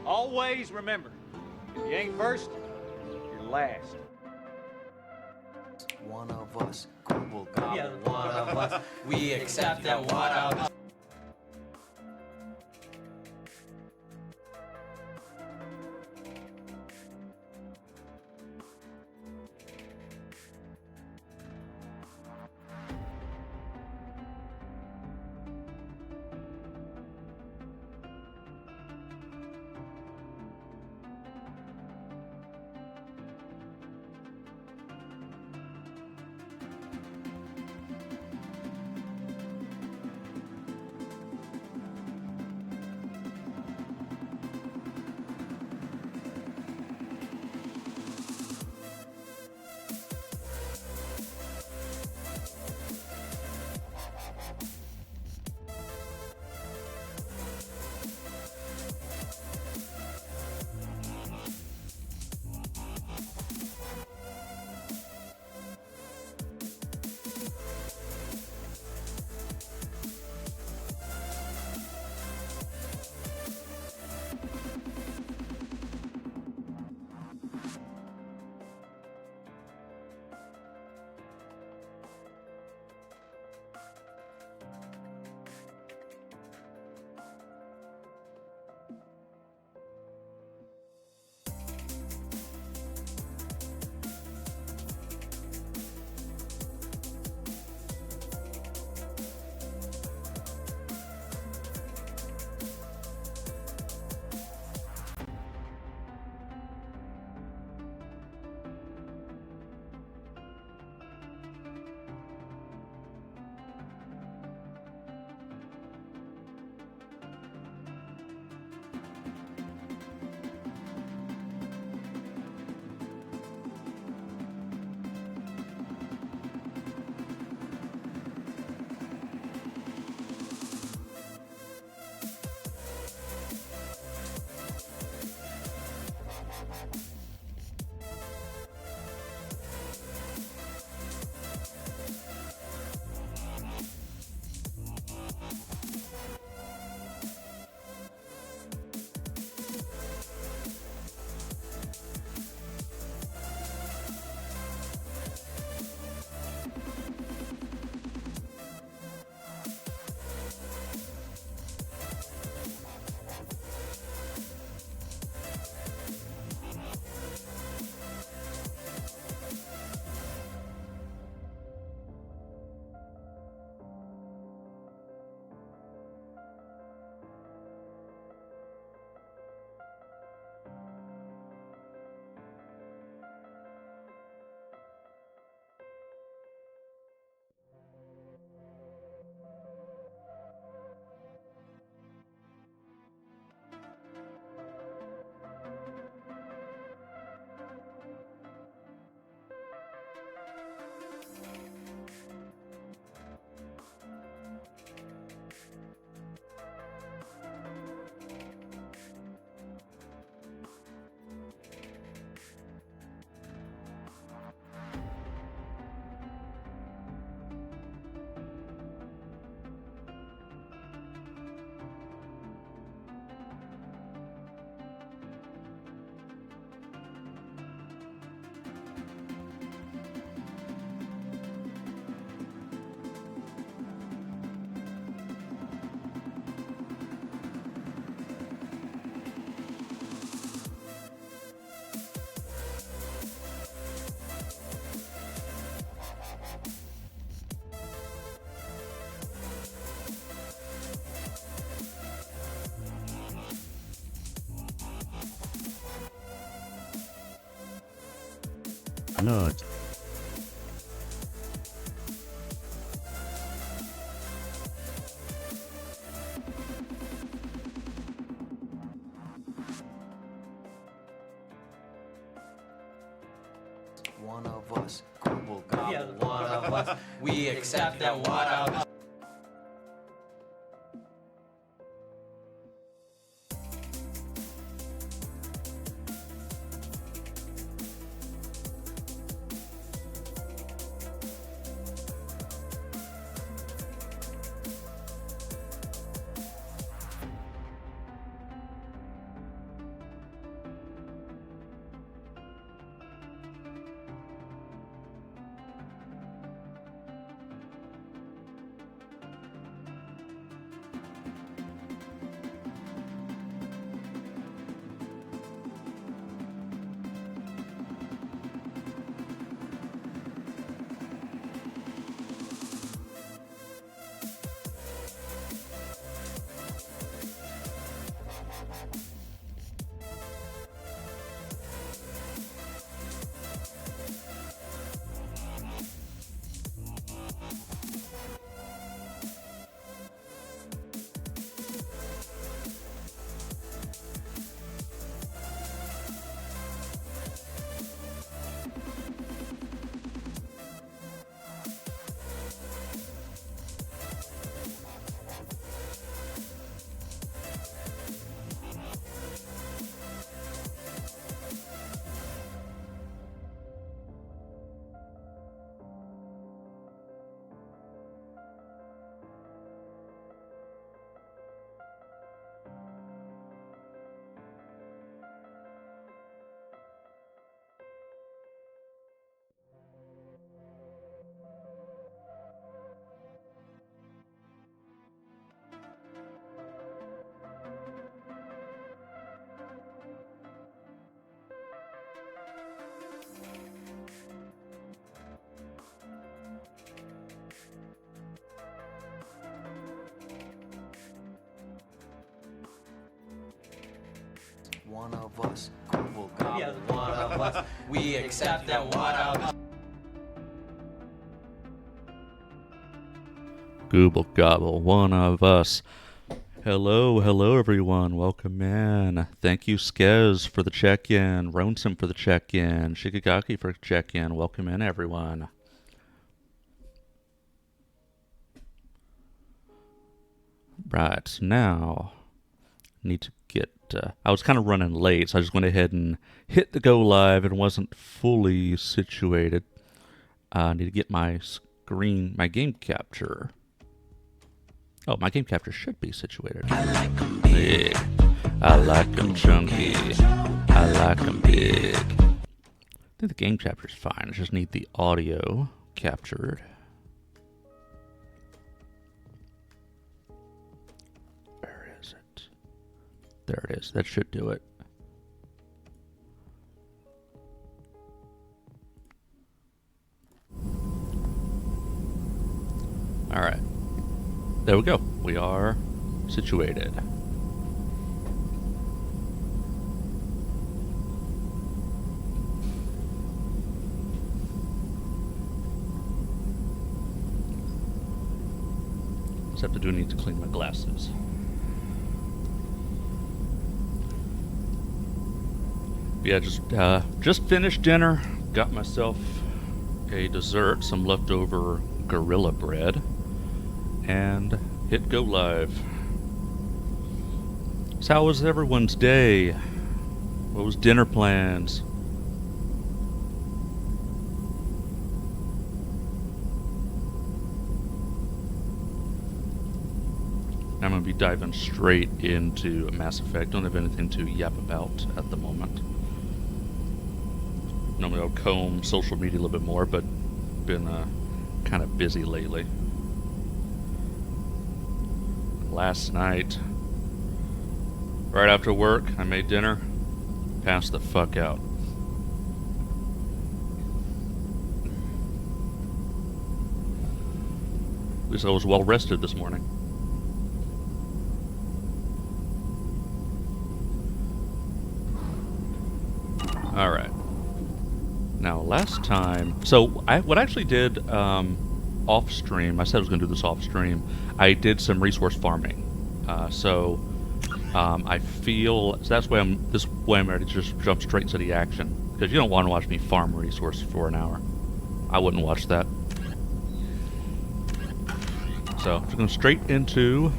Always remember, if you ain't first, you're last. One of us, Google Gobble, one of us, we accept that one of us. No. One of us, Google Gobble, one of us, we accept that one of us. One of us, gobble gobble, one of us. We accept that one of us. Google gobble, one of us. Hello everyone. Welcome in. Thank you, Skez, for the check-in, Ronson for the check-in, Shikigaki for the check-in. Welcome in, everyone. Right, now, need to get... I was kind of running late, so I just went ahead and hit the go live and wasn't fully situated. I need to get my screen, my game capture. Oh, my game capture should be situated. I like them big. I like them chunky. I like them big. I think the game capture's fine. I just need the audio captured. Where is it? There it is. That should do it. All right. There we go. We are situated. Except I do need to clean my glasses. Yeah, just finished dinner. Got myself a dessert, some leftover gorilla bread, and hit go live. So how was everyone's day? What was dinner plans? I'm going to be diving straight into Mass Effect. Don't have anything to yap about at the moment. Normally I'll comb social media a little bit more, but been kind of busy lately. Last night, right after work, I made dinner, passed the fuck out. At least I was well rested this morning. Alright. Now, last time... So, what I actually did off stream, I said I was going to do this off stream, I did some resource farming. I feel... So that's why I'm ready to just jump straight into the action. Because you don't want to watch me farm resources for an hour. I wouldn't watch that. So, just going straight into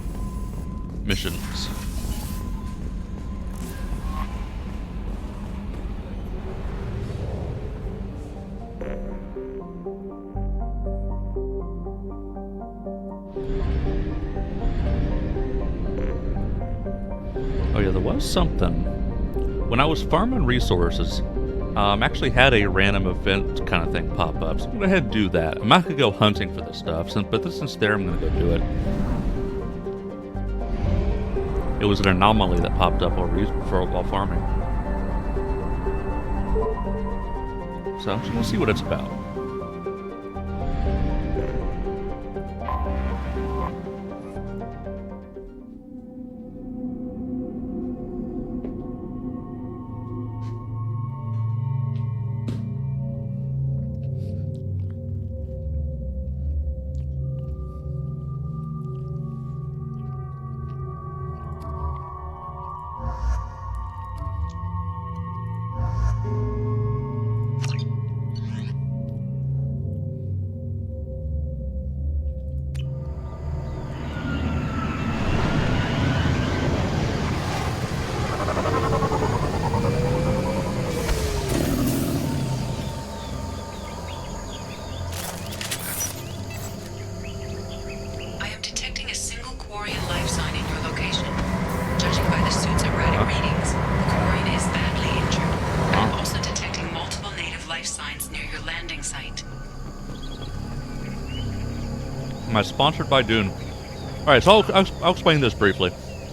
missions. Oh yeah, there was something. When I was farming resources, actually had a random event kind of thing pop up. So I'm going to go ahead and do that. I'm not going to go hunting for this stuff, but since there, I'm going to go do it. It was an anomaly that popped up while farming. So I'm just going to see what it's about. Am I sponsored by Dune? Alright, so I'll explain this briefly.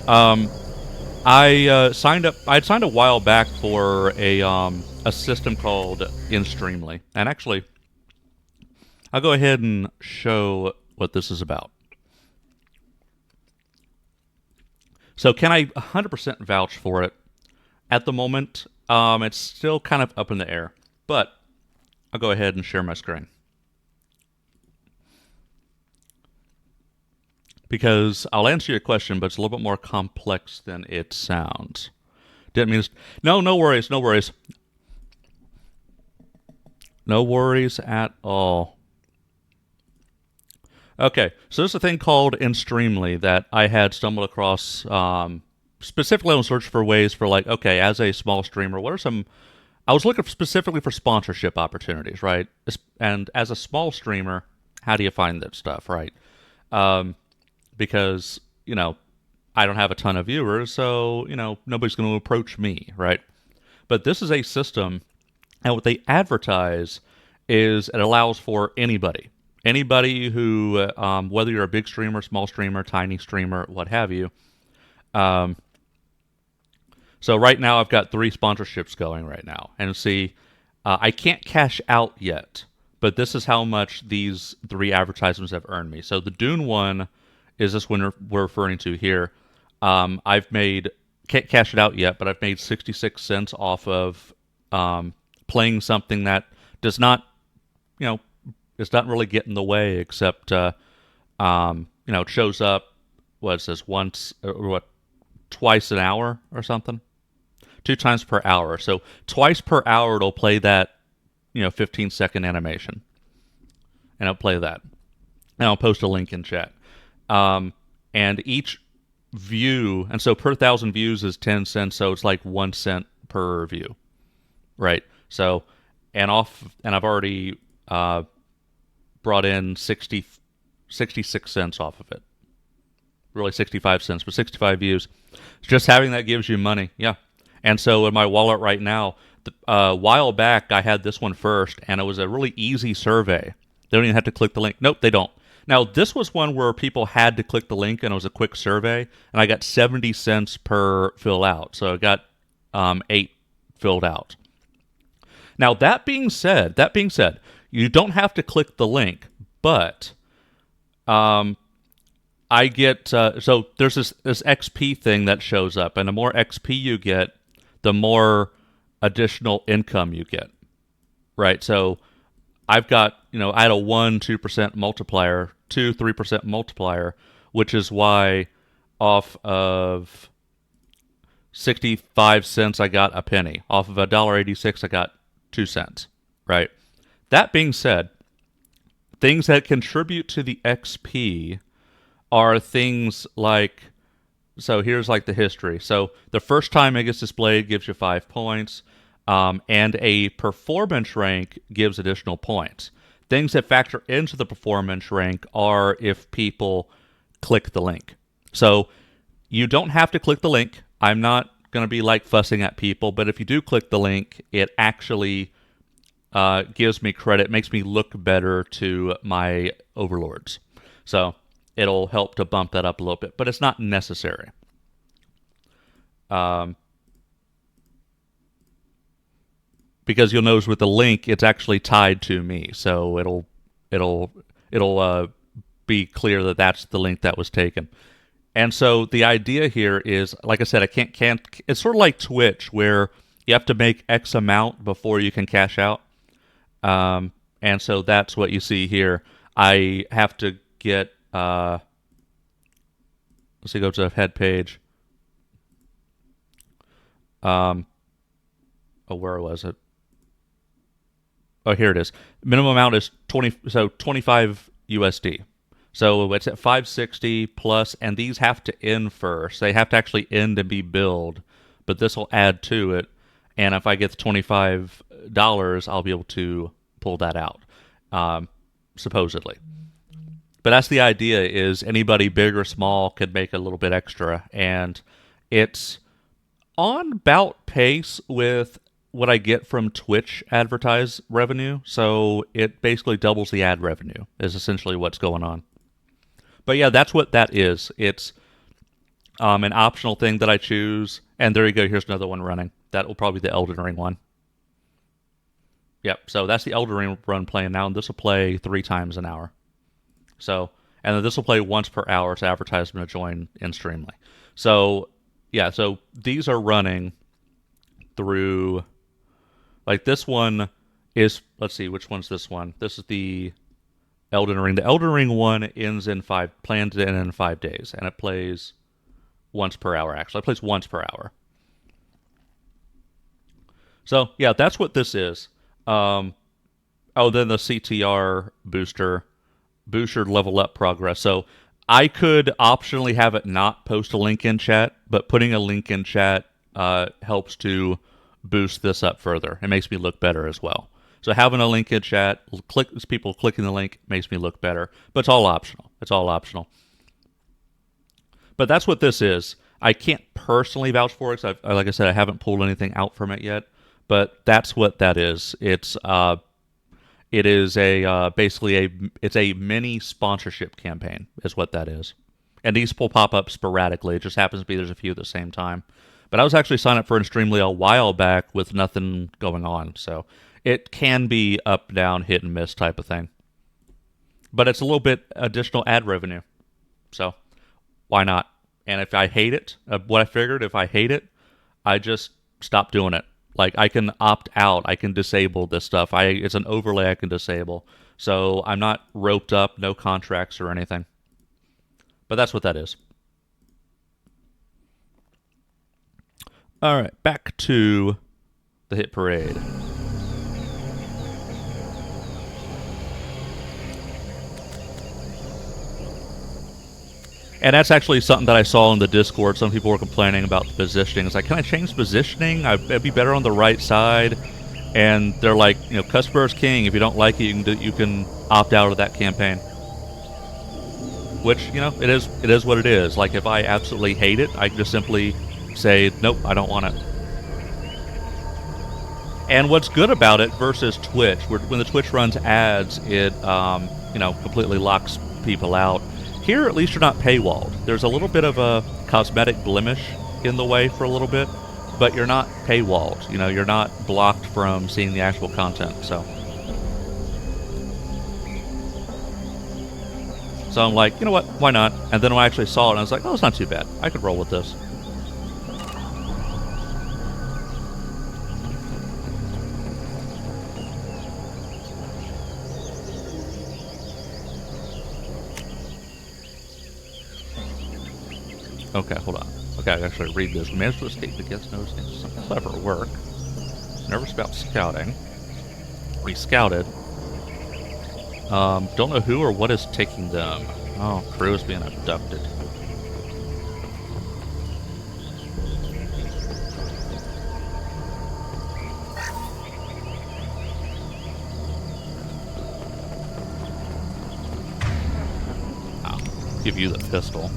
I signed up. I'd signed a while back for a system called InStreamly, and actually, I'll go ahead and show what this is about. So, can I 100% vouch for it? at the moment. It's still kind of up in the air, but I'll go ahead and share my screen. Because I'll answer your question, but it's a little bit more complex than it sounds. Didn't mean to... No worries, no worries. No worries at all. Okay, so there's a thing called Instreamly that I had stumbled across specifically on search for ways for, like, okay, as a small streamer, what are some... I was looking specifically for sponsorship opportunities, right? And as a small streamer, how do you find that stuff, right? Because, you know, I don't have a ton of viewers, so, you know, nobody's going to approach me, right? But this is a system, and what they advertise is it allows for anybody who, whether you're a big streamer, small streamer, tiny streamer, what have you. So right now I've got 3 sponsorships going right now. And see, I can't cash out yet, but this is how much these 3 advertisements have earned me. So the Dune one is this one we're referring to here. I've made, can't cash it out yet, but I've made 66 cents off of playing something that does not, you know, it's not really get in the way, except, you know, it shows up, what it says, twice an hour or something? 2 times per hour. So twice per hour it'll play that, you know, 15-second animation. And I'll play that. And I'll post a link in chat. And each view, and so per 1,000 views is 10 cents, so it's like 1 cent per view. Right? So, and I've already brought in 66 cents off of it. Really 65 cents, but 65 views. Just having that gives you money, yeah. And so in my wallet right now, a while back I had this one first, and it was a really easy survey. They don't even have to click the link. Nope, they don't. Now, this was one where people had to click the link, and it was a quick survey, and I got 70 cents per fill out. So I got 8 filled out. Now, that being said, you don't have to click the link, but I get, so there's this XP thing that shows up, and the more XP you get, the more additional income you get, right? So I've got, you know, I had a 1-2% multiplier, 2-3% multiplier, which is why off of 65 cents I got a penny. Off of $1.86 I got 2 cents, right? That being said, things that contribute to the XP are things like, so here's like the history. So the first time it gets displayed gives you 5 points, and a performance rank gives additional points. Things that factor into the performance rank are if people click the link. So you don't have to click the link. I'm not going to be like fussing at people, but if you do click the link, it actually gives me credit, makes me look better to my overlords. So it'll help to bump that up a little bit, but it's not necessary. Because you'll notice with the link, it's actually tied to me, so it'll be clear that that's the link that was taken. And so the idea here is, like I said, I can't. It's sort of like Twitch, where you have to make X amount before you can cash out. And so that's what you see here. I have to get. Let's see, go to the head page. Oh, where was it? Oh, here it is. Minimum amount is 25 USD. So it's at 560 plus, and these have to end first. They have to actually end and be billed, but this will add to it. And if I get $25, I'll be able to pull that out, supposedly. But that's the idea, is anybody big or small could make a little bit extra. And it's on about pace with what I get from Twitch advertise revenue. So it basically doubles the ad revenue is essentially what's going on. But yeah, that's what that is. It's an optional thing that I choose. And there you go. Here's another one running. That will probably be the Elden Ring one. Yep. So that's the Elden Ring run playing now. And this will play 3 times an hour. So, and then this will play once per hour. It's advertisement to join in Streamly. So, yeah. So these are running. through, like this one is, let's see, which one's this one? This is the Elden Ring. The Elden Ring one planned to end in 5 days, and it plays once per hour, actually. It plays once per hour. So, yeah, that's what this is. Then the CTR boosts your level up progress. So I could optionally have it not post a link in chat, but putting a link in chat helps to boost this up further. It makes me look better as well. So having a link in chat, people clicking the link makes me look better. But it's all optional. It's all optional. But that's what this is. I can't personally vouch for it. Like I said, I haven't pulled anything out from it yet. But that's what that is. It is it's a mini sponsorship campaign, is what that is. And these will pop up sporadically. It just happens to be there's a few at the same time. But I was actually signed up for Extremely a while back with nothing going on. So it can be up, down, hit and miss type of thing. But it's a little bit additional ad revenue. So why not? And if I hate it, what I figured, if I hate it, I just stop doing it. Like, I can opt out. I can disable this stuff. It's an overlay I can disable. So I'm not roped up, no contracts or anything. But that's what that is. All right, back to the hit parade. And that's actually something that I saw in the Discord. Some people were complaining about the positioning. It's like, can I change positioning? I'd be better on the right side. And they're like, customer is king. If you don't like it, you can opt out of that campaign. Which, it is what it is. Like, if I absolutely hate it, I can just simply say, nope, I don't want it. And what's good about it versus Twitch, when the Twitch runs ads, it completely locks people out. Here, at least you're not paywalled. There's a little bit of a cosmetic blemish in the way for a little bit, but you're not paywalled. You're not blocked from seeing the actual content. So I'm like, you know what? Why not? And then when I actually saw it, I was like, oh, it's not too bad. I could roll with this. Okay, hold on. Okay, I can actually read this. We managed to escape the guest noticing some clever work. Nervous about scouting. We scouted. Don't know who or what is taking them. Oh, crew is being abducted. I'll give you the pistol.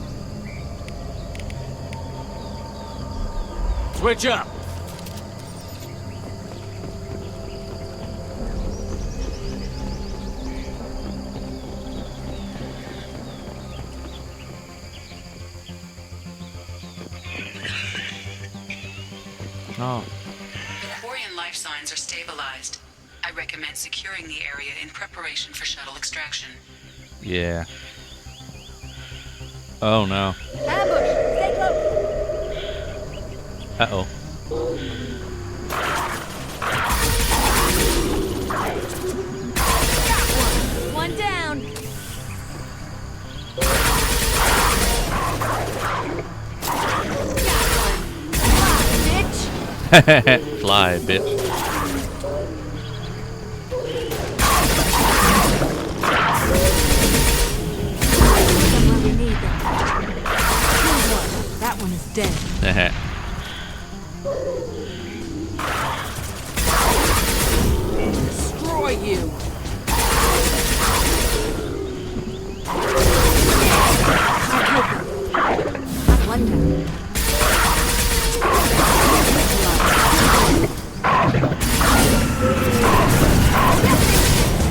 Switch up. Oh. Emporian life signs are stabilized. I recommend securing the area in preparation for shuttle extraction. Yeah. Oh no. Ambush! Stay close! Uh-oh. One down! Bitch! Fly, bitch. Somewhere we need them. That one is dead. Destroy you! Not one down.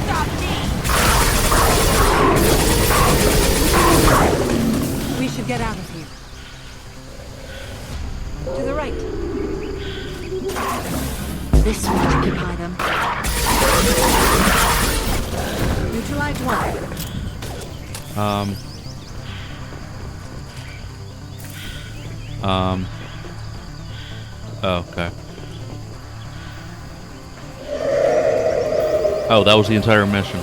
Stop me! We should get out of here. To the right. This will occupy them. Neutralize one. Oh, okay. Oh, that was the entire mission.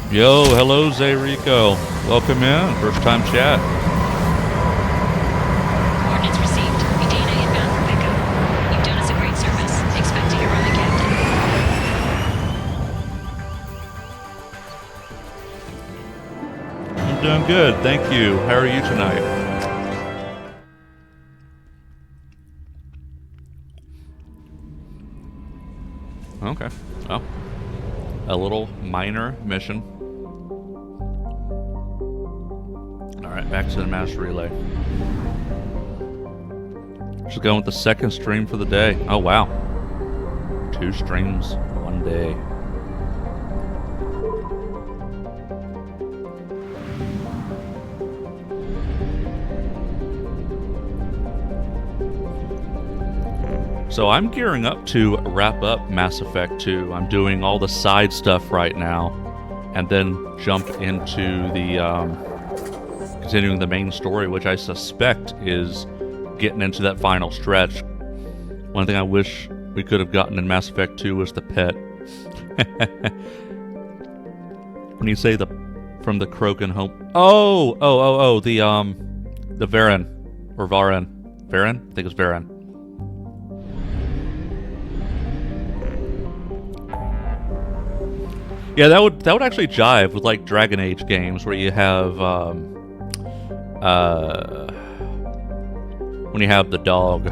Yo, hello, Zayrico. Welcome in. First time chat. Coordinates received. Medina inbound for pickup. You've done us a great service. Expect to hear from the captain. I'm doing good, thank you. How are you tonight? Okay. Well, a little minor mission. Alright, back to the master relay. Just going with the second stream for the day. Oh, wow. 2 streams, 1 day. So I'm gearing up to wrap up Mass Effect 2. I'm doing all the side stuff right now, and then jump into the continuing the main story, which I suspect is getting into that final stretch. One thing I wish we could have gotten in Mass Effect 2 was the pet. When you say from the Krogan home, the Varen or Varen, Varen? I think it's Varen. Yeah, that would actually jive with like Dragon Age games where you have when you have the dog.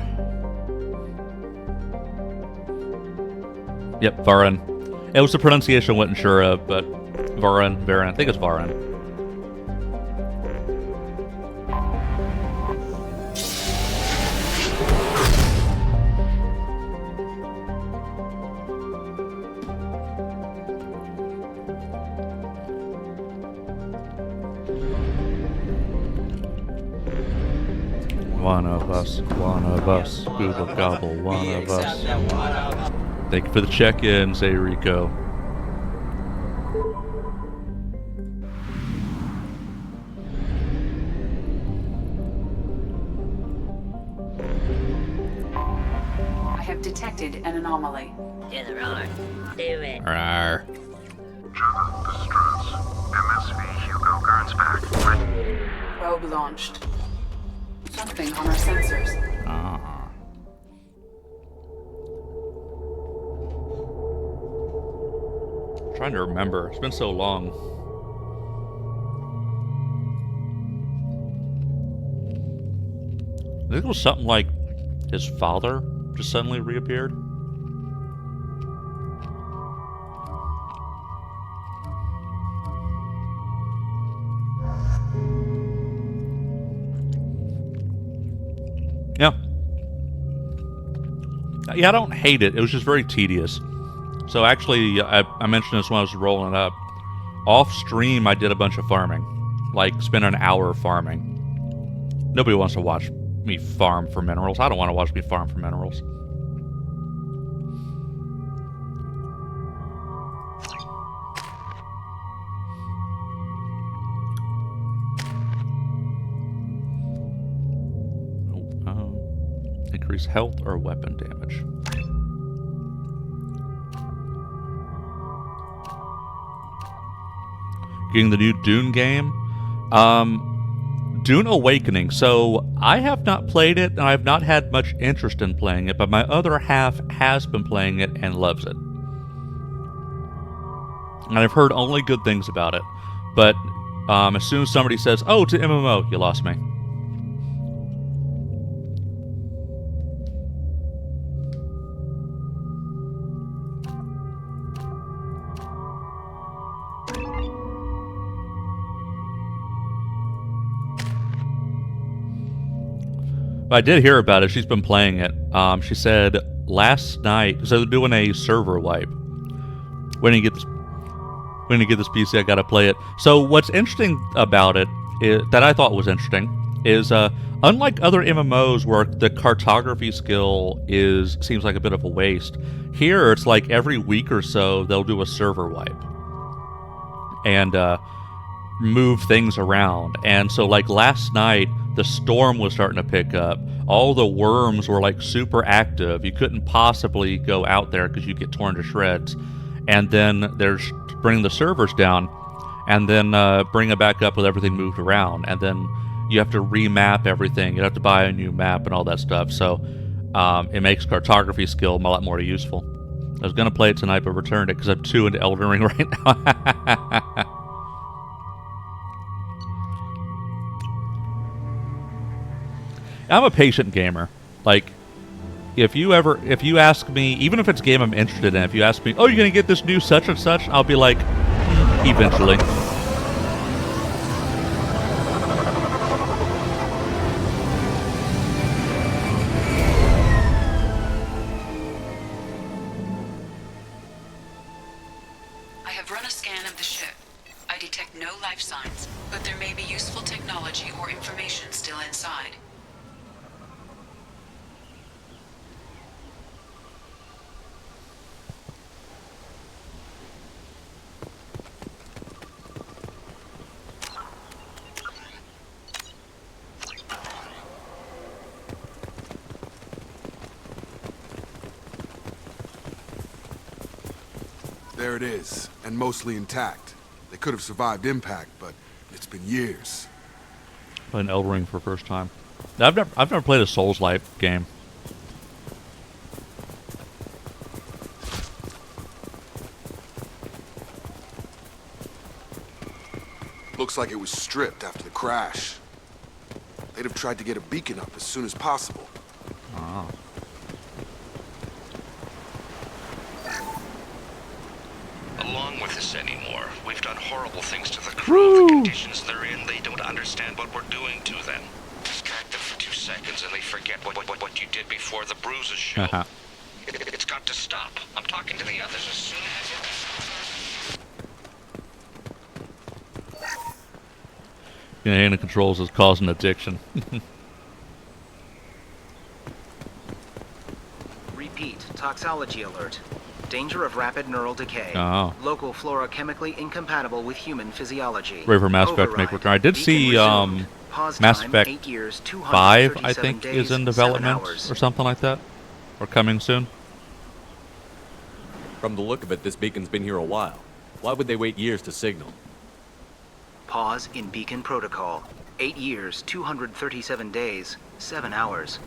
Yep, Varen. It was the pronunciation I wasn't sure of, but Varen. I think it's Varen. One of us, Google Gobble, one of us. Thank you for the check-in, Zayrico. I have detected an anomaly. Do the roar. Do it. Rawr. Java, this is Drones. MSV Hugo Gernsback. Probe launched. Something on our sensors. Ah. Trying to remember. It's been so long. I think it was something like his father just suddenly reappeared. Yeah. Yeah, I don't hate it. It was just very tedious. So actually, I mentioned this when I was rolling it up. Off stream, I did a bunch of farming. Like, spent an hour farming. Nobody wants to watch me farm for minerals. I don't want to watch me farm for minerals. Increase health or weapon damage. Getting the new Dune game. Dune Awakening. So I have not played it, and I've not had much interest in playing it, but my other half has been playing it and loves it. And I've heard only good things about it. But as soon as somebody says, "Oh, it's an MMO," you lost me. I did hear about it. She's been playing it. She said last night, so they're doing a server wipe. When you get this PC, I gotta play it. So what's interesting about it that I thought was interesting is unlike other MMOs where the cartography skill seems like a bit of a waste. Here, it's like every week or so they'll do a server wipe. and move things around. And so, like, last night, the storm was starting to pick up. All the worms were, like, super active. You couldn't possibly go out there because you get torn to shreds. And then there's bring the servers down, and then bring it back up with everything moved around. And then you have to remap everything. You have to buy a new map and all that stuff. So it makes cartography skill a lot more useful. I was going to play it tonight, but returned it because I'm too into Elden Ring right now. I'm a patient gamer. Like, if you ask me, even if it's a game I'm interested in, if you ask me, oh, you're going to get this new such and such, I'll be like, eventually. I have run a scan of the ship. I detect no life signs, but there may be useful technology or information still inside. There it is, and mostly intact. They could have survived impact, but it's been years. Playing Elden Ring for the first time. I've never played a Souls-like game. Looks like it was stripped after the crash. They'd have tried to get a beacon up as soon as possible. Oh. Along with this anymore. We've done horrible things to the crew. The conditions they're in, they don't understand what we're doing to them. Distract them for 2 seconds and they forget what you did before the bruises show. It's got to stop. I'm talking to the others as soon as Hand of controls is causing addiction. Repeat, toxology alert. Danger of rapid neural decay. Oh. Local flora chemically incompatible with human physiology. Ready for Mass Effect to make return. I did see Mass Effect 5, I think, is in development or something like that. Or coming soon. From the look of it, this beacon's been here a while. Why would they wait years to signal? Pause in beacon protocol. 8 years, 237 days, 7 hours.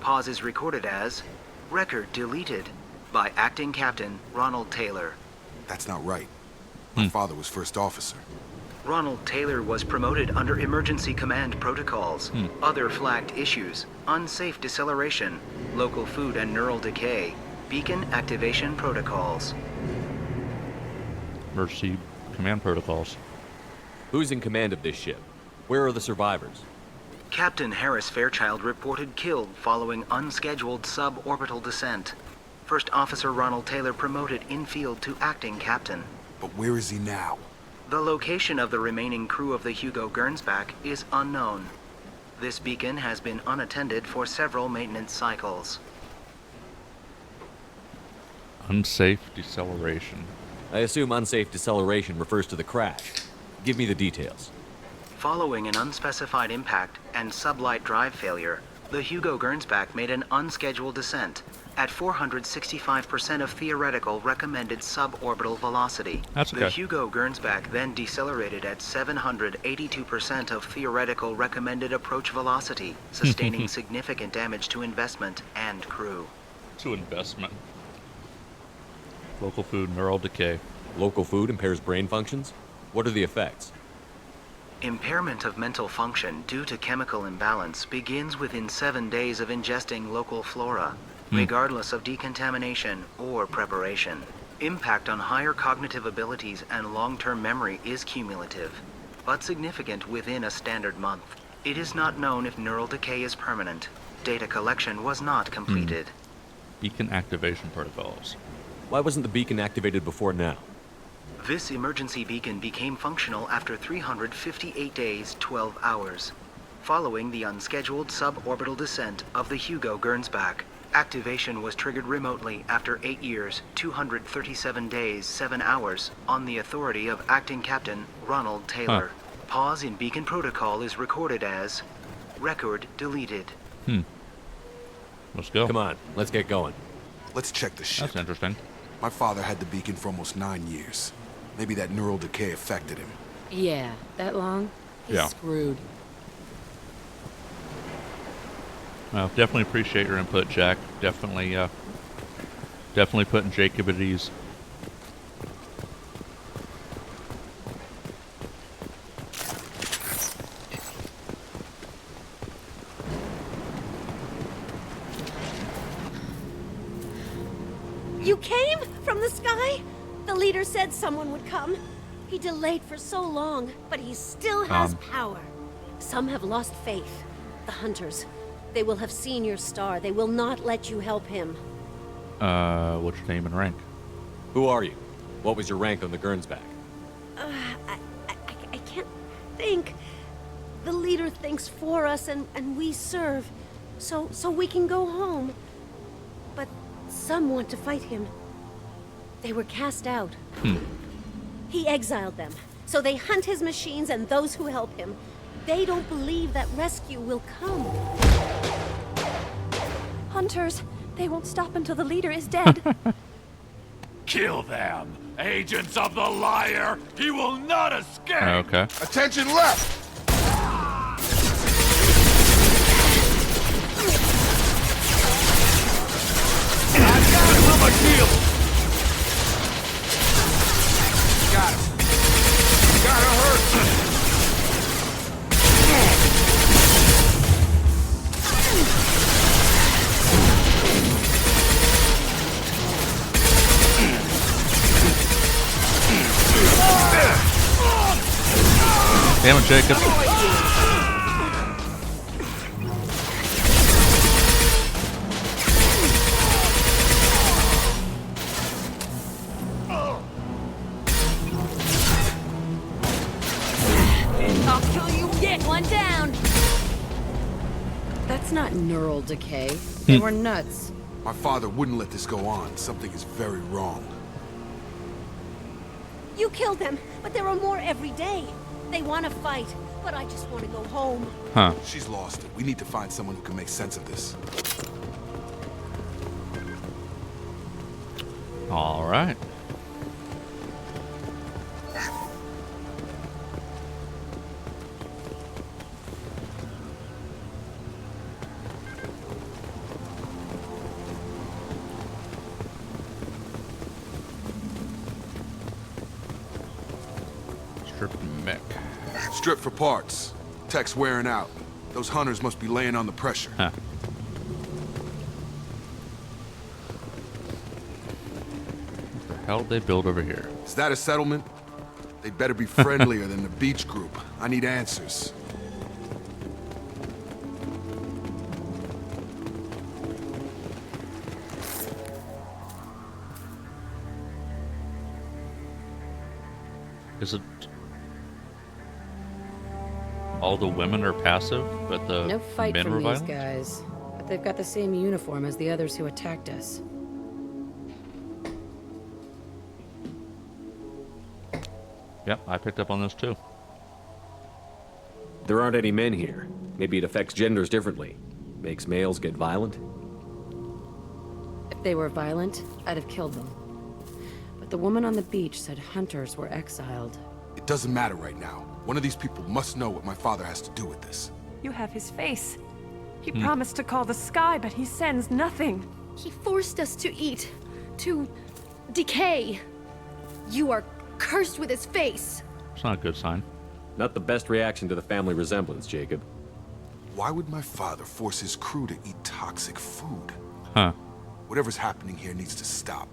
Pause is recorded as record deleted by Acting Captain Ronald Taylor. That's not right. My father was first officer. Ronald Taylor was promoted under emergency command protocols. Other flagged issues: unsafe deceleration, local food and neural decay, beacon activation protocols. Emergency command protocols. Who's in command of this ship? Where are the survivors? Captain Harris Fairchild reported killed following unscheduled suborbital descent. First Officer Ronald Taylor promoted in-field to acting captain. But where is he now? The location of the remaining crew of the Hugo Gernsback is unknown. This beacon has been unattended for several maintenance cycles. Unsafe deceleration. I assume unsafe deceleration refers to the crash. Give me the details. Following an unspecified impact and sublight drive failure, the Hugo Gernsback made an unscheduled descent at 465% of theoretical recommended suborbital velocity. That's okay. The Hugo Gernsback then decelerated at 782% of theoretical recommended approach velocity, sustaining significant damage to investment and crew. To investment. Local food, neural decay. Local food impairs brain functions? What are the effects? Impairment of mental function due to chemical imbalance begins within 7 days of ingesting local flora, regardless of decontamination or preparation. Impact on higher cognitive abilities and long-term memory is cumulative, but significant within a standard month. It is not known if neural decay is permanent. Data collection was not completed. Beacon activation protocols. Why wasn't the beacon activated before now? This emergency beacon became functional after 358 days, 12 hours, following the unscheduled suborbital descent of the Hugo Gernsback. Activation was triggered remotely after 8 years, 237 days, 7 hours, on the authority of Acting Captain Ronald Taylor. Pause in beacon protocol is recorded as record deleted. Let's go. Come on, let's get going. Let's check the ship. That's interesting. My father had the beacon for almost 9 years. Maybe that neural decay affected him. Yeah, that long? He's Yeah. screwed. Well, definitely appreciate your input, Jack. Definitely putting Jacob at ease. You came from the sky? The leader said someone would come. He delayed for so long, but he still has power. Some have lost faith. The hunters. They will have seen your star. They will not let you help him. What's your name and rank? Who are you? What was your rank on the Gernsback? I can't think. The leader thinks for us and we serve. So we can go home. But some want to fight him. They were cast out. He exiled them. So they hunt his machines and those who help him. They don't believe that rescue will come. Hunters, they won't stop until the leader is dead. Kill them! Agents of the liar! He will not escape! Okay. Attention left! I got him on my heel! Got him. Gotta hurt. Damn it, Jacob. I'll kill you. Get one down. That's not neural decay. They were nuts. My father wouldn't let this go on. Something is very wrong. You killed them, but there are more every day. They want to fight, but I just want to go home. Huh. She's lost it. We need to find someone who can make sense of this. All right. Strip mech. Strip for parts. Tech's wearing out. Those hunters must be laying on the pressure. Huh. What the hell did they build over here? Is that a settlement? They'd better be friendlier than the beach group. I need answers. Is it all the women are passive, but the No fight men from were these violent? guys. But they've got the same uniform as the others who attacked us. Yep, I picked up on this too. There aren't any men here. Maybe it affects genders differently. Makes males get violent? If they were violent, I'd have killed them. But the woman on the beach said hunters were exiled. It doesn't matter right now. One of these people must know what my father has to do with this. You have his face. He promised to call the sky, but he sends nothing. He forced us to eat, to decay. You are cursed with his face. It's not a good sign. Not the best reaction to the family resemblance, Jacob. Why would my father force his crew to eat toxic food? Huh. Whatever's happening here needs to stop.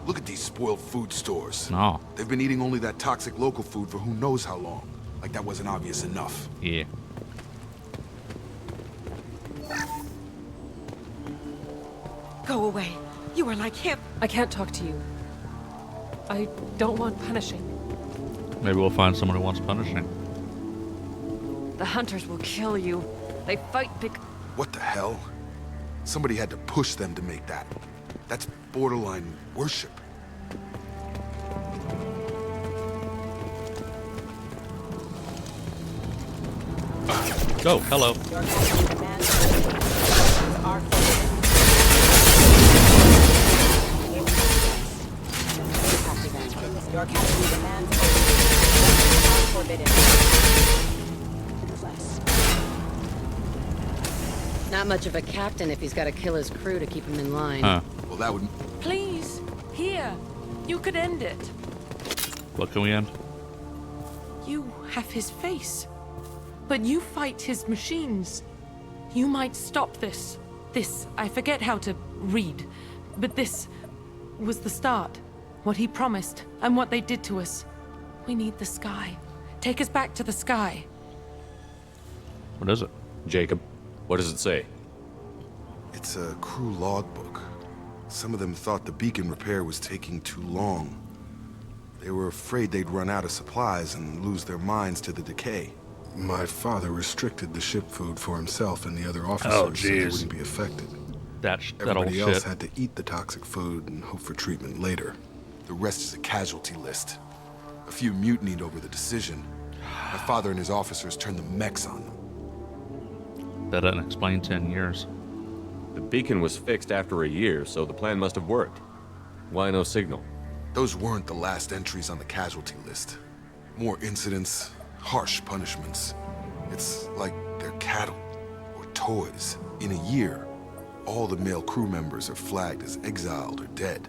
Look at these spoiled food stores. No. They've been eating only that toxic local food for who knows how long. Like that wasn't obvious enough. Yeah. Go away. You are like him. I can't talk to you. I don't want punishing. Maybe we'll find someone who wants punishing. The hunters will kill you. They fight What the hell? Somebody had to push them to make that. That's borderline worship. Go, hello. Your captain demands forbidden. Not much of a captain if he's got to kill his crew to keep him in line. Well, that would... Please, here. You could end it. What can we end? You have his face. But you fight his machines. You might stop this. This, I forget how to read. But this was the start. What he promised, and what they did to us. We need the sky. Take us back to the sky. What is it? Jacob, what does it say? It's a crew logbook. Some of them thought the beacon repair was taking too long. They were afraid they'd run out of supplies and lose their minds to the decay. My father restricted the ship food for himself and the other officers so they wouldn't be affected. That Everybody old else shit. had to eat the toxic food and hope for treatment later. The rest is a casualty list. A few mutinied over the decision. My father and his officers turned the mechs on them. That doesn't explain 10 years. The beacon was fixed after a year, so the plan must have worked. Why no signal? Those weren't the last entries on the casualty list. More incidents, harsh punishments. It's like they're cattle or toys. In a year, all the male crew members are flagged as exiled or dead.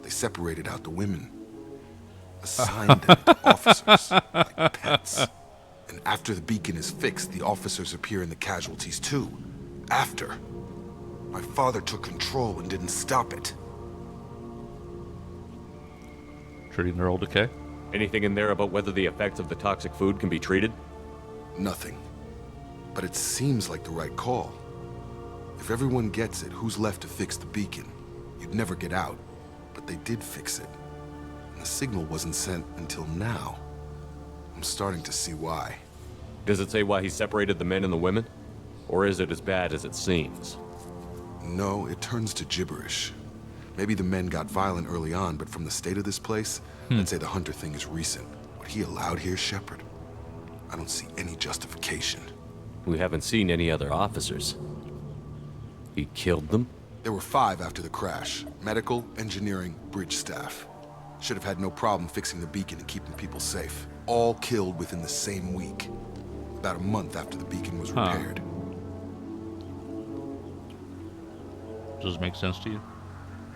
They separated out the women, assigned them to officers like pets. And after the beacon is fixed, the officers appear in the casualties too. After. My father took control and didn't stop it. Treating neural decay? Anything in there about whether the effects of the toxic food can be treated? Nothing. But it seems like the right call. If everyone gets it, who's left to fix the beacon? You'd never get out. But they did fix it. And the signal wasn't sent until now. I'm starting to see why. Does it say why he separated the men and the women? Or is it as bad as it seems? No, it turns to gibberish. Maybe the men got violent early on, but from the state of this place, I'd say the Hunter thing is recent. What he allowed here, Shepard, I don't see any justification. We haven't seen any other officers. He killed them? There were 5 after the crash. Medical, engineering, bridge staff. Should have had no problem fixing the beacon and keeping people safe. All killed within the same week. About a month after the beacon was repaired. Does it make sense to you?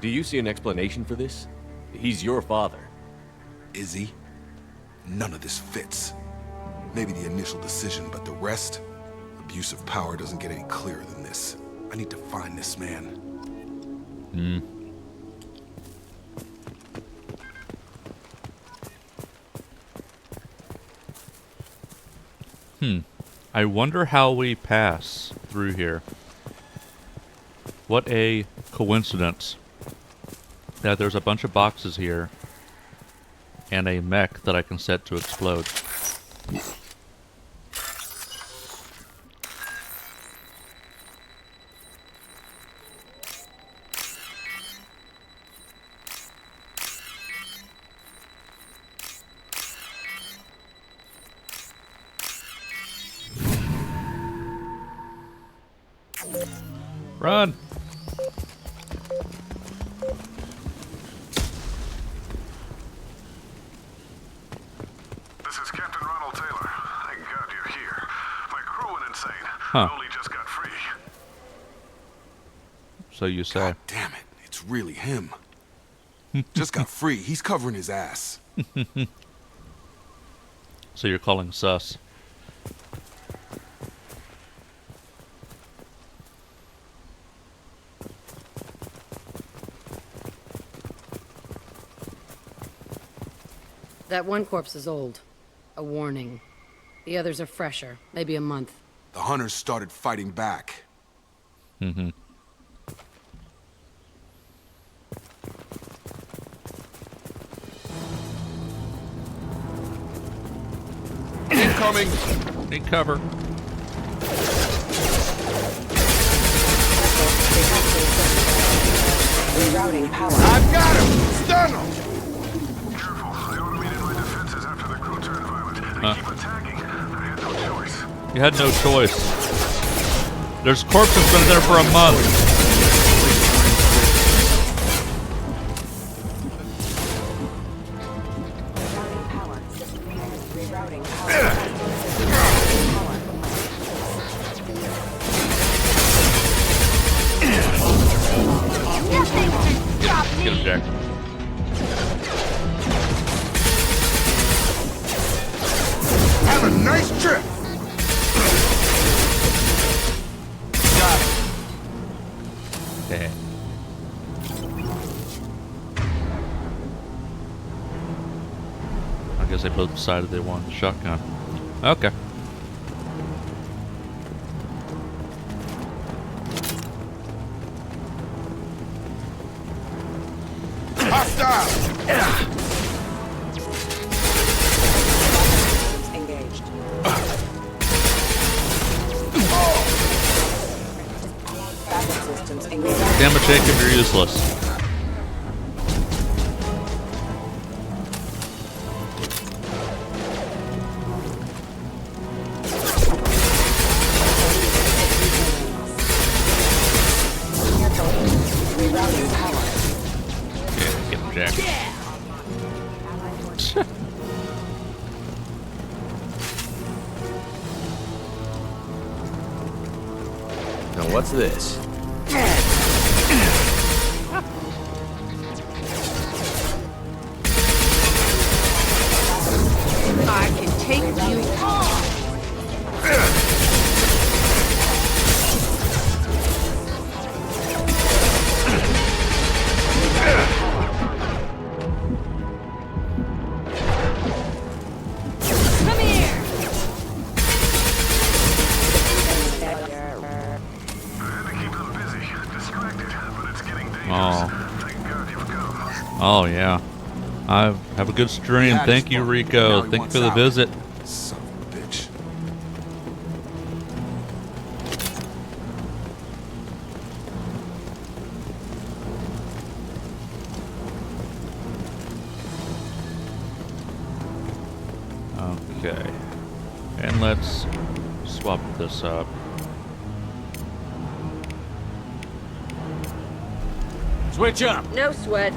Do you see an explanation for this? He's your father. Is he? None of this fits. Maybe the initial decision, but the rest? Abuse of power doesn't get any clearer than this. I need to find this man. I wonder how we pass through here. What a coincidence that there's a bunch of boxes here and a mech that I can set to explode. Run! This is Captain Ronald Taylor. Thank God you're here. My crew went insane. Huh. Only just got free. So you say. God damn it, it's really him. Just got free. He's covering his ass. So you're calling sus. That one corpse is old. A warning. The others are fresher, maybe a month. The hunters started fighting back. Incoming! Need cover. Rerouting power. I've got him! Stun him! Careful. I automated my defenses after the crew turned violent. They keep attacking. I had no choice. You had no choice. There's corpses been there for a month. Get him, Jack. Have a nice trip! Got it. Okay. I guess they both decided they wanted the shotgun. Okay. Hostile! Engaged. Backup systems engaged. Damn it, Jacob, you're useless. Rerouting power. Okay, get him, Jack. Now what's this? I can take you on. Come here. Oh. Oh, yeah. I have a good stream. Thank you, Rico. Thank you for the visit. Son of a bitch. Okay. And let's swap this up. Switch up. No sweat.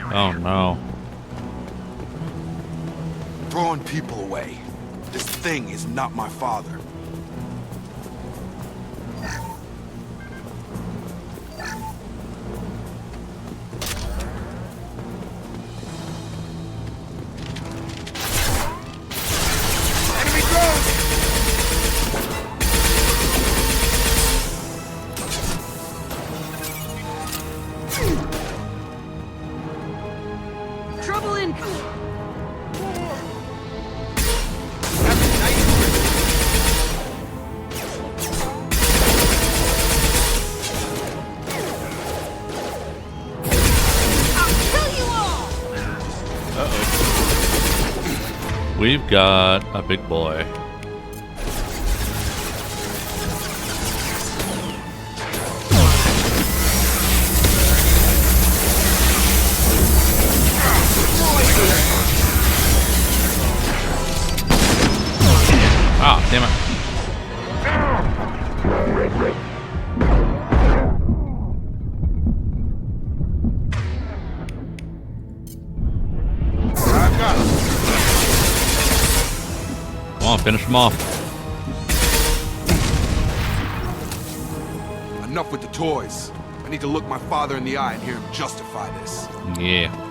Oh no. Throwing people away. This thing is not my father. Enemy drones! Trouble incoming. We've got a big boy. Ah, damn it. on, finish him off. Enough with the toys. I need to look my father in the eye and hear him justify this. Yeah.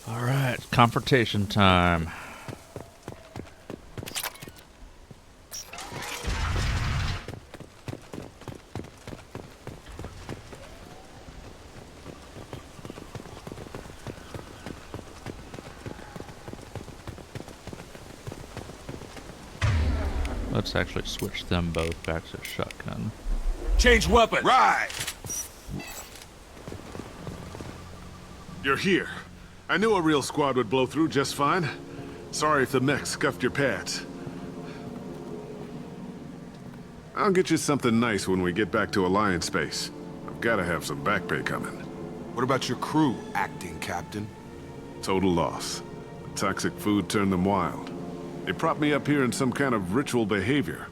All right, confrontation time. Let's actually switch them both back to shotgun. Change weapon. Right. You're here. I knew a real squad would blow through just fine. Sorry if the mech scuffed your pads. I'll get you something nice when we get back to Alliance space. I've got to have some back pay coming. What about your crew, acting captain? Total loss. The toxic food turned them wild. They propped me up here in some kind of ritual behavior.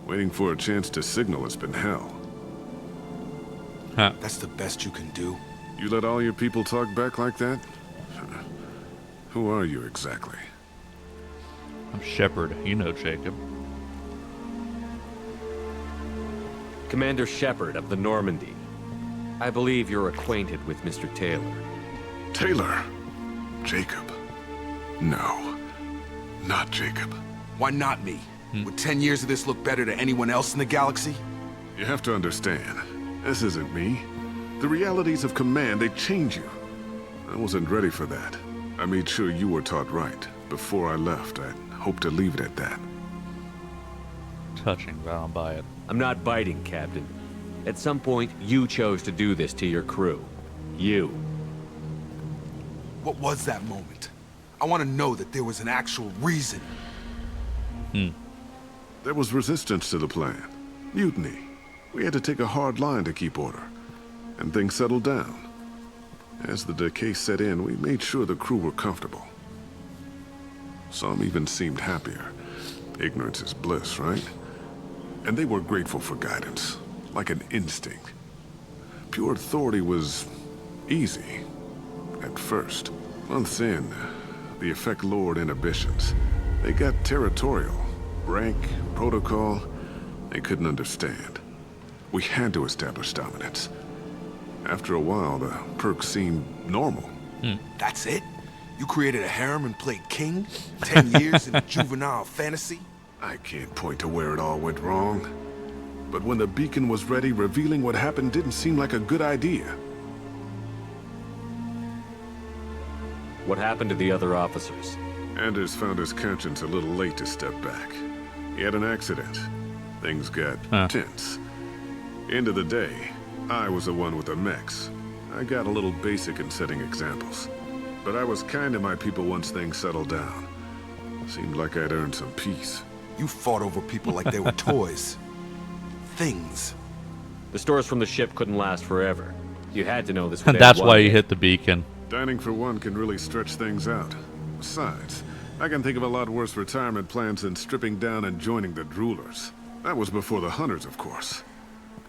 Waiting for a chance to signal has been hell. Huh. That's the best you can do? You let all your people talk back like that? Who are you exactly? I'm Shepard. You know Jacob. Commander Shepard of the Normandy. I believe you're acquainted with Mr. Taylor. Taylor? Jacob? No. Not Jacob. Why not me? Would 10 years of this look better to anyone else in the galaxy? You have to understand, this isn't me. The realities of command, they change you. I wasn't ready for that. I made sure you were taught right. Before I left, I hoped to leave it at that. Touching, but I don't buy it. I'm not biting, Captain. At some point, you chose to do this to your crew. You. What was that moment? I want to know that there was an actual reason. There was resistance to the plan. Mutiny. We had to take a hard line to keep order. And things settled down. As the decay set in, we made sure the crew were comfortable. Some even seemed happier. Ignorance is bliss, right? And they were grateful for guidance, like an instinct. Pure authority was easy, at first. Months in, the effect lowered inhibitions. They got territorial. Rank, protocol, they couldn't understand. We had to establish dominance. After a while, the perks seemed normal. That's it? You created a harem and played king? 10 years in a juvenile fantasy? I can't point to where it all went wrong. But when the beacon was ready, revealing what happened didn't seem like a good idea. What happened to the other officers? Anders found his conscience a little late to step back. He had an accident. Things got tense. End of the day, I was the one with the mechs. I got a little basic in setting examples. But I was kind to my people once things settled down. Seemed like I'd earned some peace. You fought over people like they were toys. Things. The stores from the ship couldn't last forever. You had to know this. And that's why you hit the beacon. Dining for one can really stretch things out. Besides, I can think of a lot worse retirement plans than stripping down and joining the droolers. That was before the hunters, of course.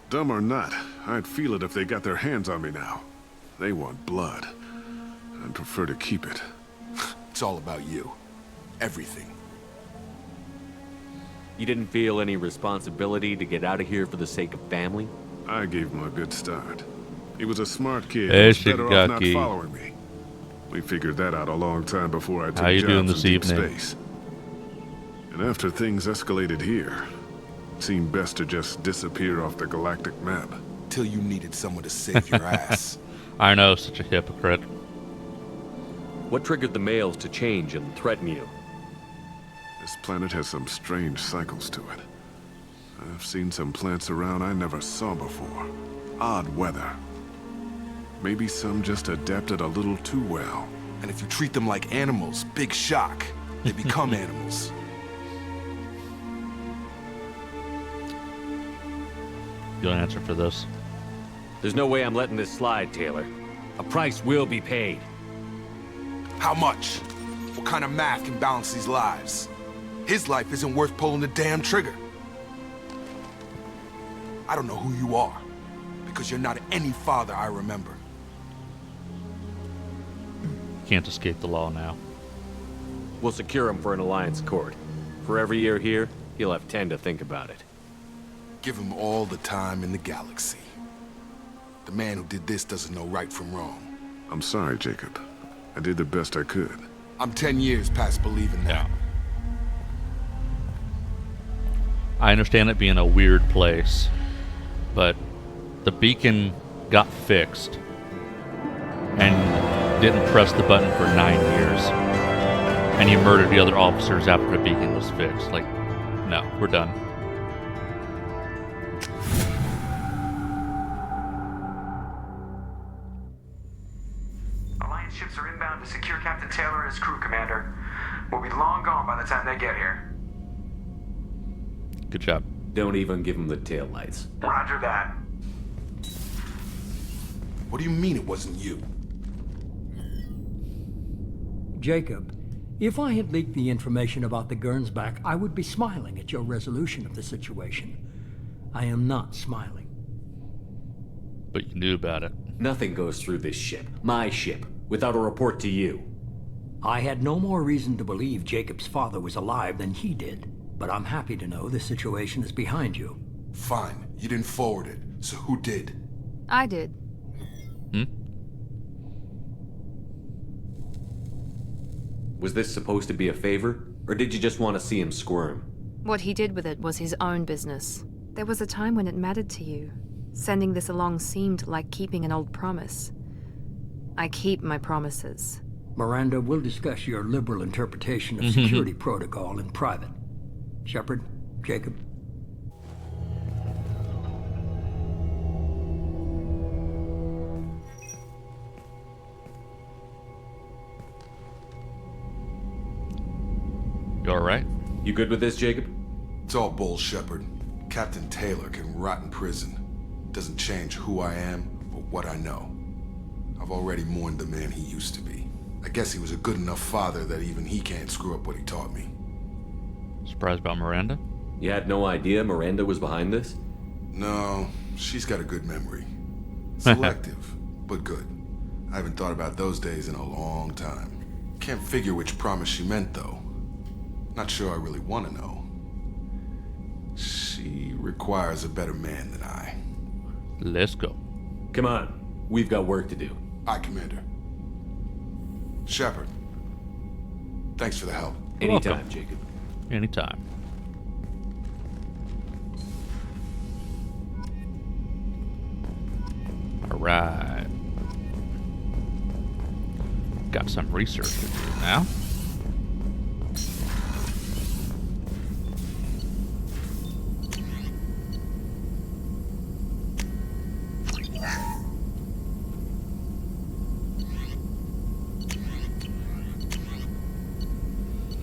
Dumb or not, I'd feel it if they got their hands on me now. They want blood. I'd prefer to keep it. It's all about you. Everything. You didn't feel any responsibility to get out of here for the sake of family? I gave him a good start. He was a smart kid. He was better off not following me. We figured that out a long time before I took jobs in deep space. And after things escalated here, it seemed best to just disappear off the galactic map. Till you needed someone to save your ass. I know, such a hypocrite. What triggered the males to change and threaten you? This planet has some strange cycles to it. I've seen some plants around I never saw before. Odd weather. Maybe some just adapted a little too well. And if you treat them like animals, big shock. They become animals. You'll answer for this. There's no way I'm letting this slide, Taylor. A price will be paid. How much? What kind of math can balance these lives? His life isn't worth pulling the damn trigger. I don't know who you are, because you're not any father I remember. Can't escape the law now. We'll secure him for an alliance court. For every year here, he'll have 10 to think about it. Give him all the time in the galaxy. The man who did this doesn't know right from wrong. I'm sorry, Jacob. I did the best I could. I'm 10 years past believing that. I understand it being a weird place, but the beacon got fixed and didn't press the button for 9 years. And you murdered the other officers after the beacon was fixed. Like, no, we're done. Alliance ships are inbound to secure Captain Taylor and his crew, Commander. We'll be long gone by the time they get here. Good job. Don't even give him the taillights. Roger that. What do you mean it wasn't you? Jacob, if I had leaked the information about the Gernsback, I would be smiling at your resolution of the situation. I am not smiling. But you knew about it. Nothing goes through this ship, my ship, without a report to you. I had no more reason to believe Jacob's father was alive than he did, but I'm happy to know the situation is behind you. Fine, you didn't forward it, so who did? I did. Was this supposed to be a favor, or did you just want to see him squirm? What he did with it was his own business. There was a time when it mattered to you. Sending this along seemed like keeping an old promise. I keep my promises. Miranda, we'll discuss your liberal interpretation of security protocol in private. Shepard, Jacob. You alright? You good with this, Jacob? It's all bull, Shepard. Captain Taylor can rot in prison. Doesn't change who I am or what I know. I've already mourned the man he used to be. I guess he was a good enough father that even he can't screw up what he taught me. Surprised about Miranda? You had no idea Miranda was behind this? No, she's got a good memory. Selective, but good. I haven't thought about those days in a long time. Can't figure which promise she meant, though. Not sure I really want to know. She requires a better man than I. Let's go. Come on. We've got work to do. Aye, Commander. Shepard. Thanks for the help. Anytime, Jacob. Anytime. Alright. Got some research to do now.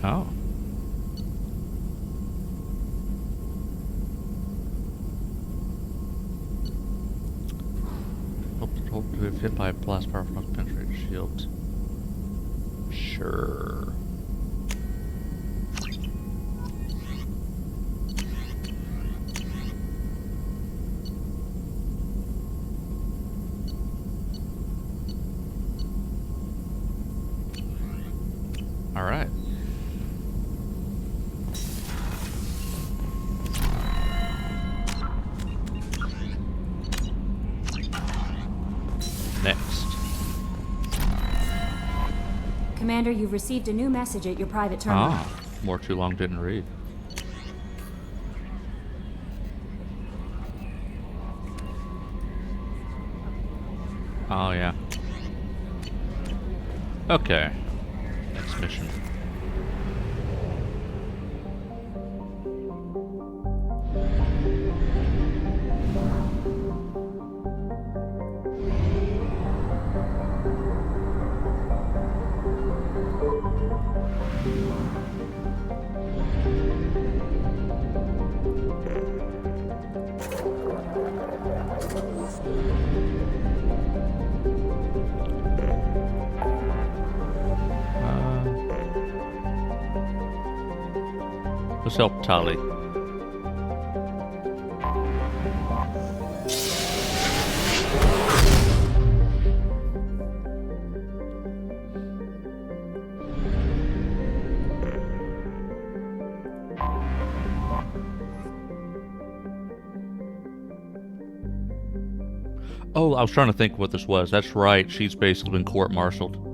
Oh. Hope to be hit by a blast power from penetrated shields. Sure. All right. Next. Commander, you've received a new message at your private terminal. Ah, more too long didn't read. Oh, yeah. Okay. Next mission. Let's help Tali. Oh, I was trying to think what this was. That's right. She's basically been court-martialed.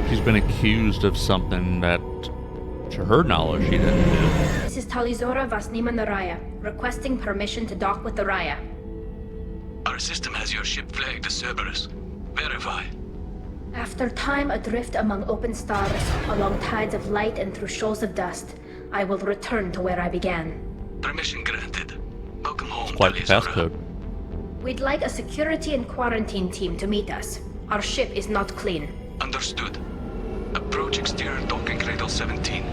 She's been accused of something that, to her knowledge, she didn't do. This is Talizora Vasnima Naraya, requesting permission to dock with the Raya. Our system has your ship flagged as Cerberus. Verify. After time adrift among open stars, along tides of light and through shoals of dust, I will return to where I began. Permission granted. Welcome home, Quite the Talizora. passcode. We'd like a security and quarantine team to meet us. Our ship is not clean. Understood. Approach exterior docking cradle 17.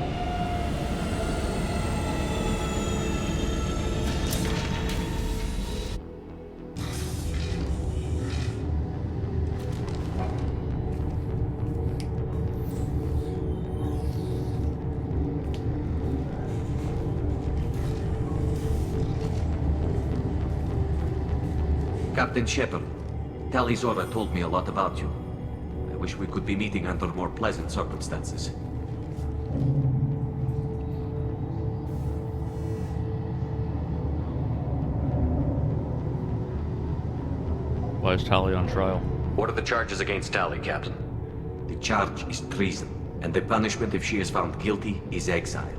Captain Shepard, Talizora told me a lot about you. I wish we could be meeting under more pleasant circumstances. Why is Tali on trial? What are the charges against Tali, Captain? The charge is treason, and the punishment if she is found guilty is exile.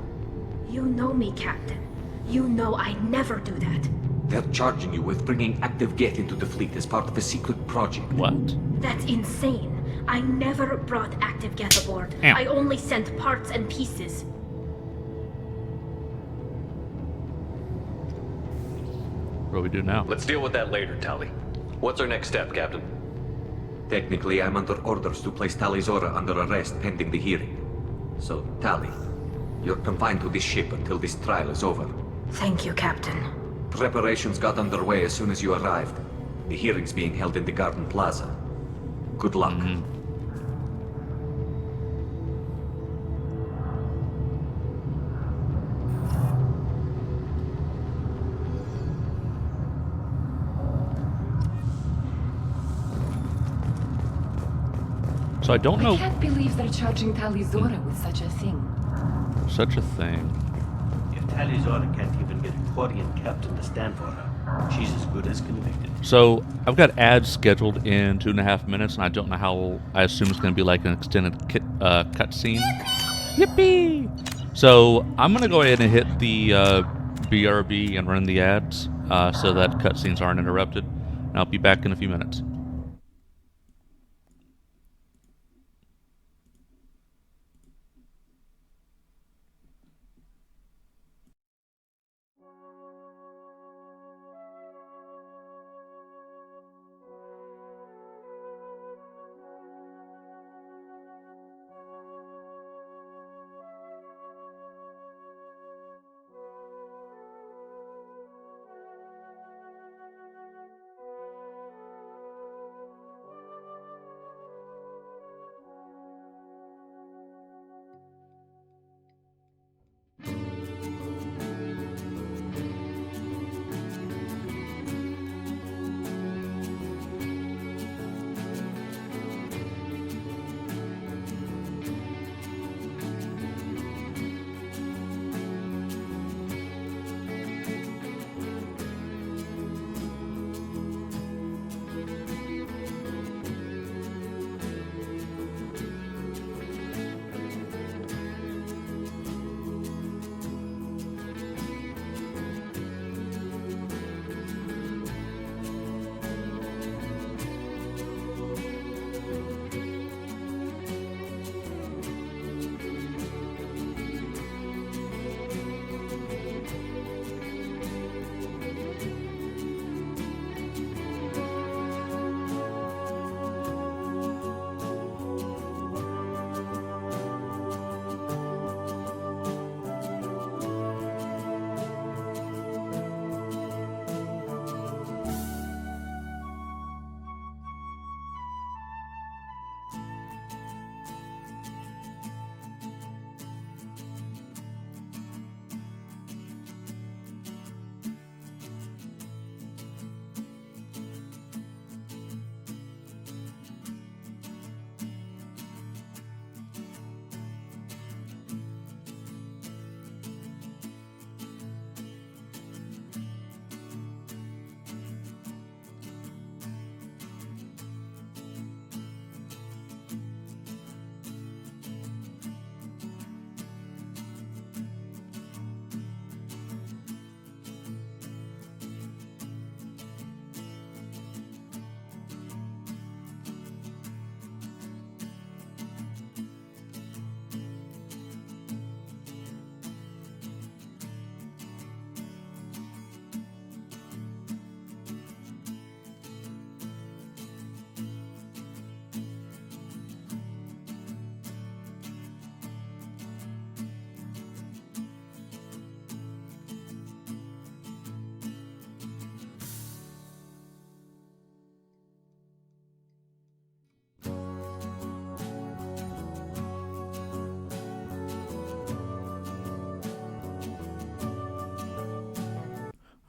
You know me, Captain. You know I never do that. They're charging you with bringing active Geth into the fleet as part of a secret project. What? That's insane. I never brought active Geth aboard. Ow. I only sent parts and pieces. What do we do now? Let's deal with that later, Tali. What's our next step, Captain? Technically, I'm under orders to place Talizora under arrest pending the hearing. So, Tali, you're confined to this ship until this trial is over. Thank you, Captain. Preparations got underway as soon as you arrived. The hearing's being held in the Garden Plaza. Good luck. So I don't know. I can't believe they're charging Talizora with such a thing. Such a thing. If Talizora can't even get a Quarian captain to stand for her, she's as good as convicted. So I've got ads scheduled in 2.5 minutes, and I don't know how. I assume it's going to be like an extended cutscene. Yippee! So I'm going to go ahead and hit the BRB and run the ads so that cutscenes aren't interrupted. And I'll be back in a few minutes.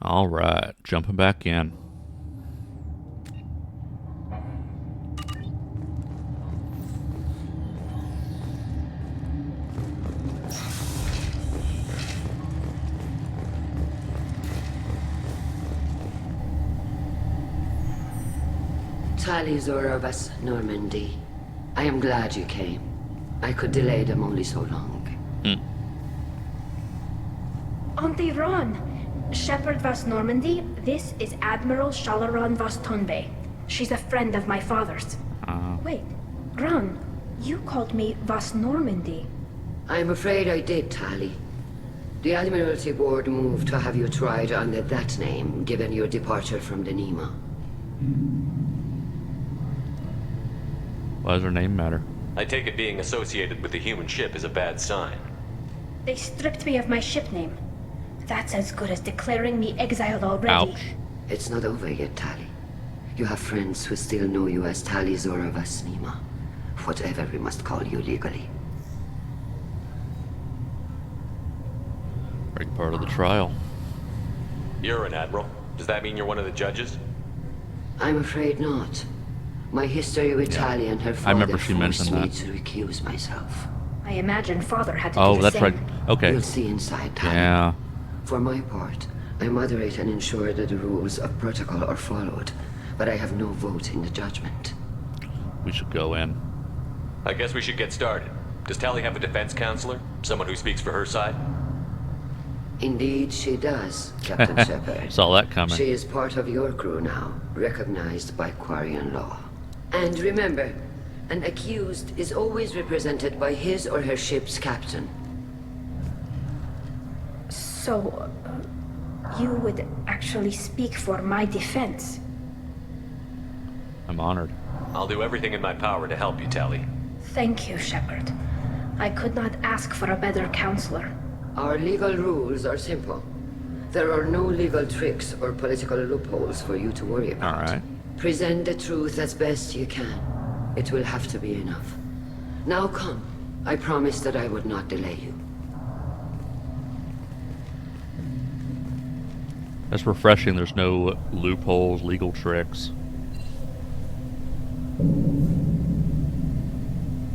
All right, jumping back in. Talizor of us, Normandy. I am glad you came. I could delay them only so long. Auntie Ron, Shepherd Vas Normandy, this is Admiral Shalaron Vas Tonbe. She's a friend of my father's. Wait, Ron, you called me Vas Normandy. I'm afraid I did, Tali. The Admiralty Board moved to have you tried under that name, given your departure from the Nima. Why does her name matter? I take it being associated with the human ship is a bad sign. They stripped me of my ship name. That's as good as declaring me exiled already. Ouch. It's not over yet, Tali. You have friends who still know you as Tali Zora Vasnima. Whatever we must call you legally. Big part of the trial. You're an admiral. Does that mean you're one of the judges? I'm afraid not. My history with Tali and her father I remember she mentioned forced that. me to recuse myself. I imagine father had to Oh, do the that's same. right. Okay. You'll see inside, Tali. Yeah. For my part, I moderate and ensure that the rules of protocol are followed, but I have no vote in the judgment. We should go in. I guess we should get started. Does Tali have a defense counselor? Someone who speaks for her side? Indeed, she does, Captain Shepard. Saw that coming. She is part of your crew now, recognized by Quarian law. And remember, an accused is always represented by his or her ship's captain. So, you would actually speak for my defense? I'm honored. I'll do everything in my power to help you, Tali. Thank you, Shepard. I could not ask for a better counselor. Our legal rules are simple. There are no legal tricks or political loopholes for you to worry about. All right. Present the truth as best you can. It will have to be enough. Now come. I promised that I would not delay you. That's refreshing. There's no loopholes, legal tricks.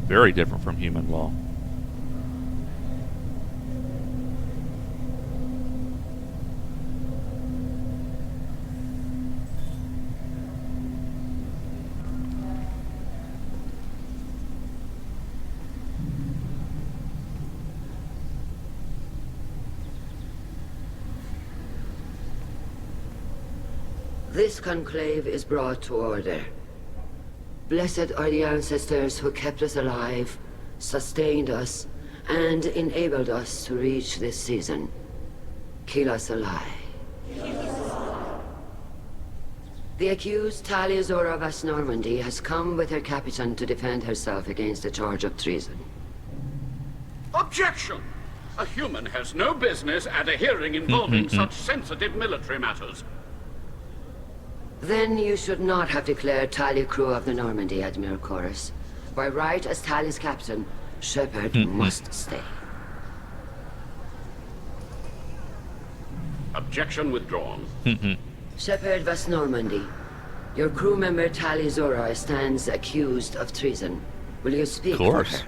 Very different from human law. This conclave is brought to order. Blessed are the ancestors who kept us alive, sustained us, and enabled us to reach this season. Kill us alive. The accused Tali Zora Vas Normandy has come with her captain to defend herself against a charge of treason. Objection! A human has no business at a hearing involving such sensitive military matters. Then you should not have declared Tali crew of the Normandy, Admiral Chorus. By right as Tali's captain, Shepard must stay. Objection withdrawn. Shepard Vas Normandy, your crew member Tali Zora stands accused of treason. Will you speak for her?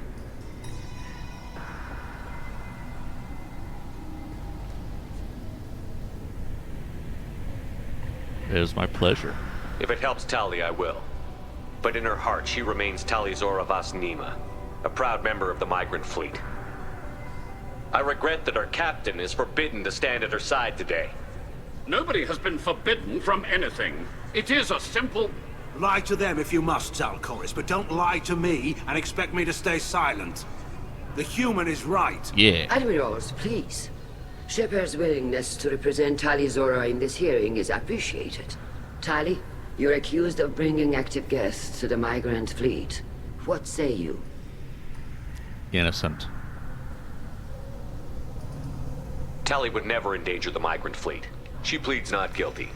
It is my pleasure. If it helps Tali, I will. But in her heart, she remains Tali Zora Vas Nima, a proud member of the migrant fleet. I regret that our captain is forbidden to stand at her side today. Nobody has been forbidden from anything. It is a simple... Lie to them if you must, Zalcoris, but don't lie to me and expect me to stay silent. The human is right. Yeah. Admirals, please. Shepard's willingness to represent Tali Zora in this hearing is appreciated. Tali, you're accused of bringing active guests to the migrant fleet. What say you? Innocent. Tali would never endanger the migrant fleet. She pleads not guilty.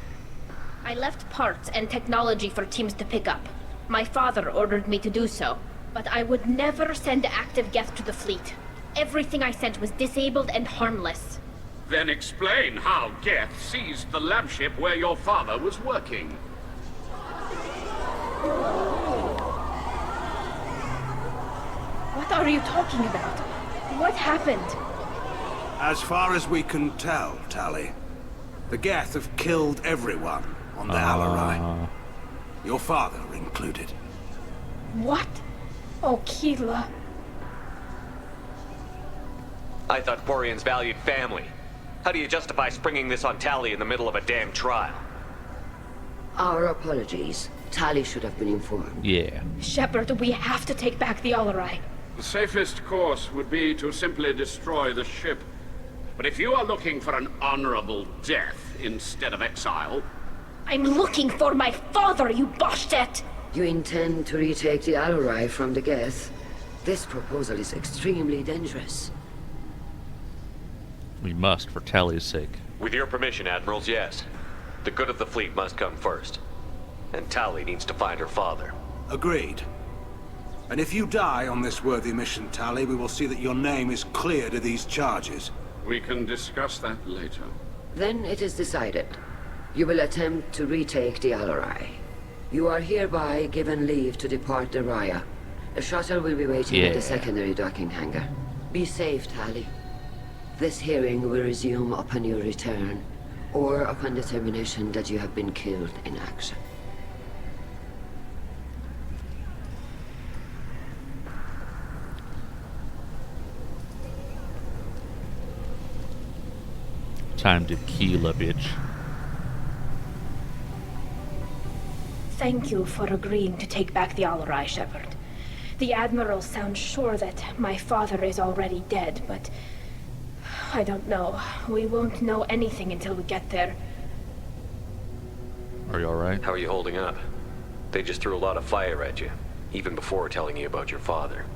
I left parts and technology for teams to pick up. My father ordered me to do so, but I would never send active guests to the fleet. Everything I sent was disabled and harmless. Then explain how Geth seized the lab ship where your father was working. What are you talking about? What happened? As far as we can tell, Tali, the Geth have killed everyone on the Alarai. Your father included. What? Oh, Keela. I thought Quarians valued family. How do you justify springing this on Tali in the middle of a damn trial? Our apologies. Tali should have been informed. Yeah. Shepard, we have to take back the Alarai. The safest course would be to simply destroy the ship. But if you are looking for an honorable death instead of exile... I'm looking for my father, you bastet! You intend to retake the Alarai from the Geth? This proposal is extremely dangerous. We must, for Tali's sake. With your permission, Admirals, yes. The good of the fleet must come first. And Tali needs to find her father. Agreed. And if you die on this worthy mission, Tali, we will see that your name is cleared of these charges. We can discuss that later. Then it is decided. You will attempt to retake the Alarai. You are hereby given leave to depart the Raya. A shuttle will be waiting at the secondary docking hangar. Be safe, Tali. This hearing will resume upon your return, or upon determination that you have been killed in action. Time to kill a bitch. Thank you for agreeing to take back the Alarai, Shepard. The Admiral sounds sure that my father is already dead, but... I don't know. We won't know anything until we get there. Are you alright? How are you holding up? They just threw a lot of fire at you, even before telling you about your father.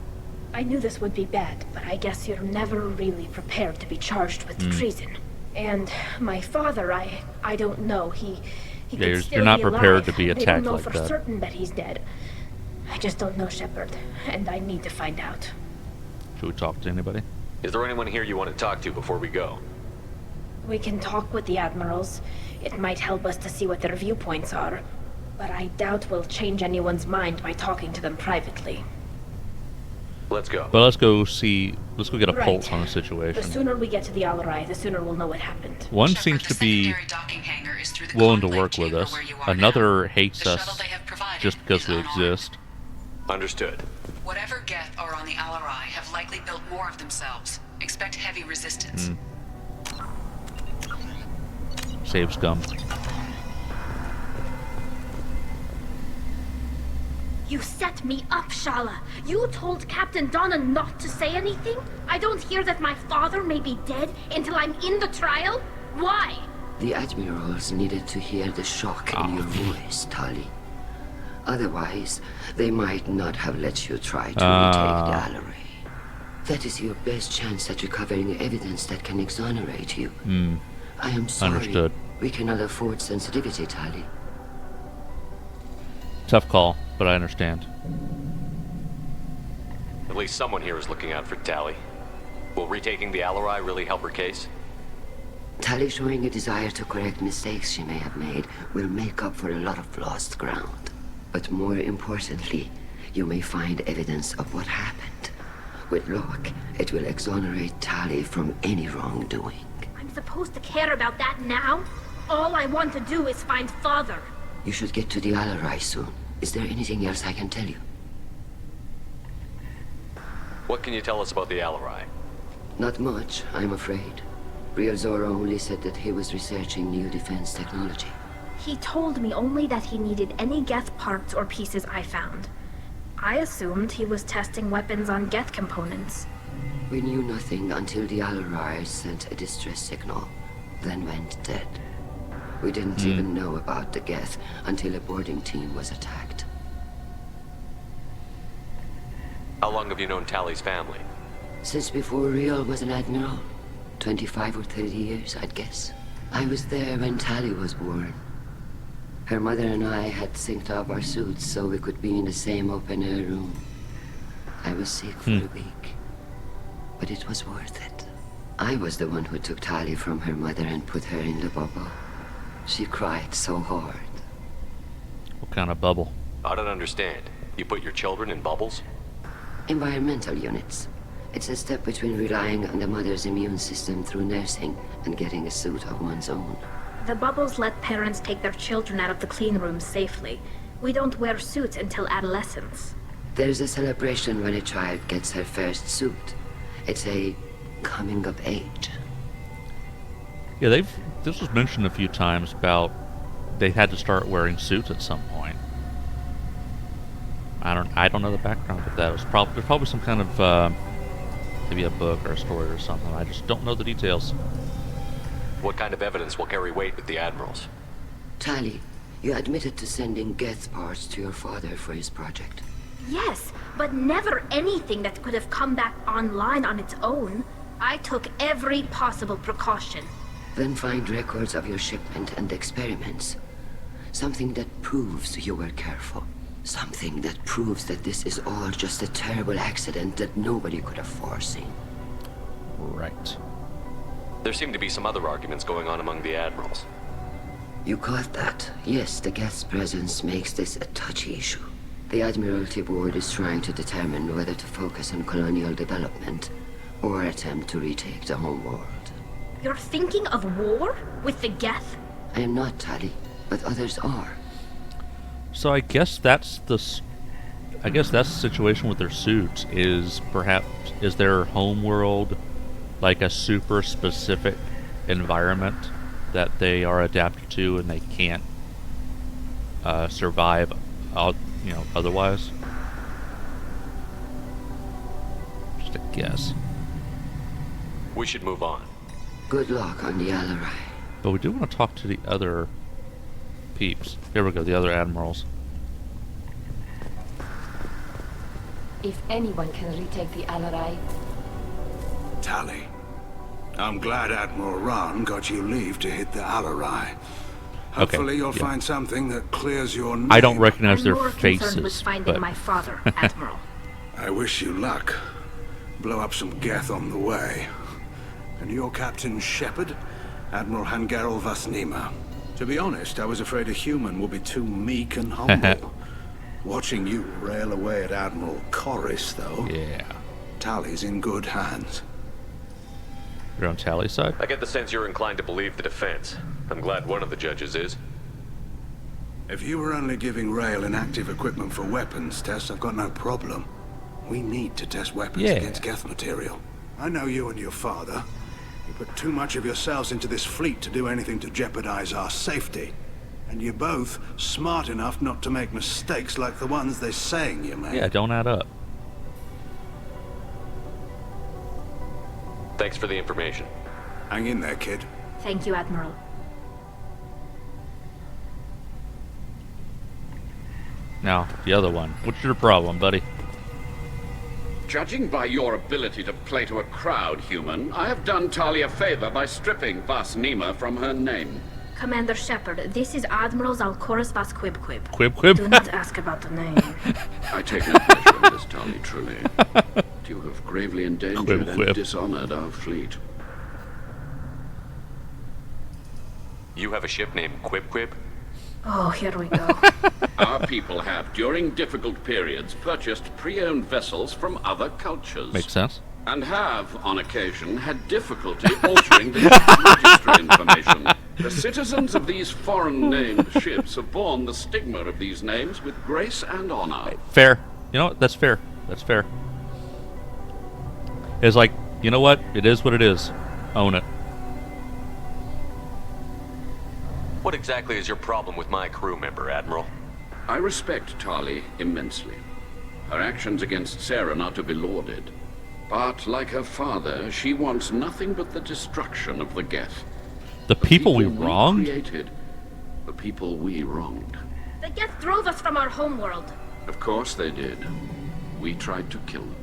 I knew this would be bad, but I guess you're never really prepared to be charged with treason. And my father, I don't know. He could still you're not be prepared alive. to be They attacked don't know like for that. certain that he's dead. I just don't know, Shepard, and I need to find out. Should we talk to anybody? Is there anyone here you want to talk to before we go? We can talk with the Admirals. It might help us to see what their viewpoints are. But I doubt we'll change anyone's mind by talking to them privately. Let's go. But let's go get a Right. pulse on the The situation. sooner we get to the Alarai, the sooner we'll know what happened. One seems to be willing to work with us. Another hates us just because we exist. Understood. Whatever Geth are on the Alarai have likely built more of themselves. Expect heavy resistance. Save scum. You set me up, Shala. You told Captain Donna not to say anything? I don't hear that my father may be dead until I'm in the trial? Why? The Admirals needed to hear the shock in your voice, Tali. Otherwise, they might not have let you try to retake the Alarai. That is your best chance at recovering evidence that can exonerate you. I am sorry. Understood. We cannot afford sensitivity, Tali. Tough call, but I understand. At least someone here is looking out for Tali. Will retaking the Alarai really help her case? Tali showing a desire to correct mistakes she may have made will make up for a lot of lost ground. But more importantly, you may find evidence of what happened. With luck, it will exonerate Tali from any wrongdoing. I'm supposed to care about that now? All I want to do is find Father. You should get to the Alarai soon. Is there anything else I can tell you? What can you tell us about the Alarai? Not much, I'm afraid. Real Zora only said that he was researching new defense technology. He told me only that he needed any Geth parts or pieces I found. I assumed he was testing weapons on Geth components. We knew nothing until the Alarai sent a distress signal, then went dead. We didn't even know about the Geth until a boarding team was attacked. How long have you known Tali's family? Since before Real was an admiral. 25 or 30 years, I'd guess. I was there when Tali was born. Her mother and I had synced up our suits so we could be in the same open-air room. I was sick for a week, but it was worth it. I was the one who took Tali from her mother and put her in the bubble. She cried so hard. What kind of bubble? I don't understand. You put your children in bubbles? Environmental units. It's a step between relying on the mother's immune system through nursing and getting a suit of one's own. The bubbles let parents take their children out of the clean rooms safely. We don't wear suits until adolescence. There's a celebration when a child gets her first suit. It's a coming of age. Yeah, this was mentioned a few times about they had to start wearing suits at some point. I don't know the background of that. There's probably some kind of maybe a book or a story or something. I just don't know the details. What kind of evidence will carry weight with the admirals? Tali, you admitted to sending Geth parts to your father for his project. Yes, but never anything that could have come back online on its own. I took every possible precaution. Then find records of your shipment and experiments. Something that proves you were careful. Something that proves that this is all just a terrible accident that nobody could have foreseen. Right. There seem to be some other arguments going on among the admirals. You caught that? Yes, the Geth's presence makes this a touchy issue. The Admiralty Board is trying to determine whether to focus on colonial development or attempt to retake the homeworld. You're thinking of war? With the Geth? I am not, Tali, but others are. So I guess that's the situation with their suits. Is their homeworld like a super specific environment that they are adapted to and they can't survive otherwise? Just a guess. We should move on. Good luck on the Alarai. But we do want to talk to the other peeps. Here we go, the other admirals. If anyone can retake the Alarai... Tali, I'm glad Admiral Ran got you leave to hit the Alarai. Hopefully you'll find something that clears your name. I don't recognize their I'm more faces, concerned with finding my father, Admiral. I wish you luck. Blow up some Geth on the way. And your Captain Shepard, Admiral Hangarel Vasnima. To be honest, I was afraid a human would be too meek and humble. Watching you rail away at Admiral Corris, though. Yeah. Tali's in good hands. You're on Tali's side? I get the sense you're inclined to believe the defense. I'm glad one of the judges is. If you were only giving Rail inactive equipment for weapons tests, I've got no problem. We need to test weapons against Geth material. I know you and your father. You put too much of yourselves into this fleet to do anything to jeopardize our safety. And you're both smart enough not to make mistakes like the ones they're saying you made. Yeah, don't add up. Thanks for the information. Hang in there, kid. Thank you, Admiral. Now, the other one. What's your problem, buddy? Judging by your ability to play to a crowd, human, I have done Tali a favor by stripping Vasnima from her name. Commander Shepard, this is Admiral Zalkoris Vas Quib. Quib Quib? Do not ask about the name. I take no pleasure in this, Tali, truly. You have gravely endangered and dishonored our fleet. You have a ship named Quib? Oh, here we go. Our people have, during difficult periods, purchased pre-owned vessels from other cultures. Makes sense. And have, on occasion, had difficulty altering the registry information. The citizens of these foreign-named ships have borne the stigma of these names with grace and honor. Fair. You know what? That's fair. That's fair. It's like, you know what? It is what it is. Own it. What exactly is your problem with my crew member, Admiral? I respect Tali immensely. Her actions against Sarah are to be lauded. But, like her father, she wants nothing but the destruction of the Geth. The people we wronged? Created, the people we wronged. The Geth drove us from our homeworld. Of course they did. We tried to kill them.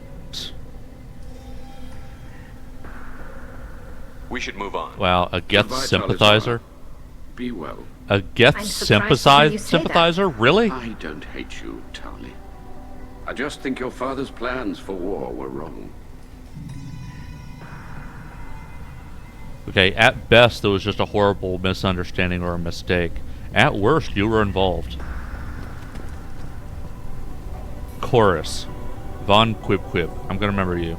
We should move on. Wow, a Geth sympathizer? Be well. A Geth sympathizer? Really? I don't hate you, Tali. I just think your father's plans for war were wrong. Okay, at best, there was just a horrible misunderstanding or a mistake. At worst, you were involved. Chorus. Von Quib Quib. I'm gonna remember you.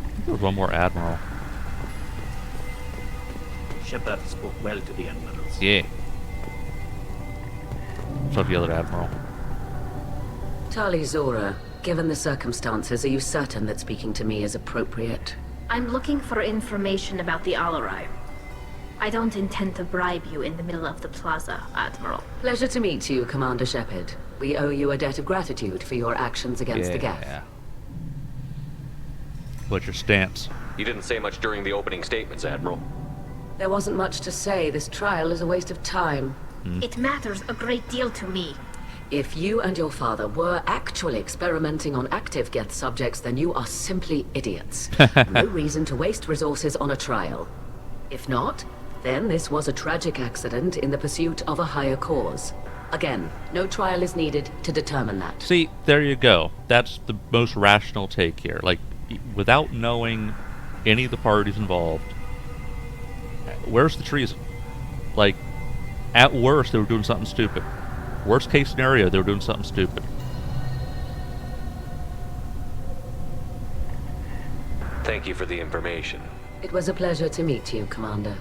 I think there was one more admiral. Shepard spoke well to the admirals. Yeah. What's up, the other admiral? Tali Zora, given the circumstances, are you certain that speaking to me is appropriate? I'm looking for information about the Alarai. I don't intend to bribe you in the middle of the plaza, Admiral. Pleasure to meet you, Commander Shepard. We owe you a debt of gratitude for your actions against the Geth. What's your stance? You didn't say much during the opening statements, Admiral. There wasn't much to say. This trial is a waste of time. It matters a great deal to me. If you and your father were actually experimenting on active Geth subjects, then you are simply idiots. No reason to waste resources on a trial. If not, then this was a tragic accident in the pursuit of a higher cause. Again, no trial is needed to determine that. See, there you go. That's the most rational take here. Like, without knowing any of the parties involved, where's the treason? Like, at worst, they were doing something stupid. Worst case scenario, they were doing something stupid. Thank you for the information. It was a pleasure to meet you, Commander.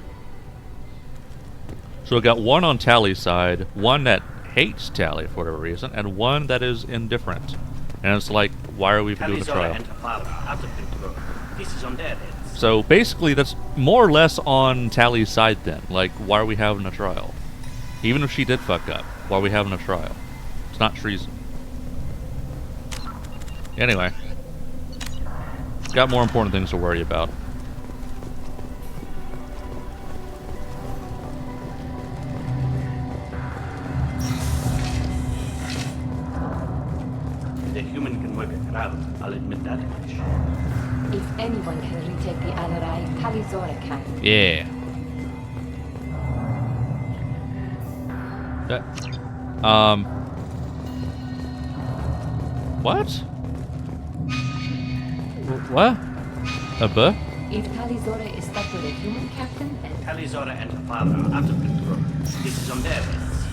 So we got one on Tali's side, one that hates Tali for whatever reason, and one that is indifferent. And it's like, why are we even doing the trial? And her father are out of control. This is on their heads. So basically, that's more or less on Tali's side then. Like, why are we having a trial? Even if she did fuck up, why are we having a trial? It's not treason. Anyway. Got more important things to worry about. The human can work a crowd, I'll admit that much. If anyone can retake the Alarai, Tali Zora can. Yeah. What? What? A buh? If Tali Zora is stuck with a human captain, then Tali Zora and her father are out of control. This is on their heads.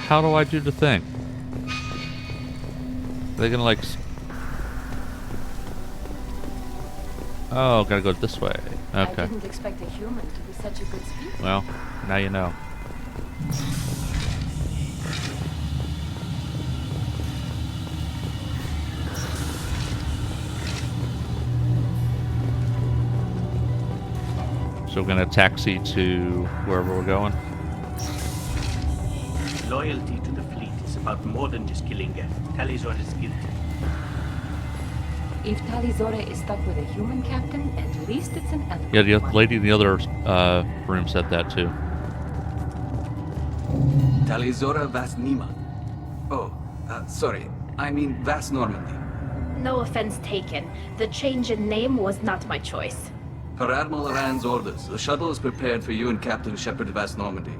How do I do the thing? Are they gonna like... Oh, gotta go this way. Okay. I didn't expect a human to be such a good speaker. Well, now you know. So we're gonna taxi to wherever we're going. Loyalty to the fleet is about more than just killing Geth. Tali Zora is guilty. If Tali Zora is stuck with a human captain, at least it's an elegant Yeah, the one. lady in the other room said that too. Tali Zora Vas Nima. Oh, sorry. I mean Vas Normandy. No offense taken. The change in name was not my choice. Per Admiral Rand's orders, the shuttle is prepared for you and Captain Shepard Vas Normandy.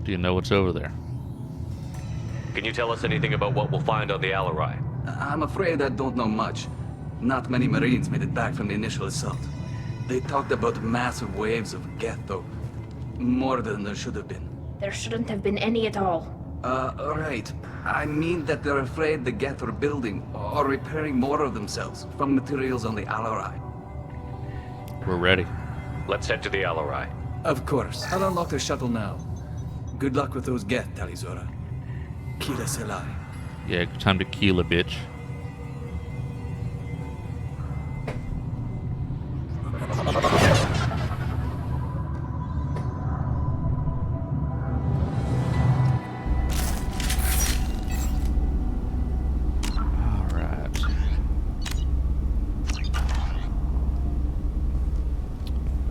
Do you know what's over there? Can you tell us anything about what we'll find on the Alarai? I'm afraid I don't know much. Not many Marines made it back from the initial assault. They talked about massive waves of Geth, though. More than there should have been. There shouldn't have been any at all. Right. I mean that they're afraid the Geth are building or repairing more of themselves from materials on the Alarai. We're ready. Let's head to the Alarai. Of course. I'll unlock the shuttle now. Good luck with those Geth, Tali Zora. Kila Selai. Yeah, time to kill a bitch.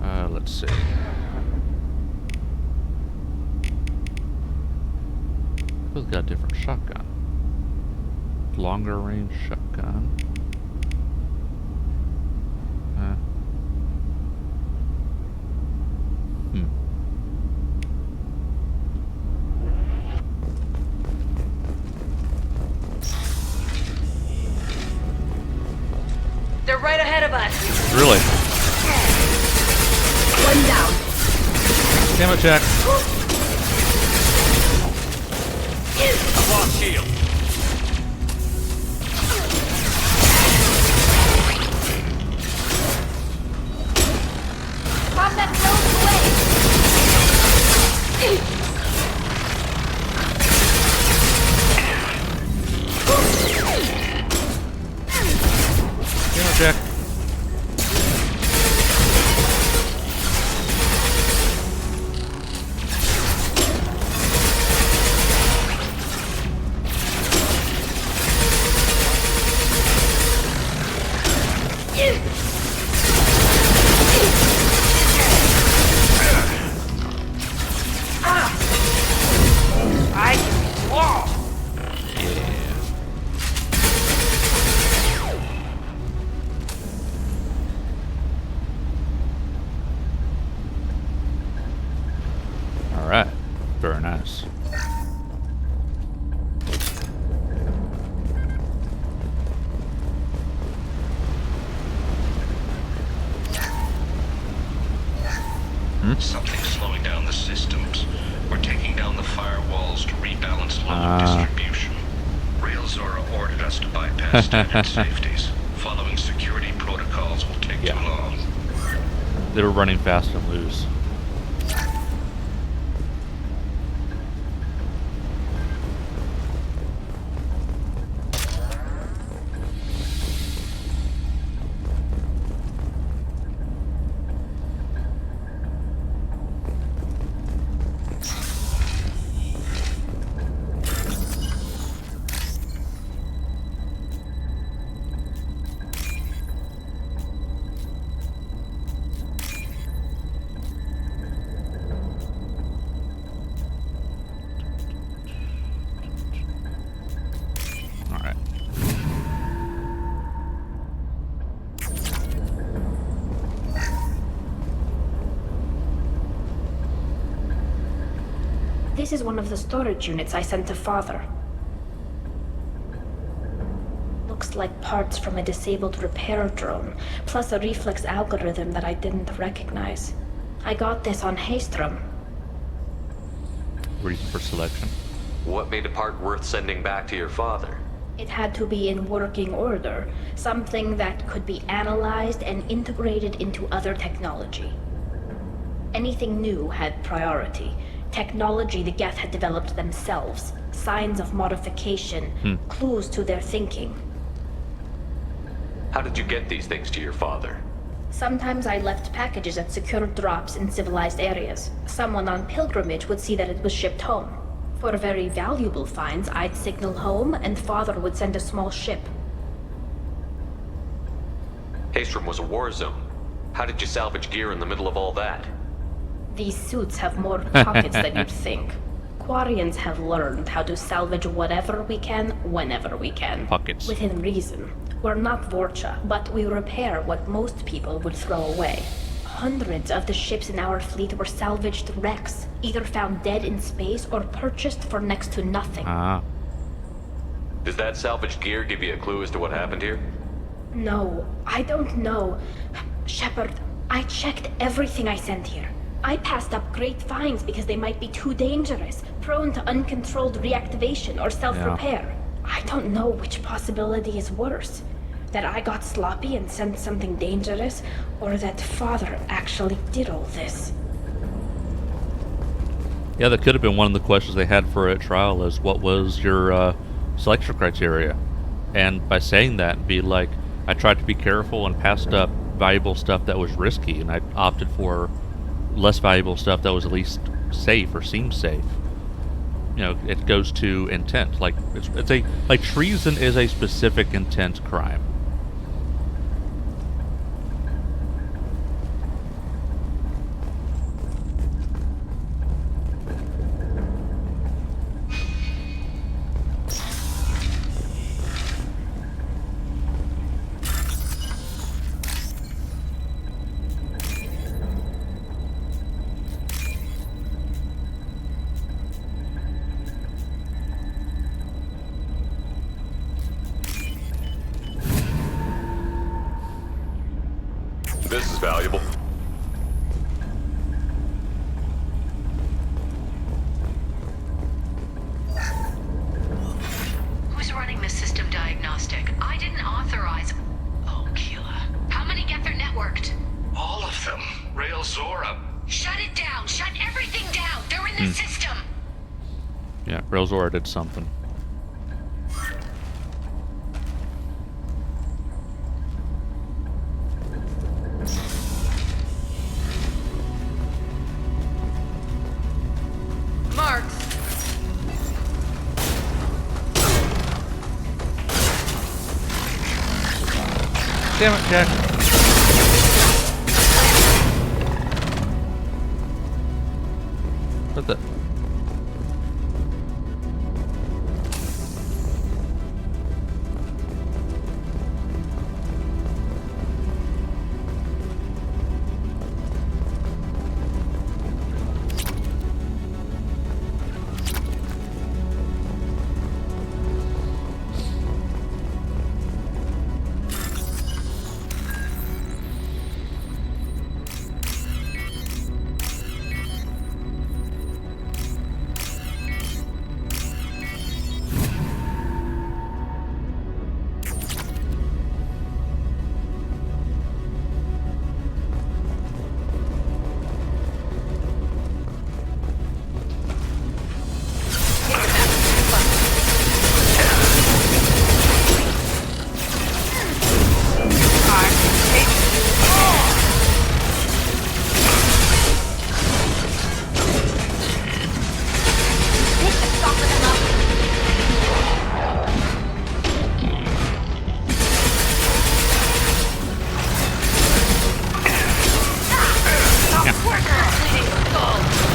Alright. Let's see. Both got a different shotgun. Longer range shotgun. They're right ahead of us. Really? One down. Damn it, Jack. I've lost shield. Combat blows away. Damn it, Jack. I can be wall. Alright. Very nice. Something's slowing down the systems. We're taking down the firewalls to rebalance load distribution. Railzora ordered us to bypass standard safeties. Following security protocols will take too long. They were running fast and loose. This is one of the storage units I sent to Father. Looks like parts from a disabled repair drone, plus a reflex algorithm that I didn't recognize. I got this on Haystrom. Reason for selection. What made a part worth sending back to your father? It had to be in working order, something that could be analyzed and integrated into other technology. Anything new had priority. Technology the Geth had developed themselves, signs of modification, clues to their thinking. How did you get these things to your father? Sometimes I left packages at secure drops in civilized areas. Someone on pilgrimage would see that it was shipped home. For very valuable finds, I'd signal home, and Father would send a small ship. Haystrom was a war zone. How did you salvage gear in the middle of all that? These suits have more pockets than you'd think. Quarians have learned how to salvage whatever we can, whenever we can. Pockets. Within reason. We're not Vorcha, but we repair what most people would throw away. Hundreds of the ships in our fleet were salvaged wrecks, either found dead in space or purchased for next to nothing. Does that salvaged gear give you a clue as to what happened here? No, I don't know. Shepard, I checked everything I sent here. I passed up great finds because they might be too dangerous, prone to uncontrolled reactivation or self-repair. I don't know which possibility is worse. That I got sloppy and sent something dangerous, or that Father actually did all this. Yeah, that could have been one of the questions they had for a trial, is what was your selection criteria? And by saying that, be like, I tried to be careful and passed up valuable stuff that was risky, and I opted for less valuable stuff that was at least safe or seemed safe. You know, it goes to intent. Like it's a like treason is a specific intent crime. This is valuable. Who's running the system diagnostic? I didn't authorize... Oh, killer. How many Geth are networked? All of them. Rail Zora. Shut it down! Shut everything down! They're in the system! Yeah, Relzora did something. Marks. Damn it, Jack. What the?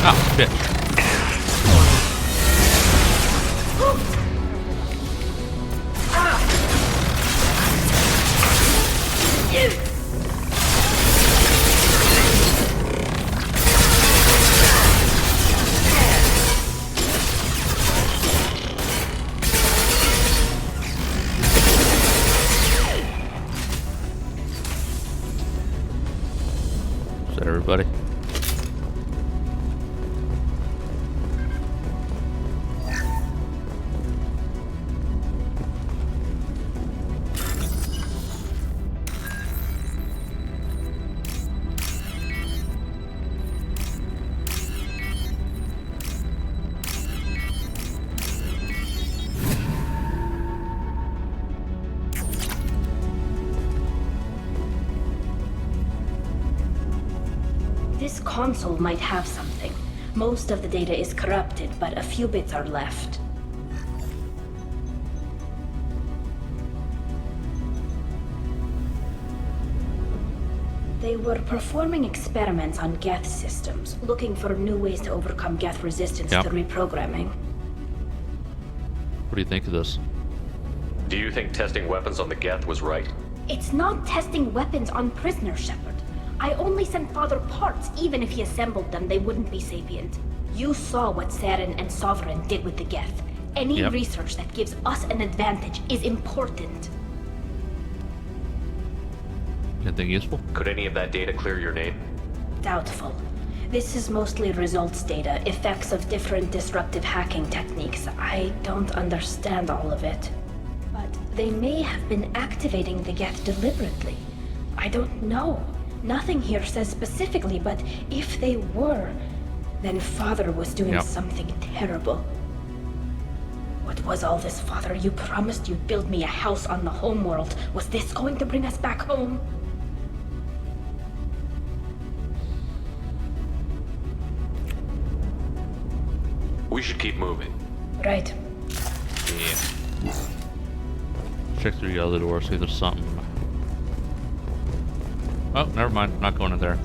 Oh, shit. Is that everybody? This console might have something. Most of the data is corrupted, but a few bits are left. They were performing experiments on Geth systems, looking for new ways to overcome Geth resistance Yep. to reprogramming. What do you think of this? Do you think testing weapons on the Geth was right? It's not testing weapons on prisoners, Shepard. I only sent Father parts. Even if he assembled them, they wouldn't be sapient. You saw what Saren and Sovereign did with the Geth. Any Yep. research that gives us an advantage is important. Anything useful? Could any of that data clear your name? Doubtful. This is mostly results data, effects of different disruptive hacking techniques. I don't understand all of it. But they may have been activating the Geth deliberately. I don't know. Nothing here says specifically, but if they were, then Father was doing Yep. something terrible. What was all this, Father? You promised you'd build me a house on the homeworld. Was this going to bring us back home? We should keep moving. Right. Yeah. Check through the other door, see if there's something. Oh, never mind. Not going in there.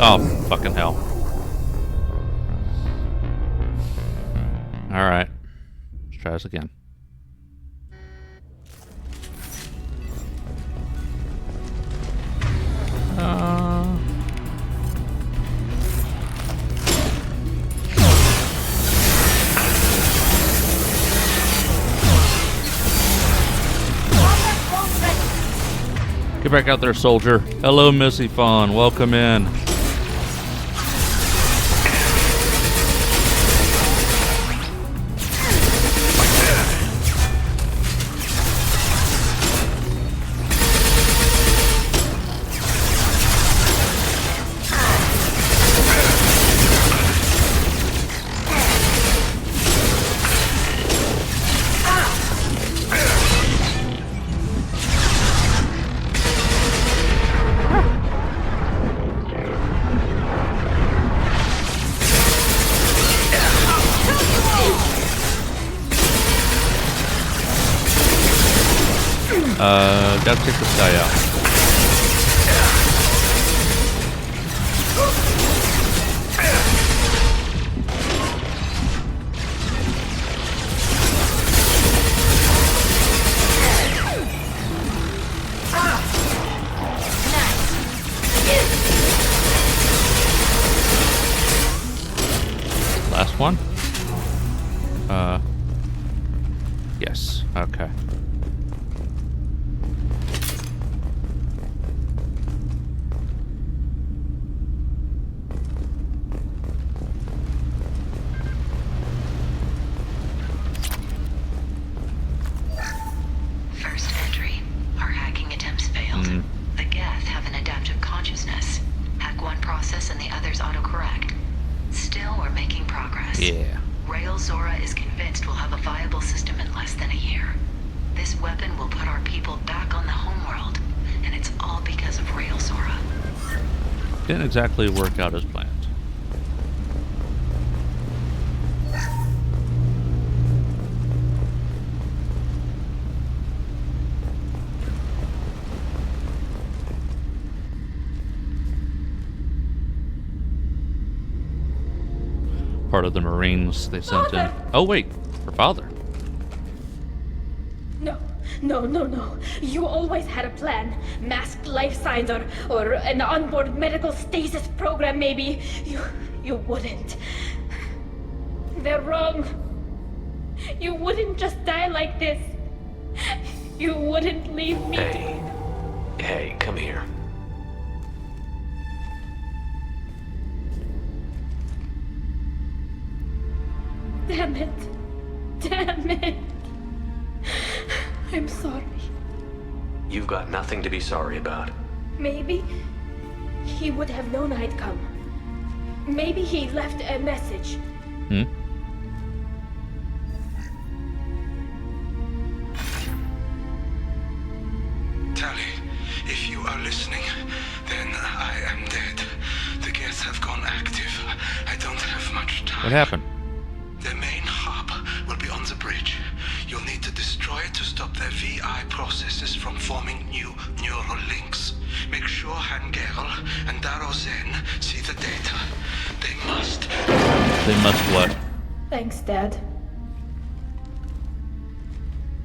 Oh, fucking hell. Alright. Let's try this again. Get back out there, soldier. Hello, Missy Fawn. Welcome in. Gotta take this guy out. Last one? Yes. Okay. Didn't exactly work out as planned. Part of the Marines they sent in. Oh wait, her father. No. You always had a plan. Masked life signs or an onboard medical stasis program maybe. You wouldn't. They're wrong. You wouldn't just die like this. You wouldn't leave me. Hey, come here. Damn it. I'm sorry. You've got nothing to be sorry about. Maybe he would have known I'd come. Maybe he left a message. Tally, if you are listening, then I am dead. The Geth have gone active. I don't have much time. What happened? The main hub will be on the bridge. You'll need to destroy it to stop their VI processes from forming new neural links. Make sure Hangerl and Darozen see the data. They must. They must what? Thanks, Dad.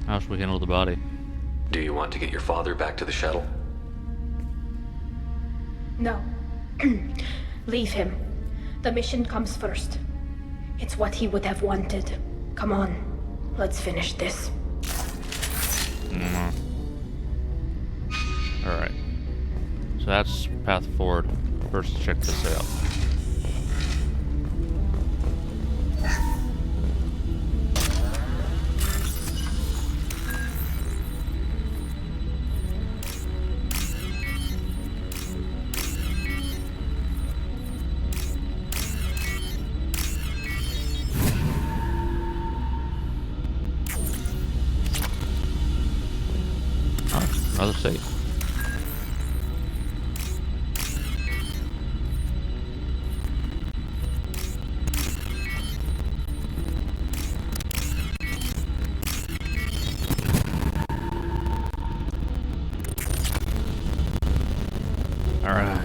How should we handle the body? Do you want to get your father back to the shuttle? No. Leave him. The mission comes first. It's what he would have wanted. Come on. Let's finish this. Alright. So that's path forward. First, check this out. Another save. All right.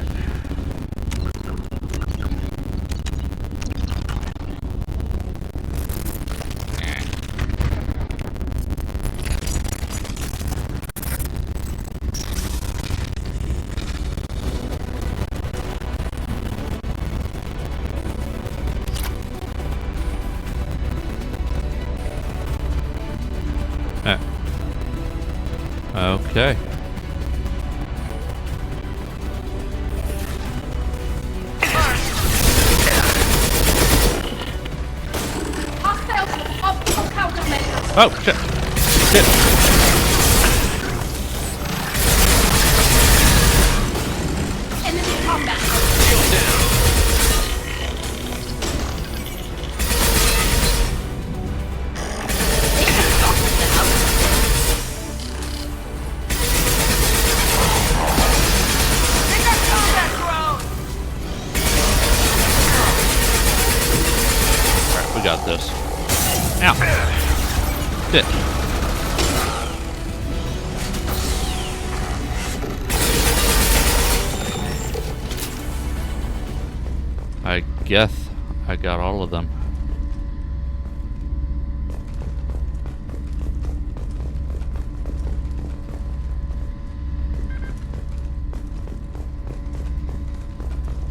Okay. Oh, shit. Shit. Enemy combat. Shield down. Alright, we got this. Ow. Shit. I guess I got all of them.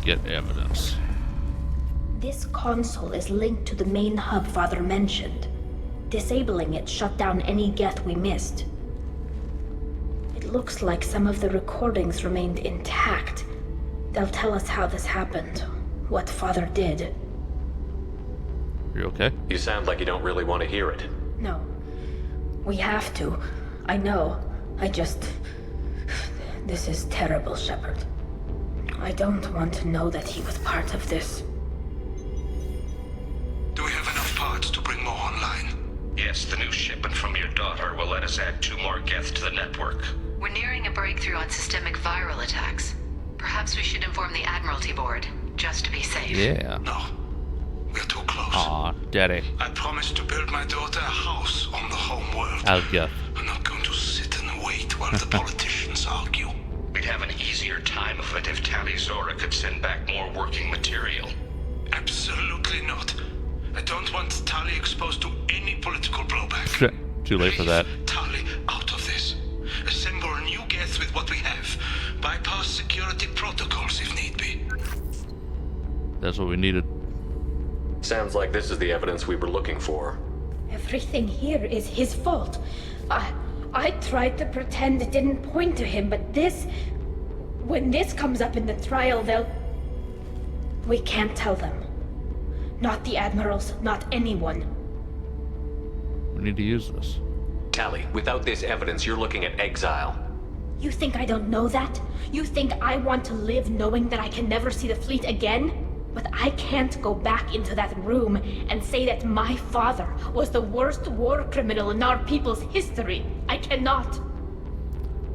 Get evidence. This console is linked to the main hub Father mentioned. Disabling it shut down any Geth we missed. It looks like some of the recordings remained intact. They'll tell us how this happened, what Father did. You okay? You sound like you don't really want to hear it. No. We have to. I know. This is terrible, Shepard. I don't want to know that he was part of this. Do we have enough parts to bring more online? Yes, the new shipment from your daughter will let us add 2 more Geth to the network. We're nearing a breakthrough on systemic viral attacks. Perhaps we should inform the Admiralty Board, just to be safe. Yeah. No. We're too close. Aw, daddy. I promised to build my daughter a house on the home world. I'll go. I'm not going to sit and wait while the politicians argue. We'd have an easier time of it if Tali'Zorah could send back more working material. Absolutely not. I don't want Tali exposed to any political blowback. Shit. Too late for that. Tali out of this. Assemble a new Geth with what we have. Bypass security protocols if need be. That's what we needed. Sounds like this is the evidence we were looking for. Everything here is his fault. I tried to pretend it didn't point to him, but when this comes up in the trial, we can't tell them. Not the admirals, not anyone. We need to use this. Tali, without this evidence, you're looking at exile. You think I don't know that? You think I want to live knowing that I can never see the fleet again? But I can't go back into that room and say that my father was the worst war criminal in our people's history. I cannot.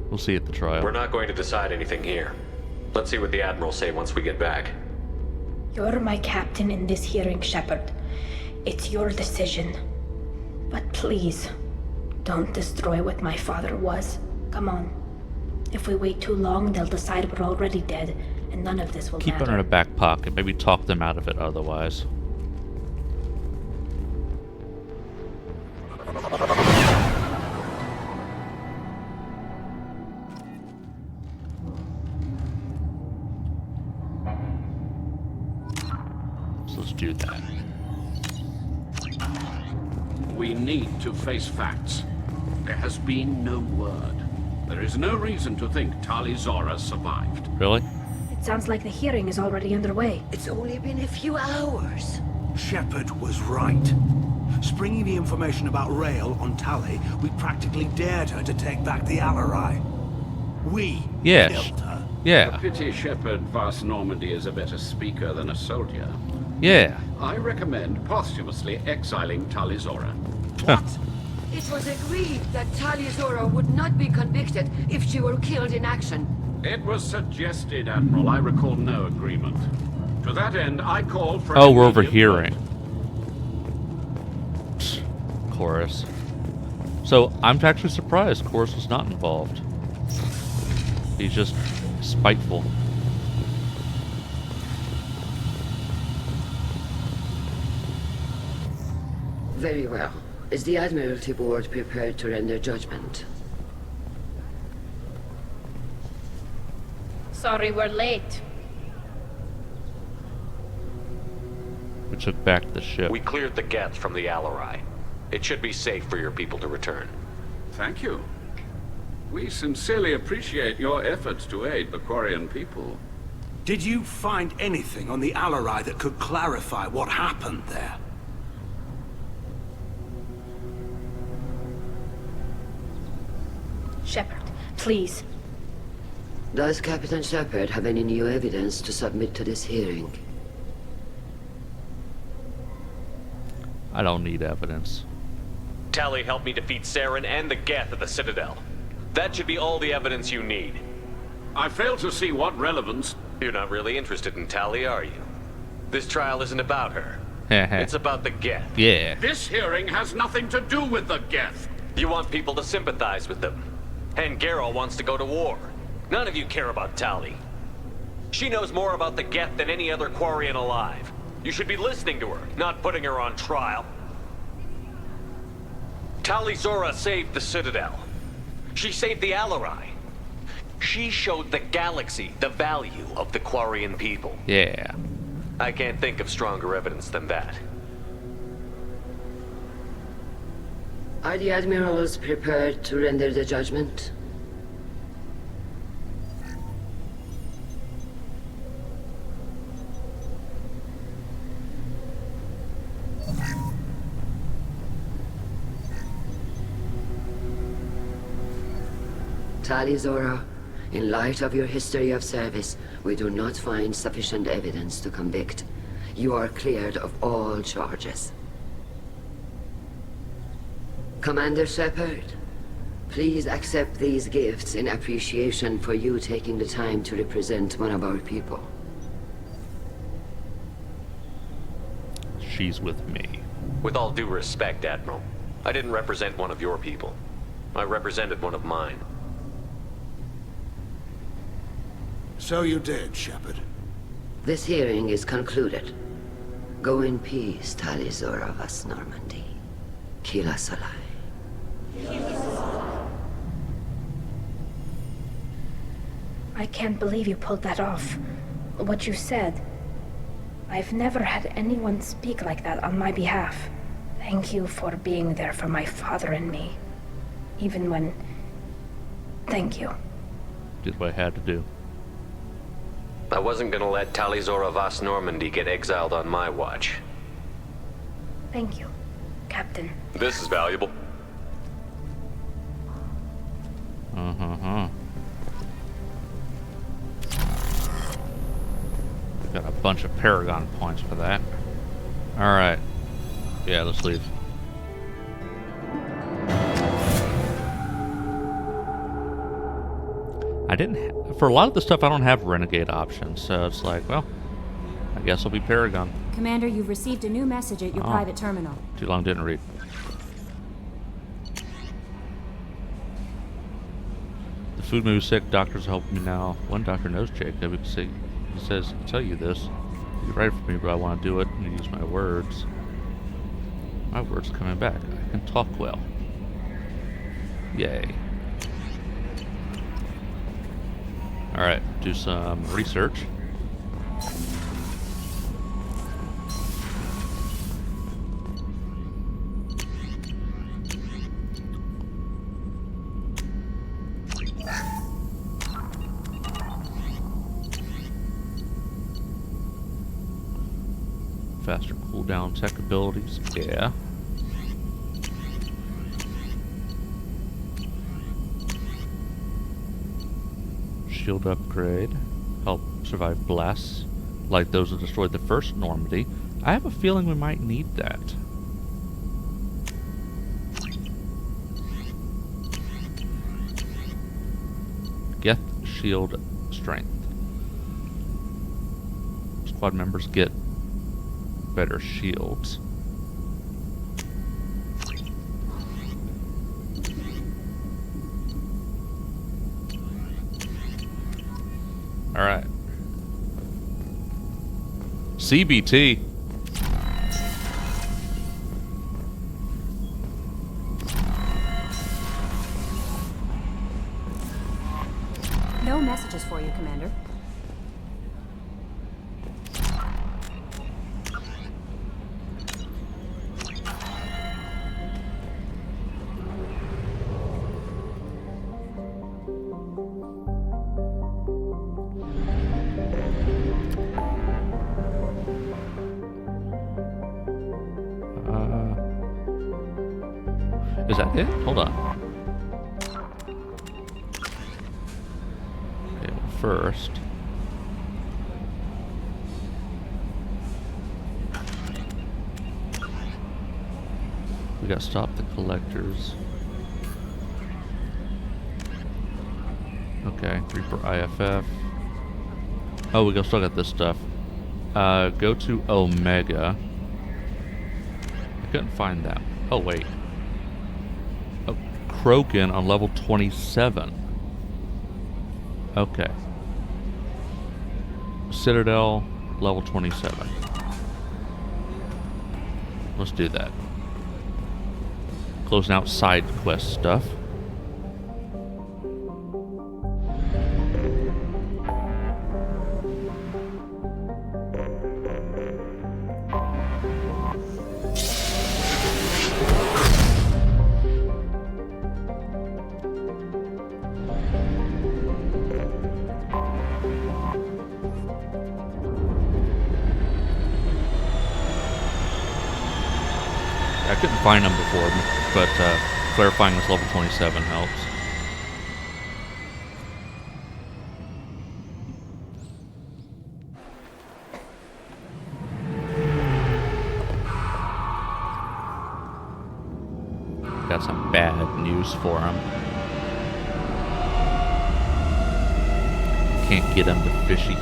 We'll see at the trial. We're not going to decide anything here. Let's see what the Admirals say once we get back. You're my captain in this hearing, Shepard. It's your decision. But please, don't destroy what my father was. Come on. If we wait too long, they'll decide we're already dead, and none of this will Keep matter. it in a back pocket. Maybe talk them out of it otherwise. So let's do that. We need to face facts. There has been no word. There is no reason to think Tali'Zorah survived. Really? It sounds like the hearing is already underway. It's only been a few hours. Shepard was right. Springing the information about Rael on Tali, we practically dared her to take back the Alarai. We killed her. Yeah. A pity Shepard Vas Normandy is a better speaker than a soldier. Yeah. I recommend posthumously exiling Tali'Zorah. What? It was agreed that Tali'Zorah would not be convicted if she were killed in action. It was suggested, Admiral. I recall no agreement. To that end, I call for... Oh, we're overhearing. Chorus. So, I'm actually surprised Chorus was not involved. He's just spiteful. Very well. Is the Admiralty Board prepared to render judgment? Sorry we're late. We took back the ship. We cleared the Geth from the Alarai. It should be safe for your people to return. Thank you. We sincerely appreciate your efforts to aid the Quarian people. Did you find anything on the Alarai that could clarify what happened there? Shepard, please. Does Captain Shepard have any new evidence to submit to this hearing? I don't need evidence. Tali helped me defeat Saren and the Geth at the Citadel. That should be all the evidence you need. I fail to see what relevance... You're not really interested in Tali, are you? This trial isn't about her. It's about the Geth. Yeah. This hearing has nothing to do with the Geth. You want people to sympathize with them. And Garrow wants to go to war. None of you care about Tali. She knows more about the Geth than any other Quarian alive. You should be listening to her, not putting her on trial. Tali Zora saved the Citadel. She saved the Alarai. She showed the galaxy the value of the Quarian people. Yeah. I can't think of stronger evidence than that. Are the admirals prepared to render the judgment? Tali Zora, in light of your history of service, we do not find sufficient evidence to convict. You are cleared of all charges. Commander Shepard, please accept these gifts in appreciation for you taking the time to represent one of our people. She's with me. With all due respect, Admiral, I didn't represent one of your people. I represented one of mine. So you did, Shepard. This hearing is concluded. Go in peace, Tali Zora Vas Normandy. Kila Salai. I can't believe you pulled that off. What you said. I've never had anyone speak like that on my behalf. Thank you for being there for my father and me. Even when... Thank you. Did what I had to do. I wasn't gonna let Tali Zora Vas Normandy get exiled on my watch. Thank you, Captain. This is valuable. Got a bunch of Paragon points for that. Alright. Yeah, let's leave. For a lot of the stuff, I don't have Renegade options, so it's like, well, I guess I'll be Paragon. Commander, you've received a new message at your private terminal. Too long, didn't read. The food moves sick. Doctors are helping me now. One doctor knows Jacob. He says, I tell you this. You're right for me, but I want to do it and use my words. My words are coming back. I can talk well. Yay. Alright, do some research. Faster cooldown tech abilities, yeah. Shield upgrade, help survive blasts, like those that destroyed the first Normandy. I have a feeling we might need that. Geth shield strength. Squad members get better shields. Alright. CBT. No messages for you, Commander. Is that it? Hold on. Okay, well, first. We got stop the collectors. Okay, Reaper IFF. Oh, we still got this stuff. Go to Omega. I couldn't find that. Oh, wait. Oh, Krogan on level 27. Okay. Citadel, level 27. Let's do that. Closing out side quest stuff. I couldn't find them before, but clarifying this level 27 helps. Got some bad news for him. Can't get him to fishy.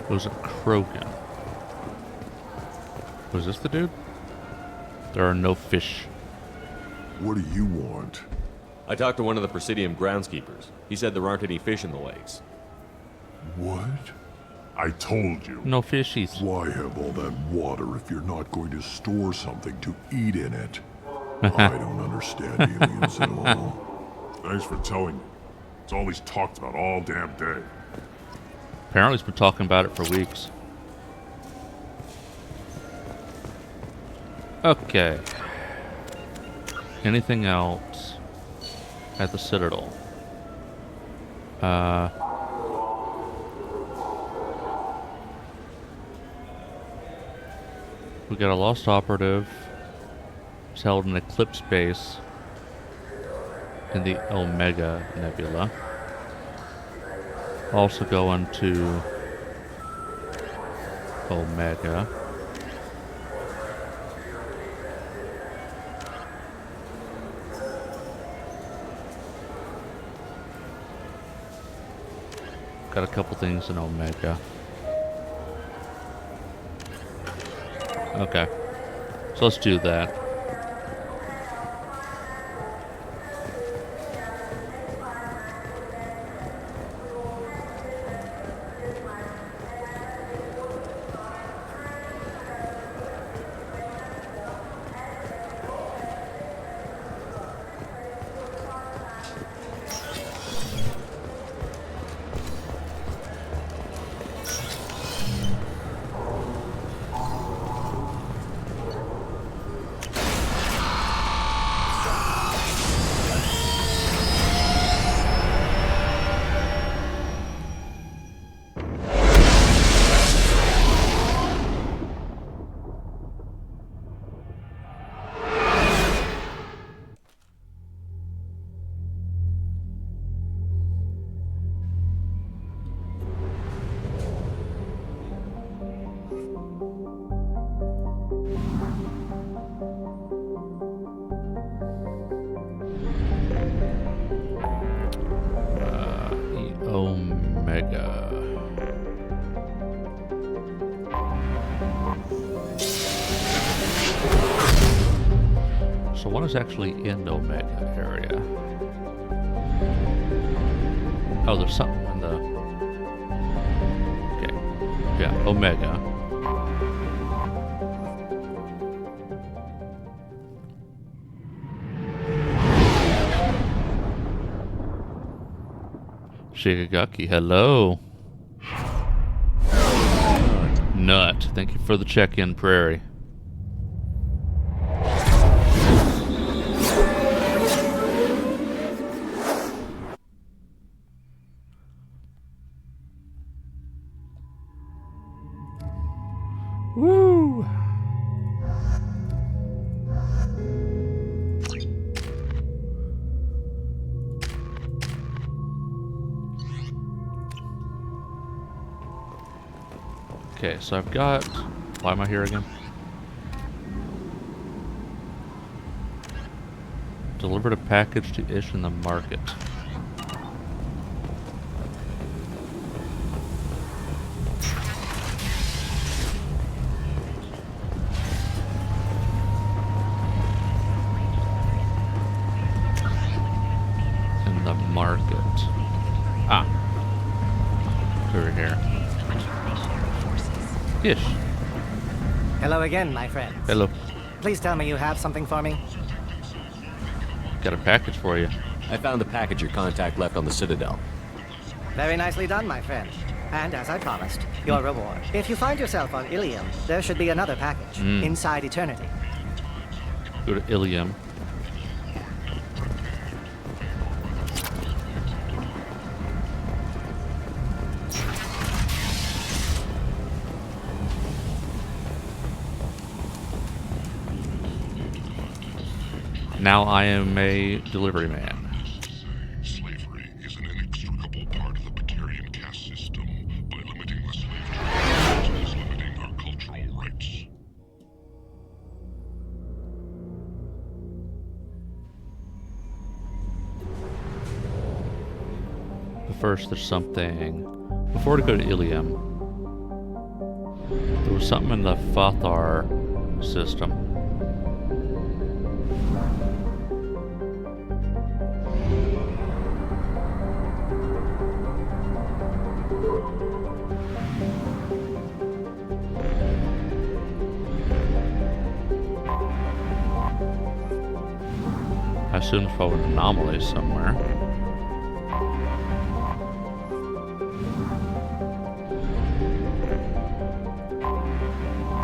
Was it Krogan? Was this the dude? There are no fish. What do you want? I talked to one of the Presidium groundskeepers. He said there aren't any fish in the lakes. What? I told you. No fishies. Why have all that water if you're not going to store something to eat in it? I don't understand aliens at all. Thanks for telling me. It's all he's talked about all damn day. Apparently he's been talking about it for weeks. Okay. Anything else at the Citadel? We got a lost operative. It's held in Eclipse base in the Omega Nebula. Also going to Omega. Got a couple things in Omega. Okay. So let's do that. So one is actually in the Omega area. Oh, there's something in the... Okay. Yeah, Omega. Shigagaki, hello. Nut. Thank you for the check-in, Prairie. Woo! Okay, so I've got... Why am I here again? Delivered a package to Ish in the market. In the market. Ah. Over here. Ish. Hello again, my friend. Hello. Please tell me you have something for me. Got a package for you. I found the package your contact left on the Citadel. Very nicely done, my friend. And as I promised, your reward. If you find yourself on Ilium, there should be another package inside Eternity. Go to Ilium. Now I am a delivery man. Slavery is an inextricable part of the Batarian caste system. By limiting the slave trade, it is limiting our cultural rights. But first, there's something. Before we go to Ilium, there was something in the Fathar system. I assume it's probably an anomaly somewhere.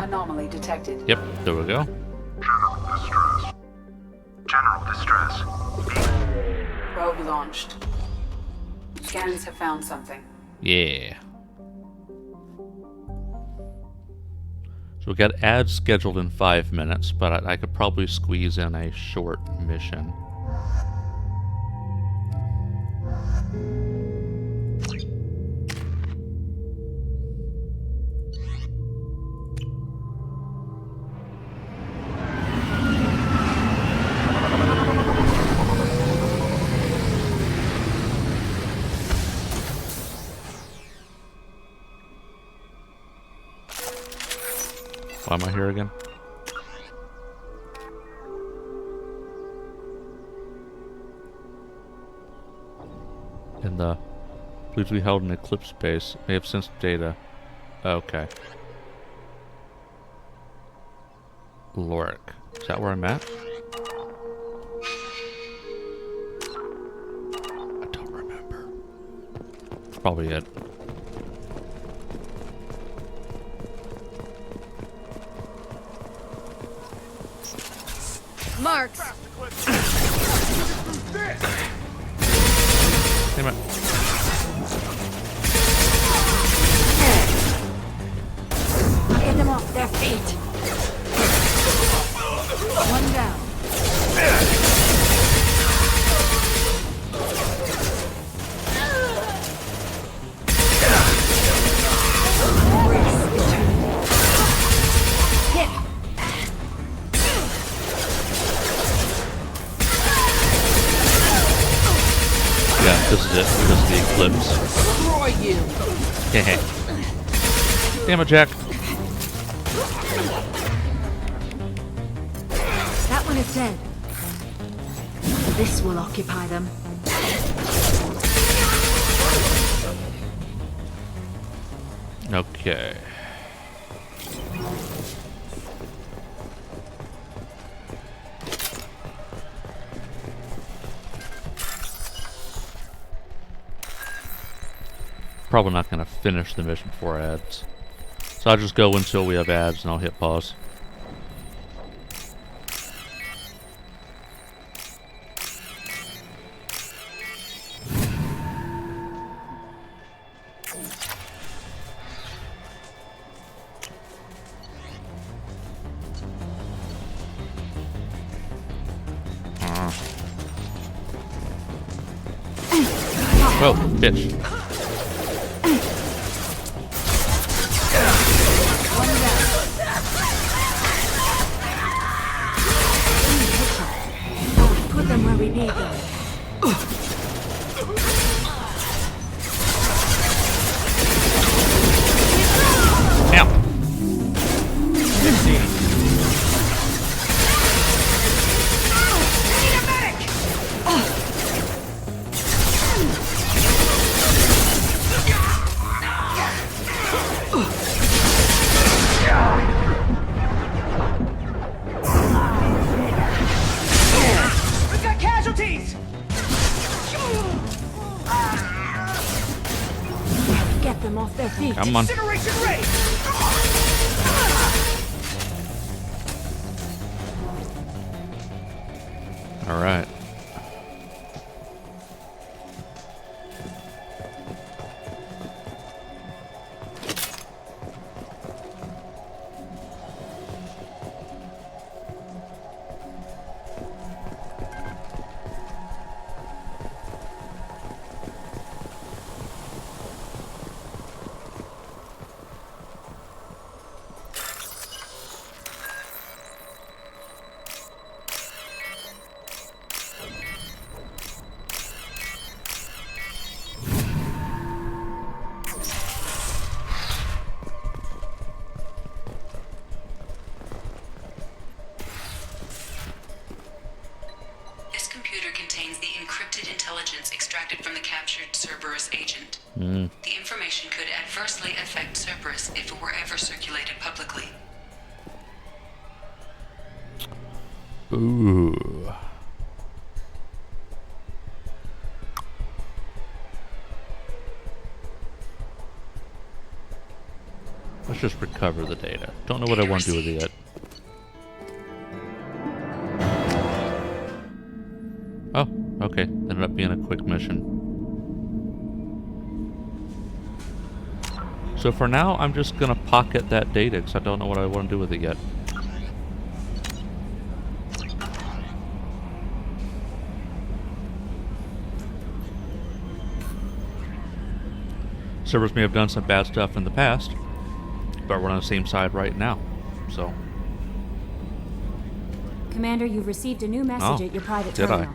Anomaly detected. Yep, there we go. General distress. Probe launched. Scans have found something. Yeah. So we got ads scheduled in 5 minutes, but I could probably squeeze in a short mission. Why am I here again? In the... Please be held in eclipse space. May have sensed data. Okay. Lurk. Is that where I'm at? I don't remember. That's probably it. Marks. Damn it. Get them off their feet. One down. Yeah, this is it. This is the eclipse. Destroy you. Damn it, Jack. That one is dead. This will occupy them. Okay. Probably not going to finish the mission before ads. So I'll just go until we have ads and I'll hit pause. Whoa, bitch. Put them where we need them. Get them off their feet. Come on. All right. Intelligence extracted from the captured Cerberus agent. Mm. The information could adversely affect Cerberus if it were ever circulated publicly. Ooh. Let's just recover the data. Don't know what I want to do with it yet. Oh, okay. Ended up being a quick mission. So for now, I'm just gonna pocket that data because I don't know what I want to do with it yet. Servers may have done some bad stuff in the past, but we're on the same side right now, so. Commander, you've received a new message at your private terminal. Did I?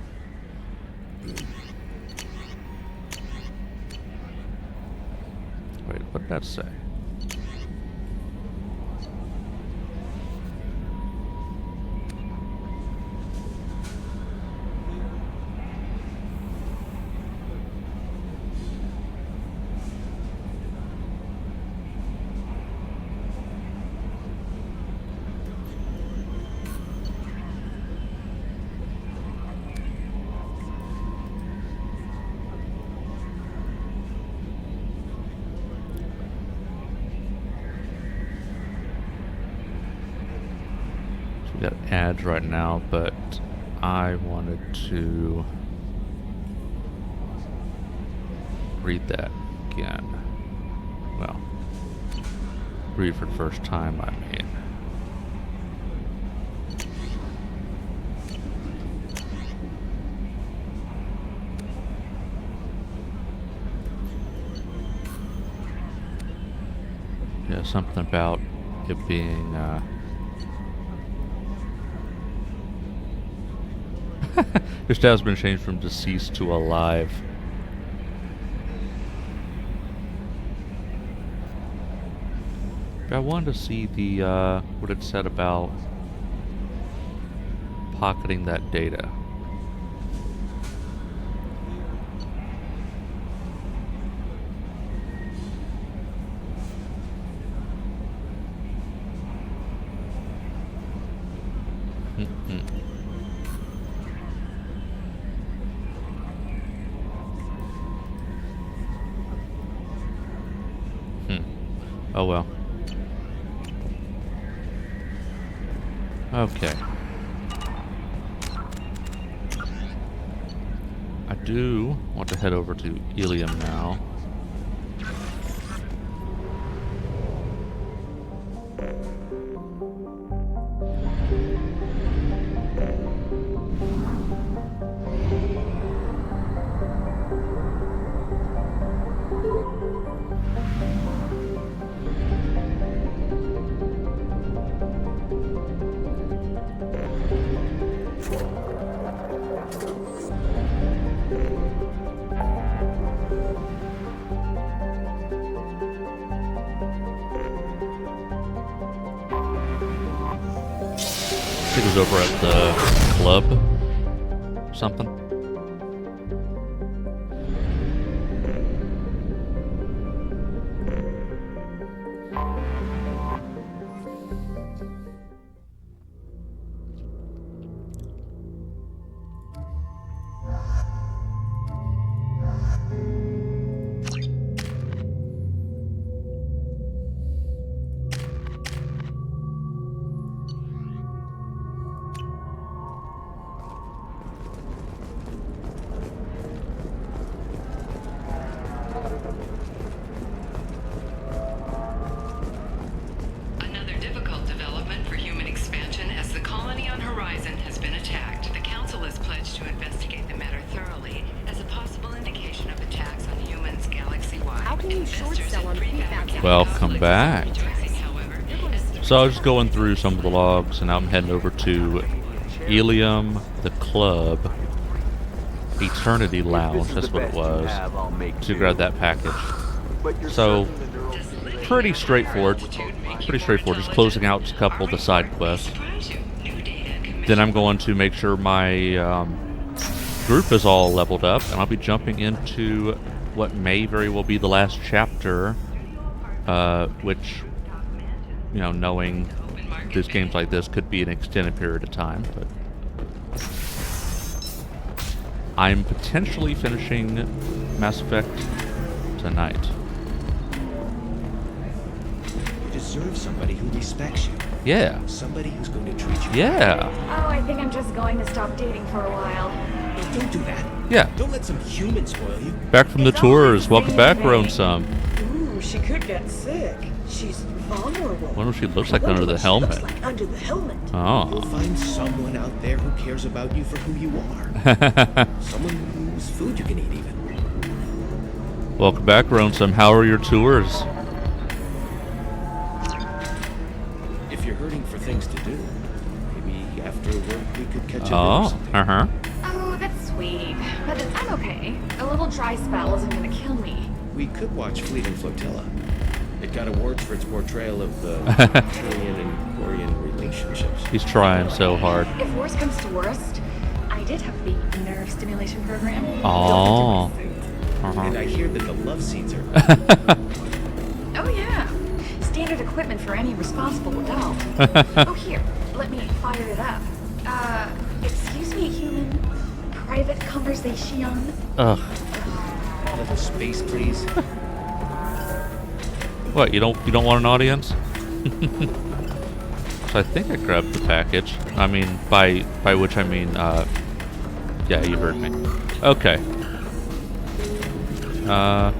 Wait, what did that say? Got ads right now, but I wanted to read that again. Well, read for the first time, I mean. Yeah, something about it being your status has been changed from deceased to alive. But I wanted to see the what it said about pocketing that data. Oh well. Okay. I do want to head over to Ilium now. I think it was over at the club. Something. Another difficult development for human expansion as the colony on Horizon has been attacked. The Council has pledged to investigate the matter thoroughly as a possible indication of attacks on humans galaxy-wide. How can you short sell on prefab? Welcome back. So I was just going through some of the logs, and now I'm heading over to Ilium, the club, Eternity Lounge, that's what it was, to grab that package. So, pretty straightforward. Just closing out a couple of the side quests. Then I'm going to make sure my group is all leveled up, and I'll be jumping into what may very well be the last chapter, which, you know, knowing these games like this could be an extended period of time, but I'm potentially finishing Mass Effect tonight. You deserve somebody who respects you. Yeah. Somebody who's going to treat you. Yeah. Oh, I think I'm just going to stop dating for a while. Hey, don't do that. Yeah. Don't let some human spoil you. Back from the tours. Welcome back, Roan-some. Ooh, she could get sick. She's vulnerable. I wonder what she looks like under the helmet. Under the helmet. Oh. You'll find someone out there who cares about you for who you are. Someone whose food you can eat, even. Welcome back, Roan-some. How are your tours? If you're hurting for things to do, maybe after work we could catch up Oh, or something. Oh, that's sweet. But I'm okay. A little dry spell isn't gonna kill me. We could watch Fleet and Flotilla. It got awards for its portrayal of the Korean and Korean relationships. He's trying so hard. If worst comes to worst, I did have the nerve stimulation program. Oh. And I hear that the love scenes are... Oh yeah. Standard equipment for any responsible adult. Oh here, let me fire it up. Excuse me, human. Private conversation. Ugh. A little space, please. What, you don't want an audience? So I think I grabbed the package. I mean, by which I mean, yeah, you heard me. Okay. Go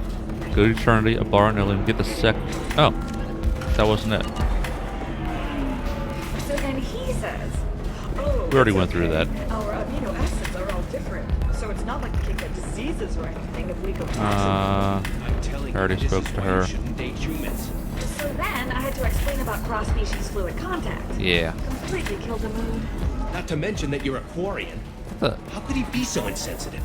to Eternity, a bar in Ilium, get the Oh, that wasn't it. So then he says, We already went through that. Our amino acids are all different, so it's not like we can get diseases or anything if we go I already spoke to her. So then I had to explain about cross-species fluid contact. Yeah. Completely killed the mood. Not to mention that you're a Quarian. How could he be so insensitive?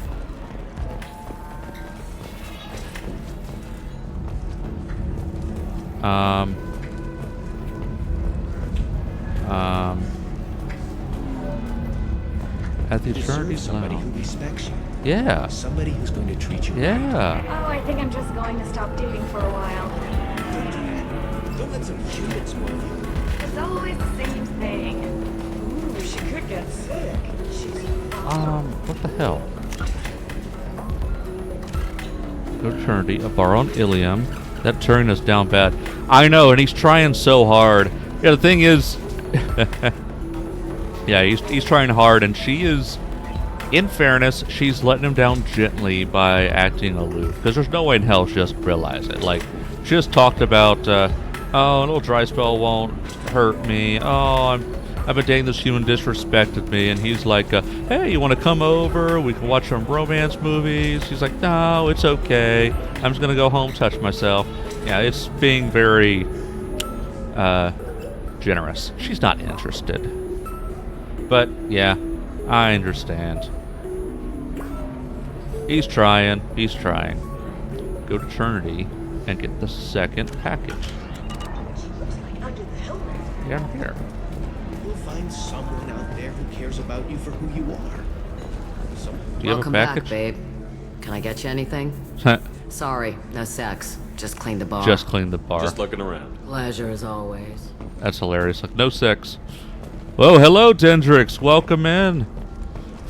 At the Eternity somebody Lounge. who respects you. Yeah. Somebody who's going to treat you Yeah. Oh, I think I'm just going to stop dating for a while. Don't do that. Don't let some human spoil you. It's always the same thing. Ooh, she could get sick. She's What the hell? Go to Eternity, a bar on Ilium. That turning us down bad. I know, and he's trying so hard. Yeah, the thing is... yeah, he's trying hard, and she is... In fairness, she's letting him down gently by acting aloof. Because there's no way in hell she doesn't realize it. Like, she just talked about, oh, a little dry spell won't hurt me. Oh, I've been dating this human disrespected me. And he's like, hey, you want to come over? We can watch some romance movies. She's like, no, it's okay. I'm just going to go home, touch myself. Yeah, it's being very, generous. She's not interested. But, yeah, I understand. He's trying. He's trying. Go to Trinity and get the second package. Yeah, I'm here. You'll find someone out there who cares about you for who you are. Do you Welcome have a package? back, babe. Can I get you anything? Sorry, no sex. Just clean the bar. Just clean the bar. Just looking around. Pleasure as always. That's hilarious. Like, no sex. Whoa, hello, Dendrix. Welcome in.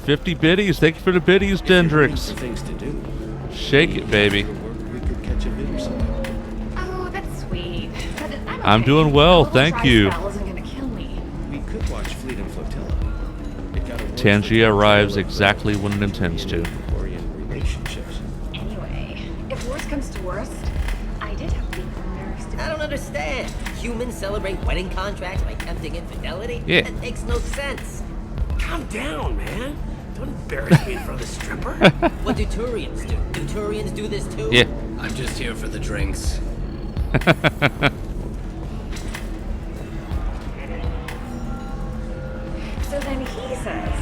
50 biddies. Thank you for the biddies, Dendrix. Things to do. Shake it, baby. We could catch a vid or something. Oh, that's sweet. But I'm doing well, thank you. Isn't gonna kill me. We could watch Fleet and Flotilla. Tangia arrives exactly when it intends to. Relationships. Anyway, if worse comes to worst, I did have been embarrassed. I don't understand. Humans celebrate wedding contracts by tempting infidelity? Yeah. That makes no sense. Calm down, man. Don't embarrass me in front of the stripper. What do Turians do? Do Turians do this too? Yeah. I'm just here for the drinks. So then he says,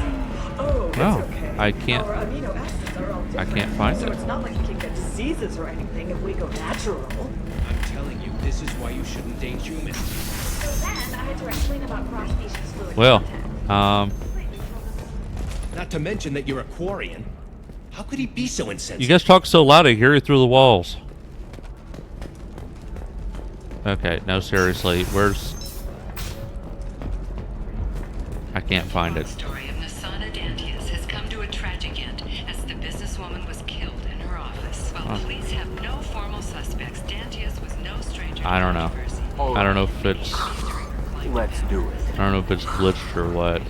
oh, it's Oh, okay. I can't- Our amino acids are all I different. can't find so it. it's not like we can get diseases or anything if we go natural. I'm telling you, this is why you shouldn't date humans. So then I had to explain about cross-species fluid Well, content. Not to mention that you're a Quarian. How could he be so insensitive? You guys talk so loud I hear you through the walls. Okay, no, seriously, where's... I can't find it. The story of Nasana Dantius has come to a tragic end as the businesswoman was killed in her office. While police have no formal suspects, Dantius was no stranger to I don't know. I don't know if it's... Let's do it. I don't know if it's glitched or what.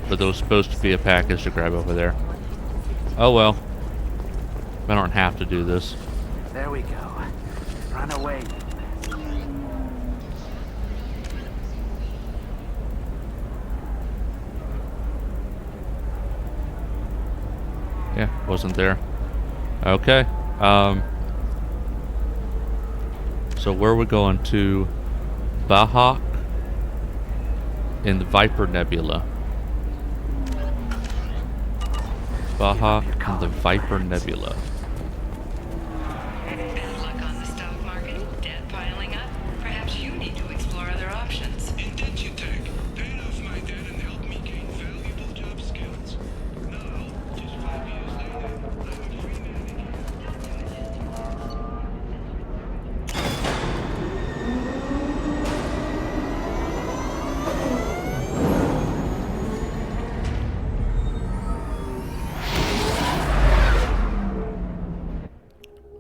But there was supposed to be a package to grab over there. Oh well. I don't have to do this. There we go. Run away. Yeah, wasn't there. Okay. So where are we going to? Bahak in the Viper Nebula. Bahak in the Viper Nebula. Bad luck on the stock market, debt piling up. Perhaps you need to explore other options. Indentutech. Paid off my debt and helped me gain valuable job skills. Now, just 5 years later, I'm a free man again.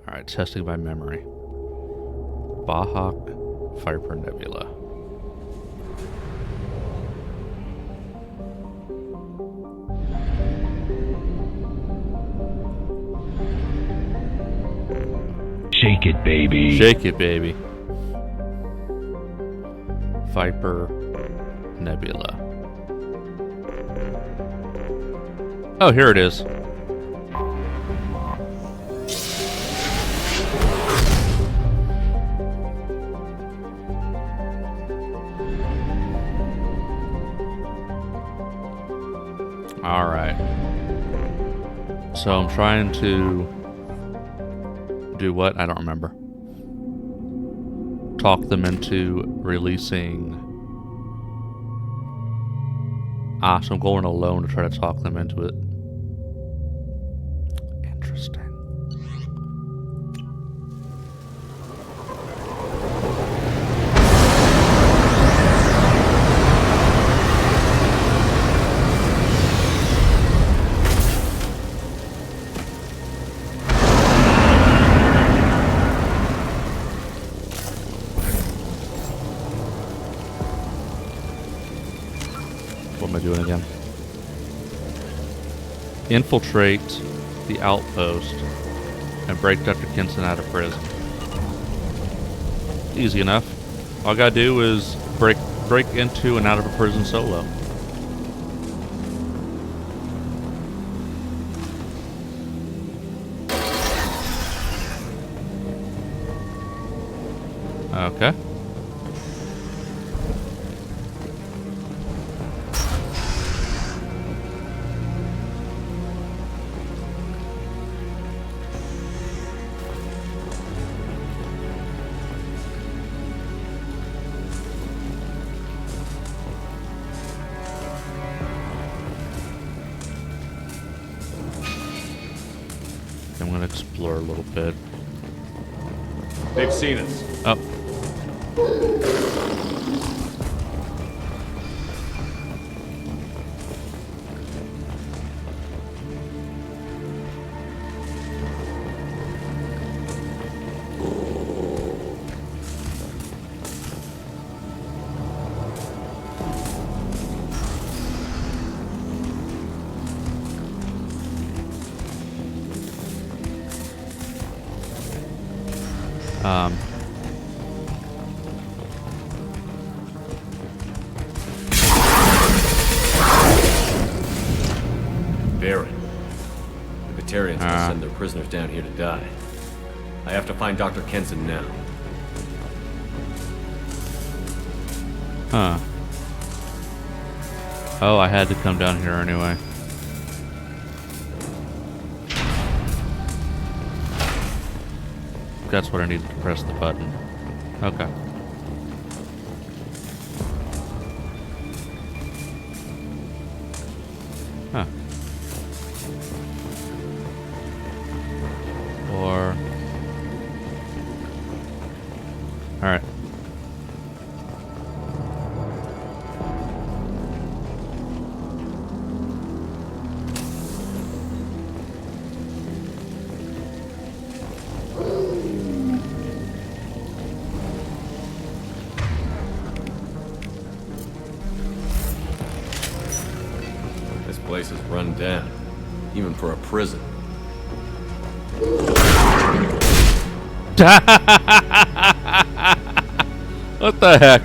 Alright, testing by memory. Bahak Viper Nebula. Shake it, baby. Shake it, baby. Viper Nebula. Oh, here it is. Alright. So I'm trying to do what? I don't remember. Talk them into releasing... so I'm going alone to try to talk them into it. Interesting. What am I doing again? Infiltrate the outpost and break Dr. Kenson out of prison. Easy enough. All I gotta do is break into and out of a prison solo. Okay. I'm gonna explore a little bit. They've seen us. Oh. Baron. The Batarians will send their prisoners down here to die. I have to find Dr. Kenson now. Huh. Oh, I had to come down here anyway. That's what I needed to press the button. Okay. Huh. Or... Alright. This place is run down, even for a prison. What the heck?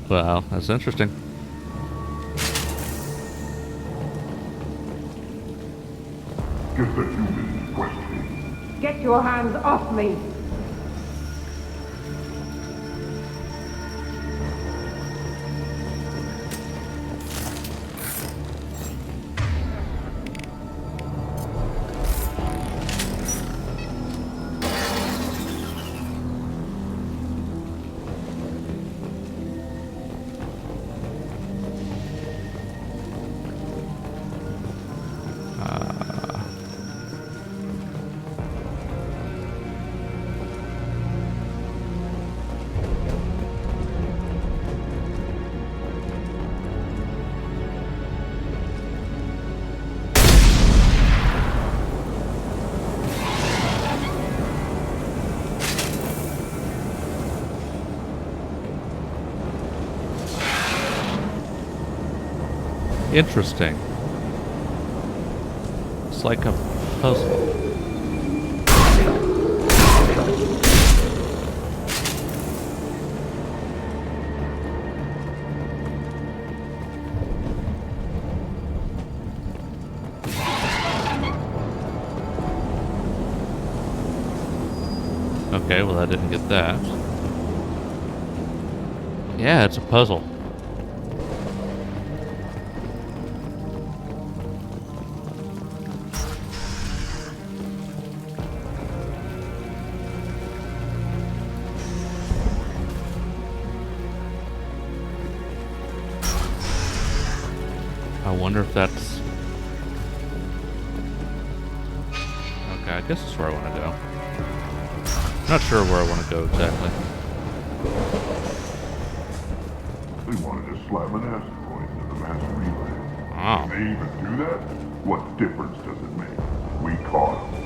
Well, that's interesting. Get the human questioning. Get your hands off me! Interesting. It's like a puzzle. Okay, well I didn't get that. Yeah, it's a puzzle. I wonder if that's... Okay, I guess that's where I want to go. Not sure where I want to go exactly. They wanted to slam an asteroid into the master relay. Oh. Can they even do that? What difference does it make? We caught them.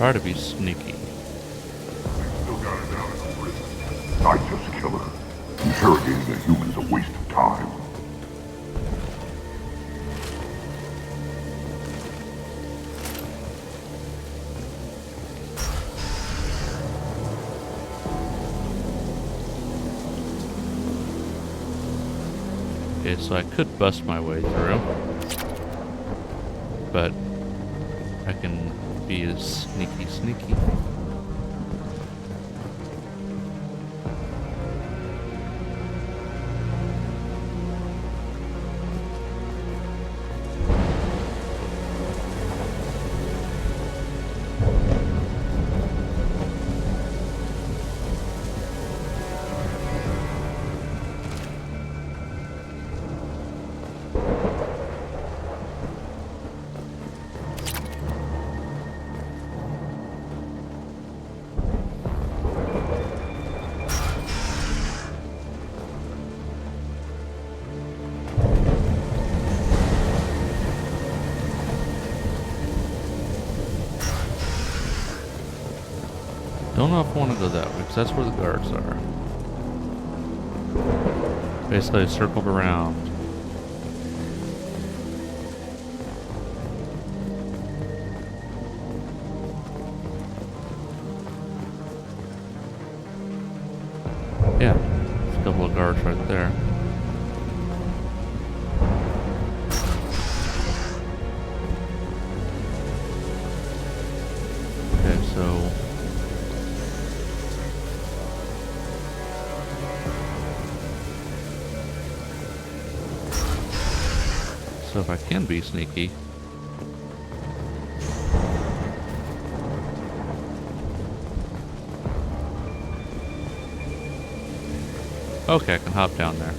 Try to be sneaky. Still got it down in the prison. Not just killer. Interrogating a human's a waste of time. Okay, so I could bust my way through, but I can be as sneaky. Don't know if I want to go that way, because that's where the guards are. Basically, I circled around. Yeah, there's a couple of guards right there. Okay, so... So if I can be sneaky... Okay, I can hop down there.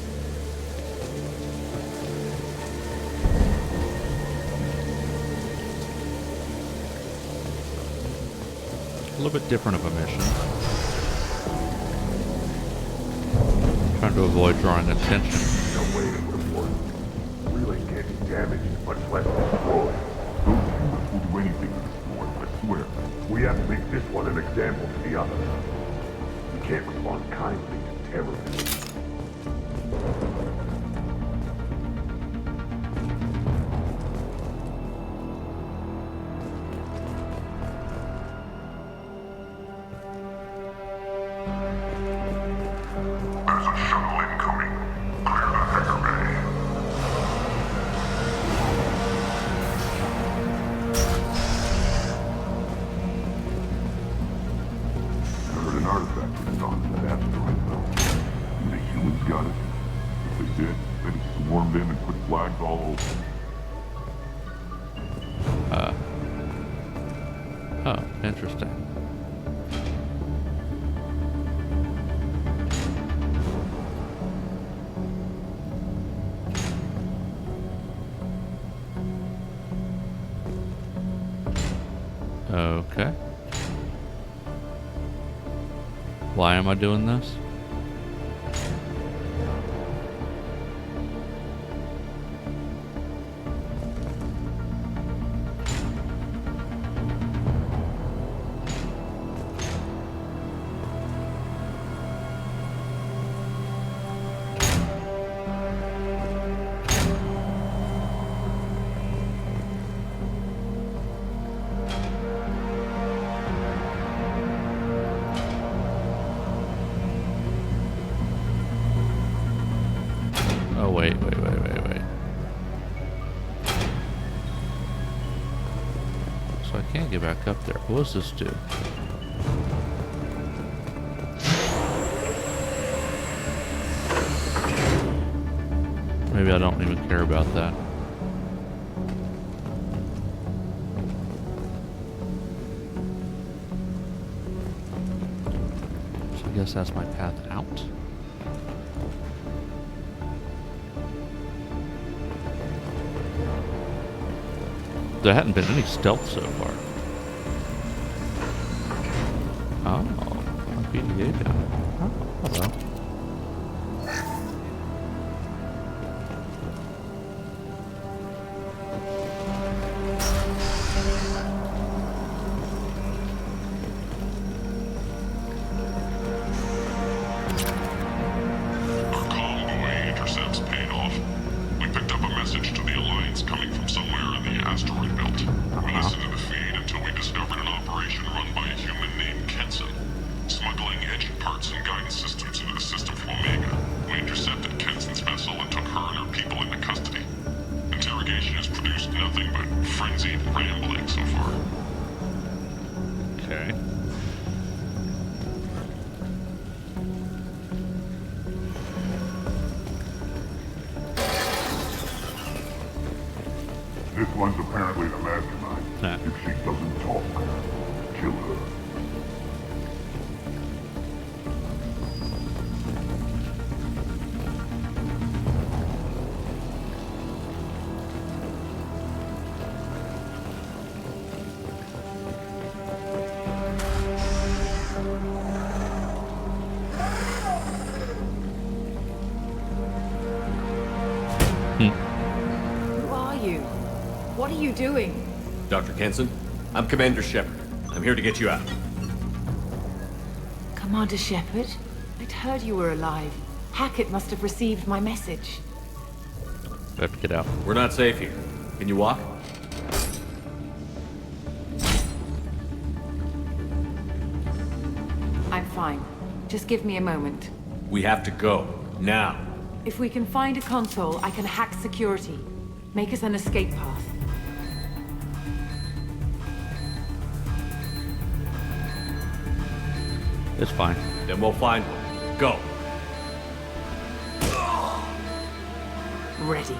A little bit different of a mission. Trying to avoid drawing attention. Damaged, much less destroyed. Those humans will do anything to destroy, I swear. We have to make this one an example to the others. We can't respond kindly to terrorism. There's a shuttle incoming. Clear the hangar bay. An artifact was on that asteroid belt. And the humans got it. If they did, they'd swarmed in and put flags all over. Oh, interesting. Okay. Why am I doing this? Wait. So I can't get back up there. What does this do? Maybe I don't even care about that. So I guess that's my path out. There hadn't been any stealth so far. Oh, PDA down. Oh, hello. parts and guidance systems into the system from Omega. We intercepted Kenson's vessel and took her and her people into custody. Interrogation has produced nothing but frenzied rambling so far. Okay. This one's apparently the mastermind. If she doesn't talk, kill her. Who are you? What are you doing? Dr. Kenson, I'm Commander Shepard. I'm here to get you out. Commander Shepard? I'd heard you were alive. Hackett must have received my message. We have to get out. We're not safe here. Can you walk? I'm fine. Just give me a moment. We have to go. Now. If we can find a console, I can hack security. Make us an escape path. It's fine. Then we'll find one. Go. Ready.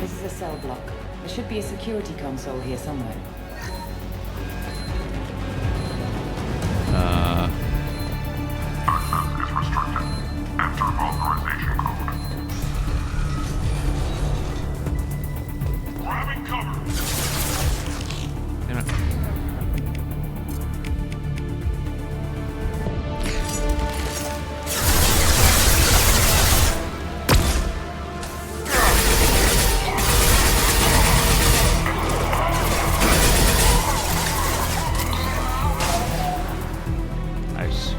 This is a cell block. There should be a security console here somewhere. Access is restricted. Enter authorization code. Grabbing cover! Damn it. Nice.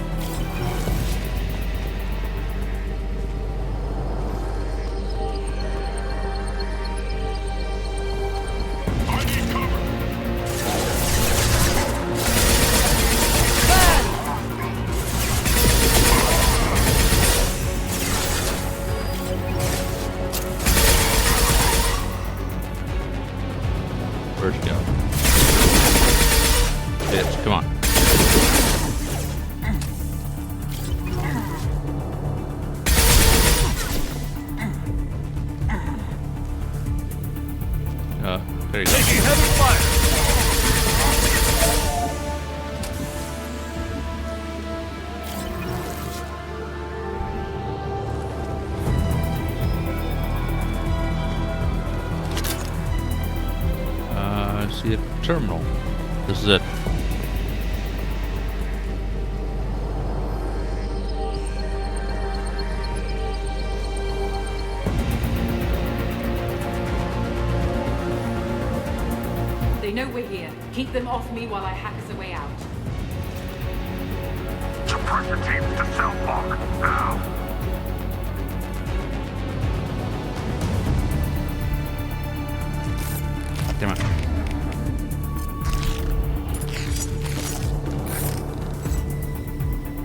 I need cover! Where'd you go? Bitch, come on. There you go. Taking heavy fire! I see a terminal. This is it. They know we're here. Keep them off me while I hack the way out. Suppress the teams to cell block. Now. Damn it.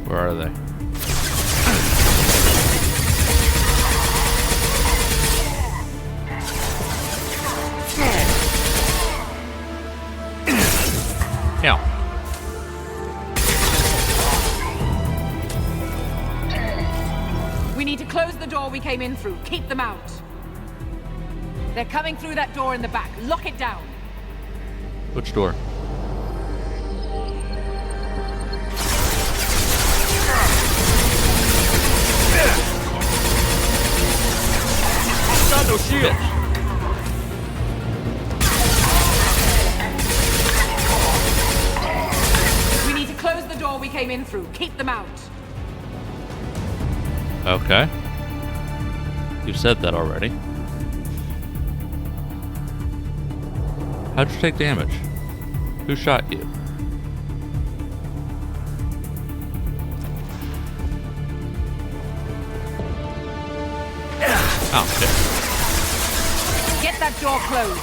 Where are they? Yeah. We need to close the door we came in through. Keep them out. They're coming through that door in the back. Lock it down. Which door? Got no shield! We need to close the door we came in through. Keep them out. Okay. You said that already. How'd you take damage? Who shot you? Oh, shit. Get that door closed.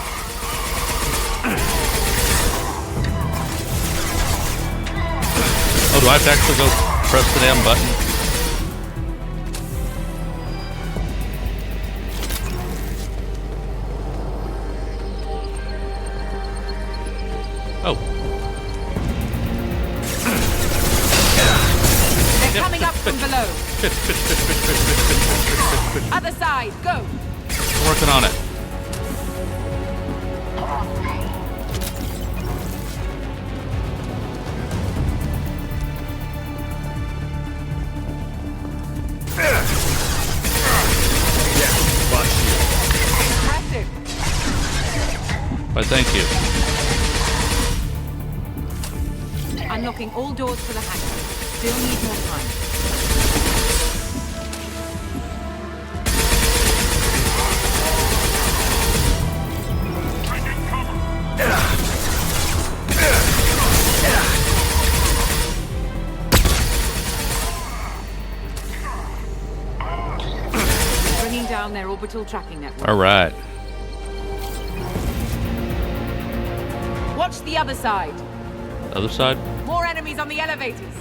Oh, do I have to actually go press the damn button? Oh. They're coming up from below. Other side, go. I'm working on it. Impressive. Why, thank you. Unlocking all doors for the hangar. Still need more time. Bringing down their orbital tracking network. All right. Watch the other side. Other side? More enemies on the elevators.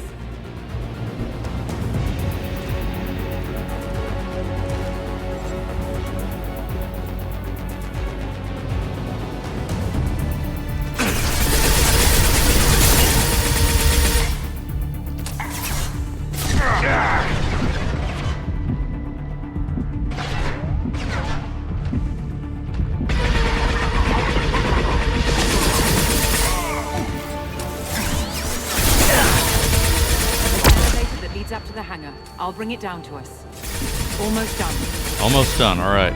Up to the hangar. I'll bring it down to us. Almost done. Almost done, alright.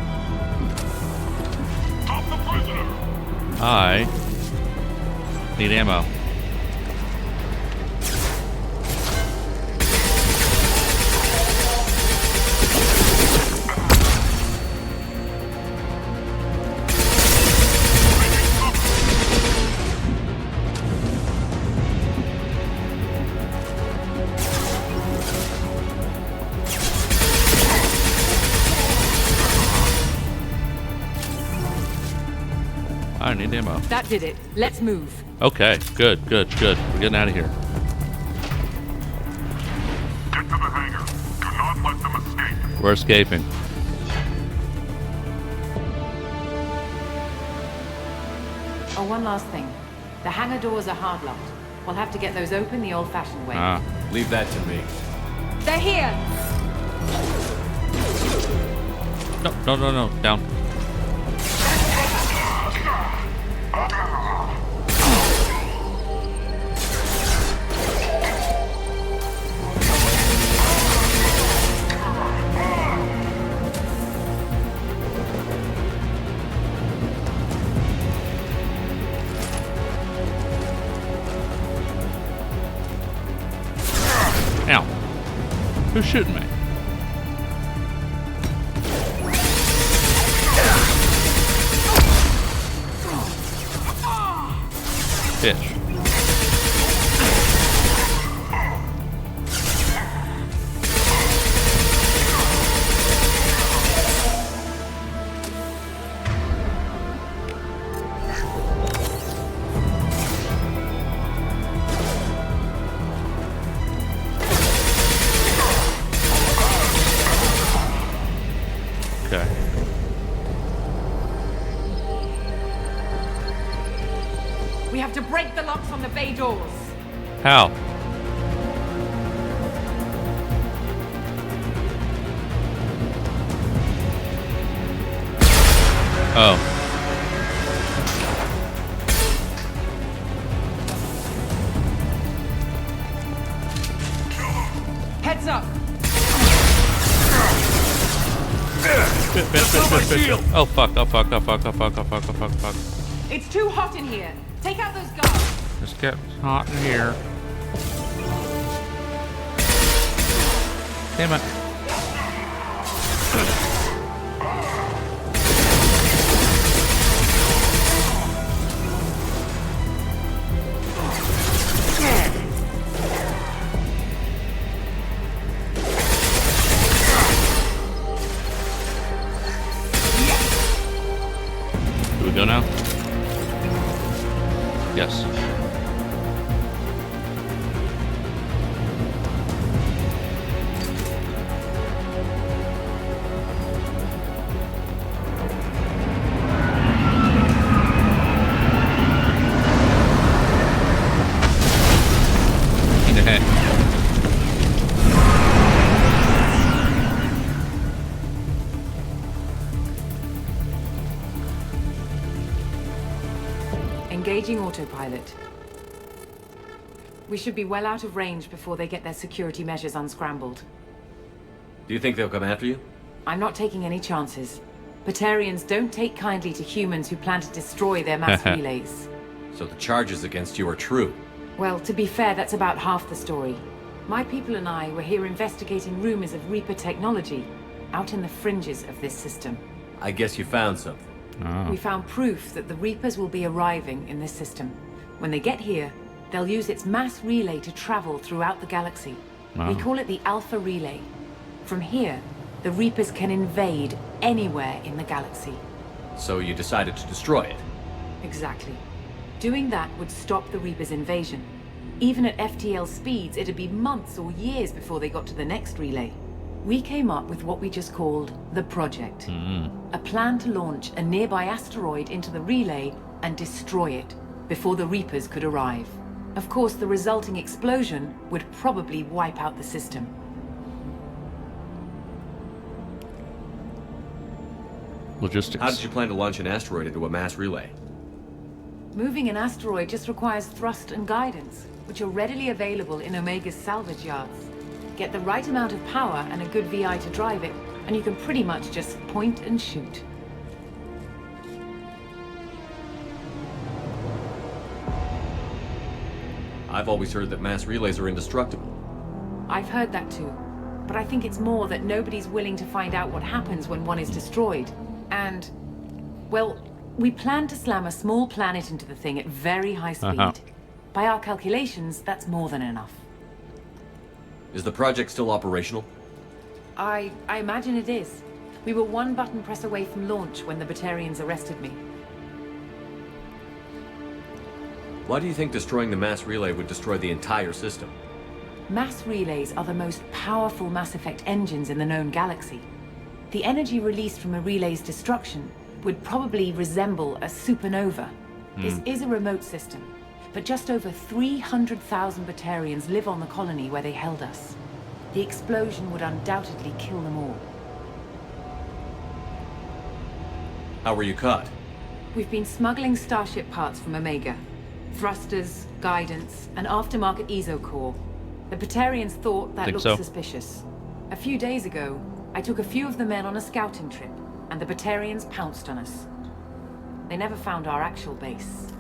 I need ammo. I need ammo. That did it. Let's move. Okay, good. We're getting out of here. Get to the hangar. Do not let them escape. We're escaping. Oh, one last thing. The hangar doors are hard locked. We'll have to get those open the old-fashioned way. Leave that to me. They're here! No. Down. Ow. Who's shooting me? Bitch. Okay. We have to break the locks on the bay doors. How? Oh. Heads up. Shit. Oh fuck. It's too hot in here. Take out those guards. It's getting hot in here. Damn it. now? Yes. Engaging autopilot. We should be well out of range before they get their security measures unscrambled. Do you think they'll come after you? I'm not taking any chances. Batarians don't take kindly to humans who plan to destroy their mass relays. So the charges against you are true? Well, to be fair, that's about half the story. My people and I were here investigating rumors of Reaper technology out in the fringes of this system. I guess you found something. We found proof that the Reapers will be arriving in this system. When they get here, they'll use its mass relay to travel throughout the galaxy. We call it the Alpha Relay. From here, the Reapers can invade anywhere in the galaxy. So you decided to destroy it? Exactly. Doing that would stop the Reapers' invasion. Even at FTL speeds, it'd be months or years before they got to the next relay. We came up with what we just called the Project. A plan to launch a nearby asteroid into the relay and destroy it before the Reapers could arrive. Of course, the resulting explosion would probably wipe out the system. Logistics. How did you plan to launch an asteroid into a mass relay? Moving an asteroid just requires thrust and guidance, which are readily available in Omega's salvage yards. Get the right amount of power and a good VI to drive it, and you can pretty much just point and shoot. I've always heard that mass relays are indestructible. I've heard that too, but I think it's more that nobody's willing to find out what happens when one is destroyed. And, well, we plan to slam a small planet into the thing at very high speed. By our calculations, that's more than enough. Is the project still operational? I imagine it is. We were one button press away from launch when the Batarians arrested me. Why do you think destroying the mass relay would destroy the entire system? Mass relays are the most powerful Mass Effect engines in the known galaxy. The energy released from a relay's destruction would probably resemble a supernova. This is a remote system, but just over 300,000 Batarians live on the colony where they held us. The explosion would undoubtedly kill them all. How were you caught? We've been smuggling Starship parts from Omega. Thrusters, guidance, and aftermarket ESO core. The Batarians thought that looked suspicious. A few days ago, I took a few of the men on a scouting trip, and the Batarians pounced on us. They never found our actual base.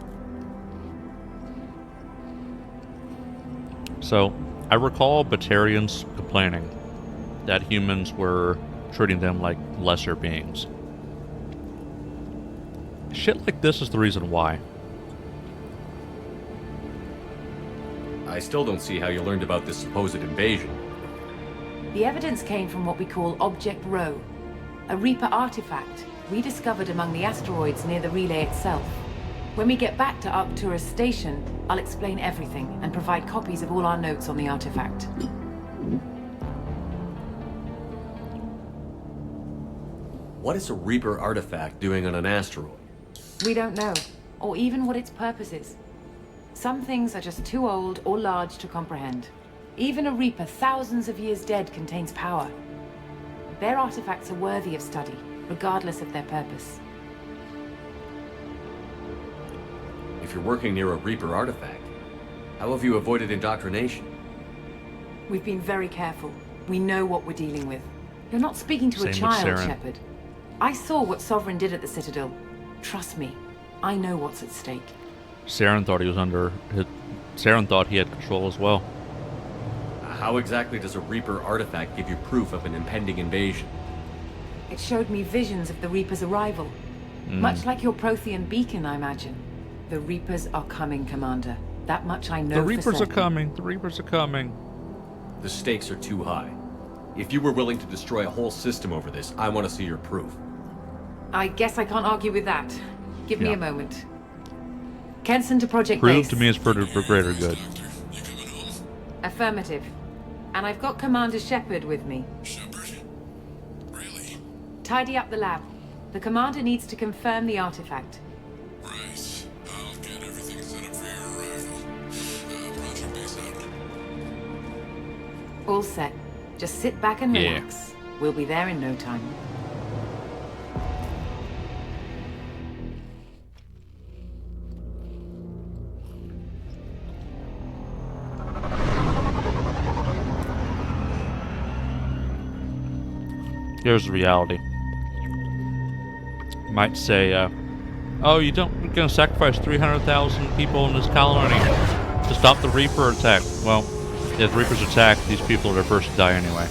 So, I recall Batarians complaining that humans were treating them like lesser beings. Shit like this is the reason why. I still don't see how you learned about this supposed invasion. The evidence came from what we call Object Rho, a Reaper artifact we discovered among the asteroids near the relay itself. When we get back to Arcturus Station, I'll explain everything and provide copies of all our notes on the artifact. What is a Reaper artifact doing on an asteroid? We don't know, or even what its purpose is. Some things are just too old or large to comprehend. Even a Reaper thousands of years dead contains power. Their artifacts are worthy of study, regardless of their purpose. If you're working near a Reaper artifact, how have you avoided indoctrination? We've been very careful. We know what we're dealing with. You're not speaking to a child, Shepard. I saw what Sovereign did at the Citadel. Trust me, I know what's at stake. Saren thought he was Saren thought he had control as well. How exactly does a Reaper artifact give you proof of an impending invasion? It showed me visions of the Reaper's arrival. Much like your Prothean beacon, I imagine. The Reapers are coming, Commander. That much I know for certain. The Reapers are coming. The Reapers are coming. The stakes are too high. If you were willing to destroy a whole system over this, I want to see your proof. I guess I can't argue with that. Give me a moment. Kenson to Project Prove Base. to me it's for greater good. Affirmative. And I've got Commander Shepard with me. Shepard? Really? Tidy up the lab. The Commander needs to confirm the artifact. Right. I'll get everything set up for your arrival. Project Base out. All set. Just sit back and Yeah. relax. We'll be there in no time. Here's the reality. Might say, oh, you're gonna sacrifice 300,000 people in this colony to stop the Reaper attack. Well, if Reapers attack, these people are the first to die anyway.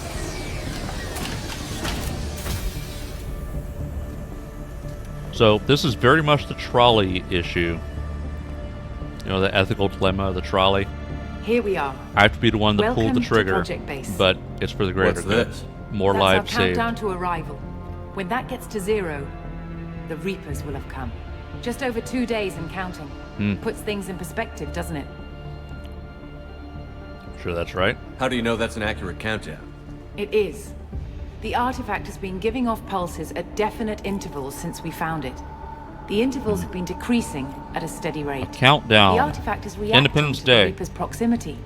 So this is very much the trolley issue. You know, the ethical dilemma of the trolley. Here we are. I have to be the one that pulled the Welcome to trigger, Project Base. but it's for the greater What's good. this? More That's lives our saved. countdown to arrival. When that gets to 0, the Reapers will have come. Just over 2 days and counting. Puts things in perspective, doesn't it? Sure that's right. How do you know that's an accurate countdown? It is. The artifact has been giving off pulses at definite intervals since we found it. The intervals have been decreasing at a steady rate. Countdown. The artifact is reacting Independence to Day. the Reaper's proximity.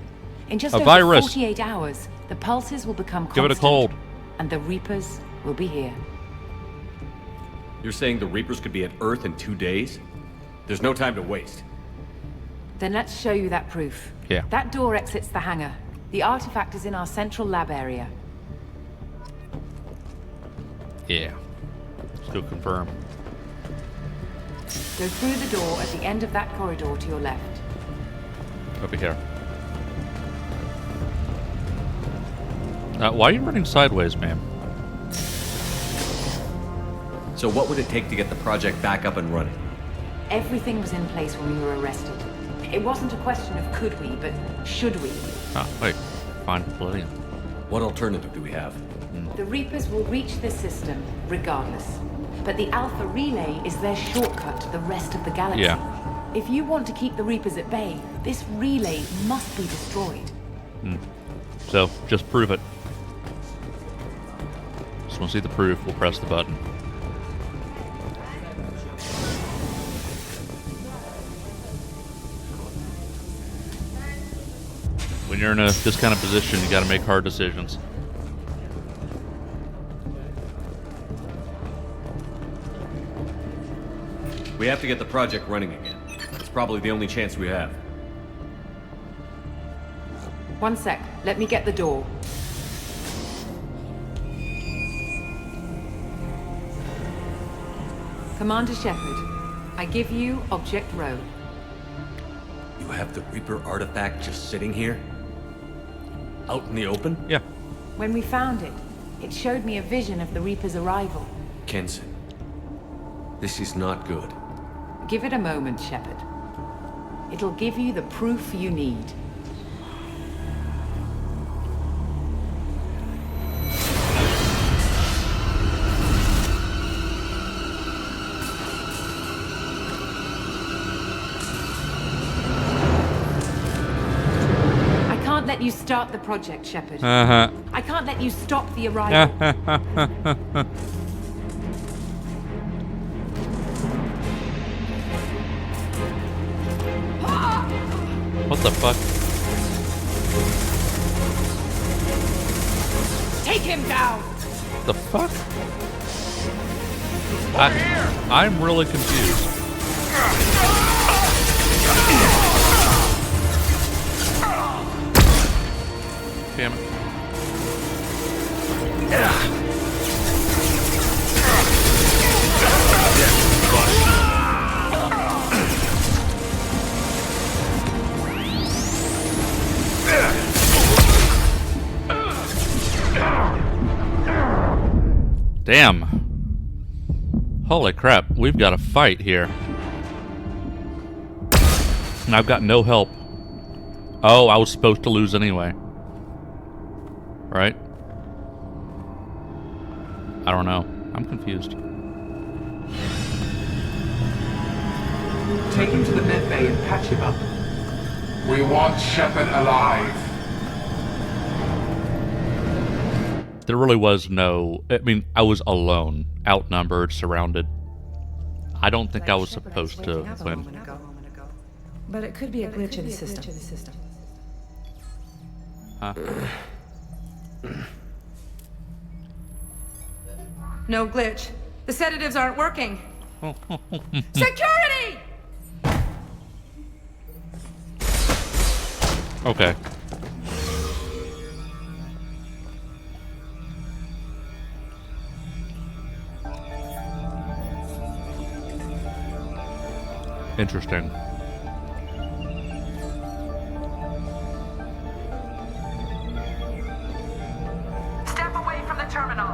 In just A over virus. 48 hours, the pulses will become constant. Give it a cold. And the Reapers will be here. You're saying the Reapers could be at Earth in 2 days? There's no time to waste. Then let's show you that proof. Yeah. That door exits the hangar. The artifact is in our central lab area. Yeah. Let's go confirm. Go through the door at the end of that corridor to your left. Over here. Why are you running sideways, ma'am? So what would it take to get the project back up and running? Everything was in place when we were arrested. It wasn't a question of could we, but should we. Ah, wait. Fine, Palladium. What alternative do we have? The Reapers will reach this system regardless. But the Alpha Relay is their shortcut to the rest of the galaxy. Yeah. If you want to keep the Reapers at bay, this relay must be destroyed. So, just prove it. Just want to see the proof. We'll press the button. When you're in this kind of position, you got to make hard decisions. We have to get the project running again. It's probably the only chance we have. One sec. Let me get the door. Commander Shepard, I give you Object Row. You have the Reaper artifact just sitting here? Out in the open? Yeah. When we found it, it showed me a vision of the Reaper's arrival. Kenson. This is not good. Give it a moment, Shepard. It'll give you the proof you need. I can't let you start the project, Shepard. I can't let you stop the arrival. What the fuck? Take him down! The fuck? I'm really confused. Damn it. Damn. Holy crap, we've got a fight here. And I've got no help. Oh, I was supposed to lose anyway. Right? I don't know. I'm confused. Take him to the med bay and patch him up. We want Shepard alive. There really was no... I mean, I was alone, outnumbered, surrounded. I don't think I was supposed to win. But it could be a glitch in the system. Huh? No glitch. The sedatives aren't working. Security! Okay. Interesting. Step away from the terminal.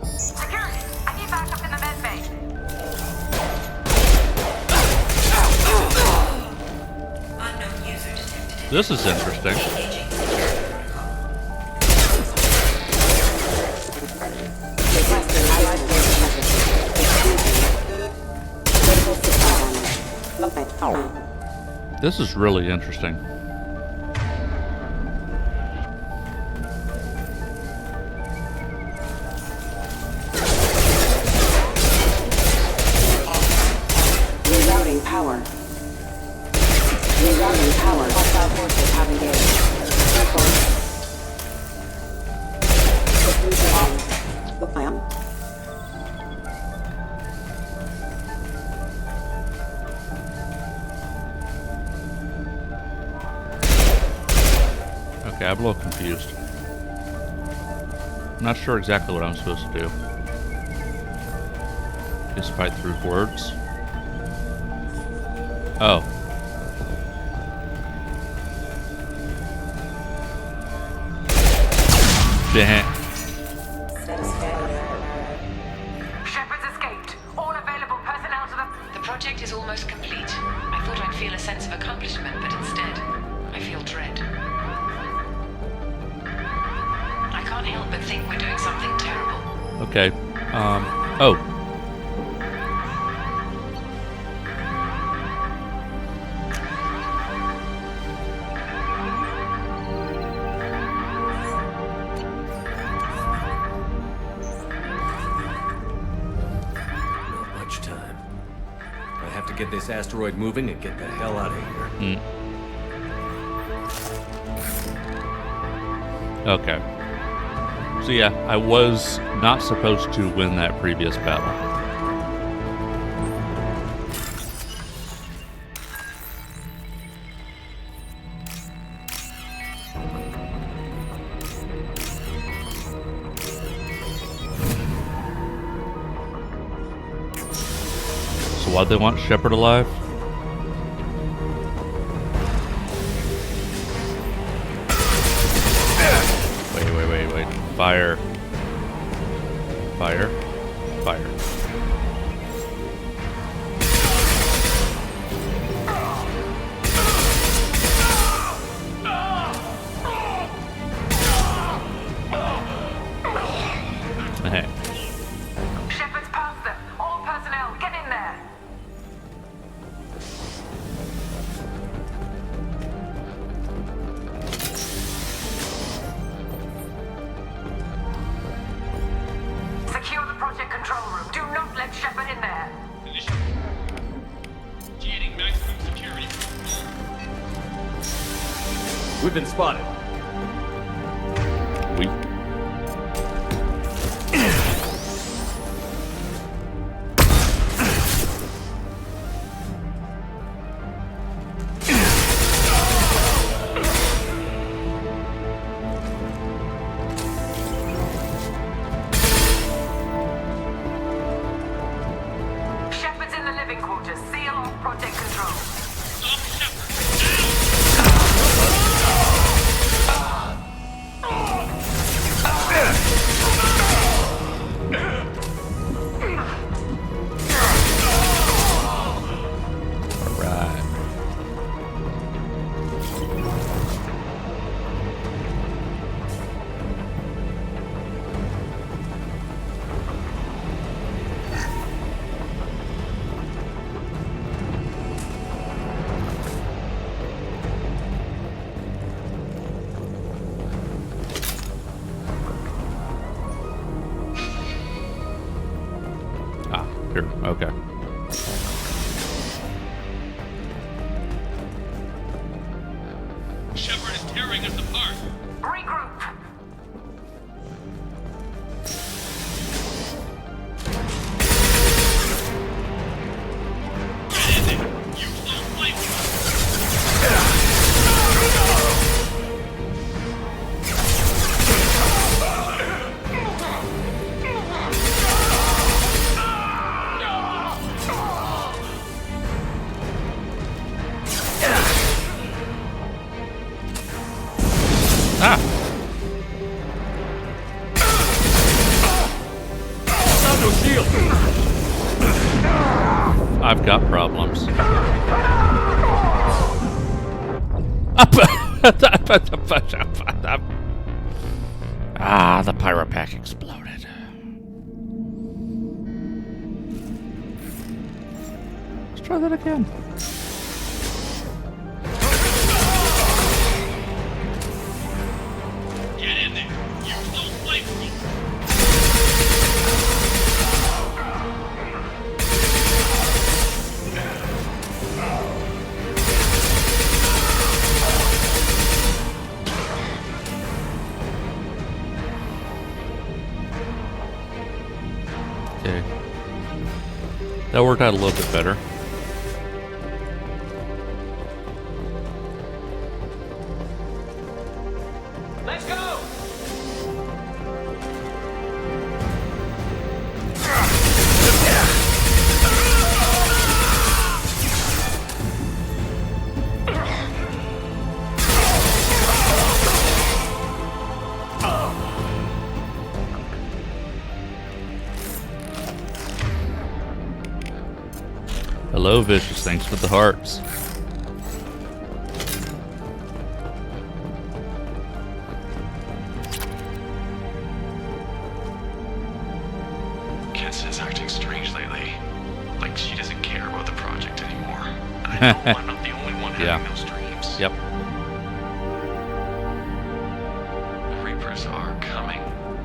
Security, I need backup in the med bay. Unknown user detected. This is interesting. This is really interesting. Rerouting power. Rerouting power. Hostile forces have engaged. Diffuser on. Ma'am. Okay, I'm a little confused. I'm not sure exactly what I'm supposed to do. Just fight through words. Oh. Damn. Shepard's escaped. All available personnel to the project is almost complete. I thought I'd feel a sense of accomplishment, but instead, I feel dread. I can't help but think we're doing something terrible. Okay. Oh. Not much time. I have to get this asteroid moving and get the hell out of here. Okay. So yeah, I was not supposed to win that previous battle. So why'd they want Shepard alive? Wait. Fire. Fire. Fire. Hey. Shepard's past them. All personnel, get in there. Secure the project control room. Do not let Shepard in there. Initiating maximum security. We've been spotted. We. Shepard's in the living quarters. Seal off project control. Alright. Here, okay. Shepard is tearing us apart. Regroup. I've got problems. The pyro pack exploded. Let's try that again. Get in there. Use those flamethrowers. Okay. That worked out a little bit better. Let's go! Hello, Vicious. Thanks for the hearts. Kensen's acting strange lately. Like she doesn't care about the project anymore. And I know I'm not the only one having those dreams. Yep. The Reapers are coming,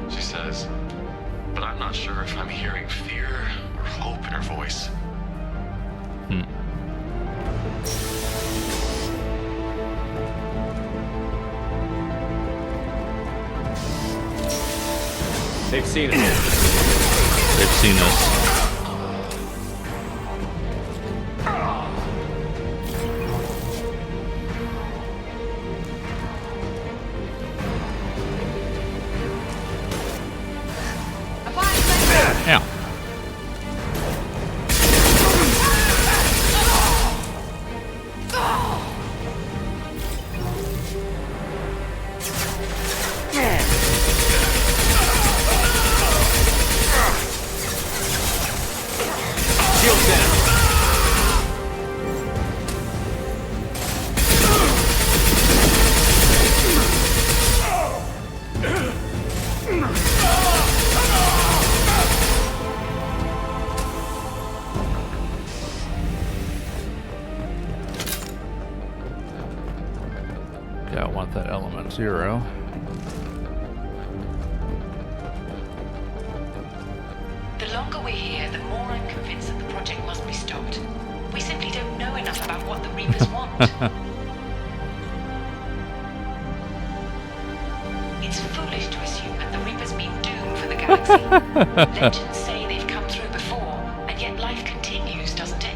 she says. But I'm not sure if I'm hearing fear or hope in her voice. They've seen us. They've seen us. Yeah. Okay, I want that element 0. The longer we're here, the more I'm convinced that the project must be stopped. We simply don't know enough about what the Reapers want. It's foolish to assume that the Reapers mean doom for the galaxy. Legends say they've come through before, and yet life continues, doesn't it?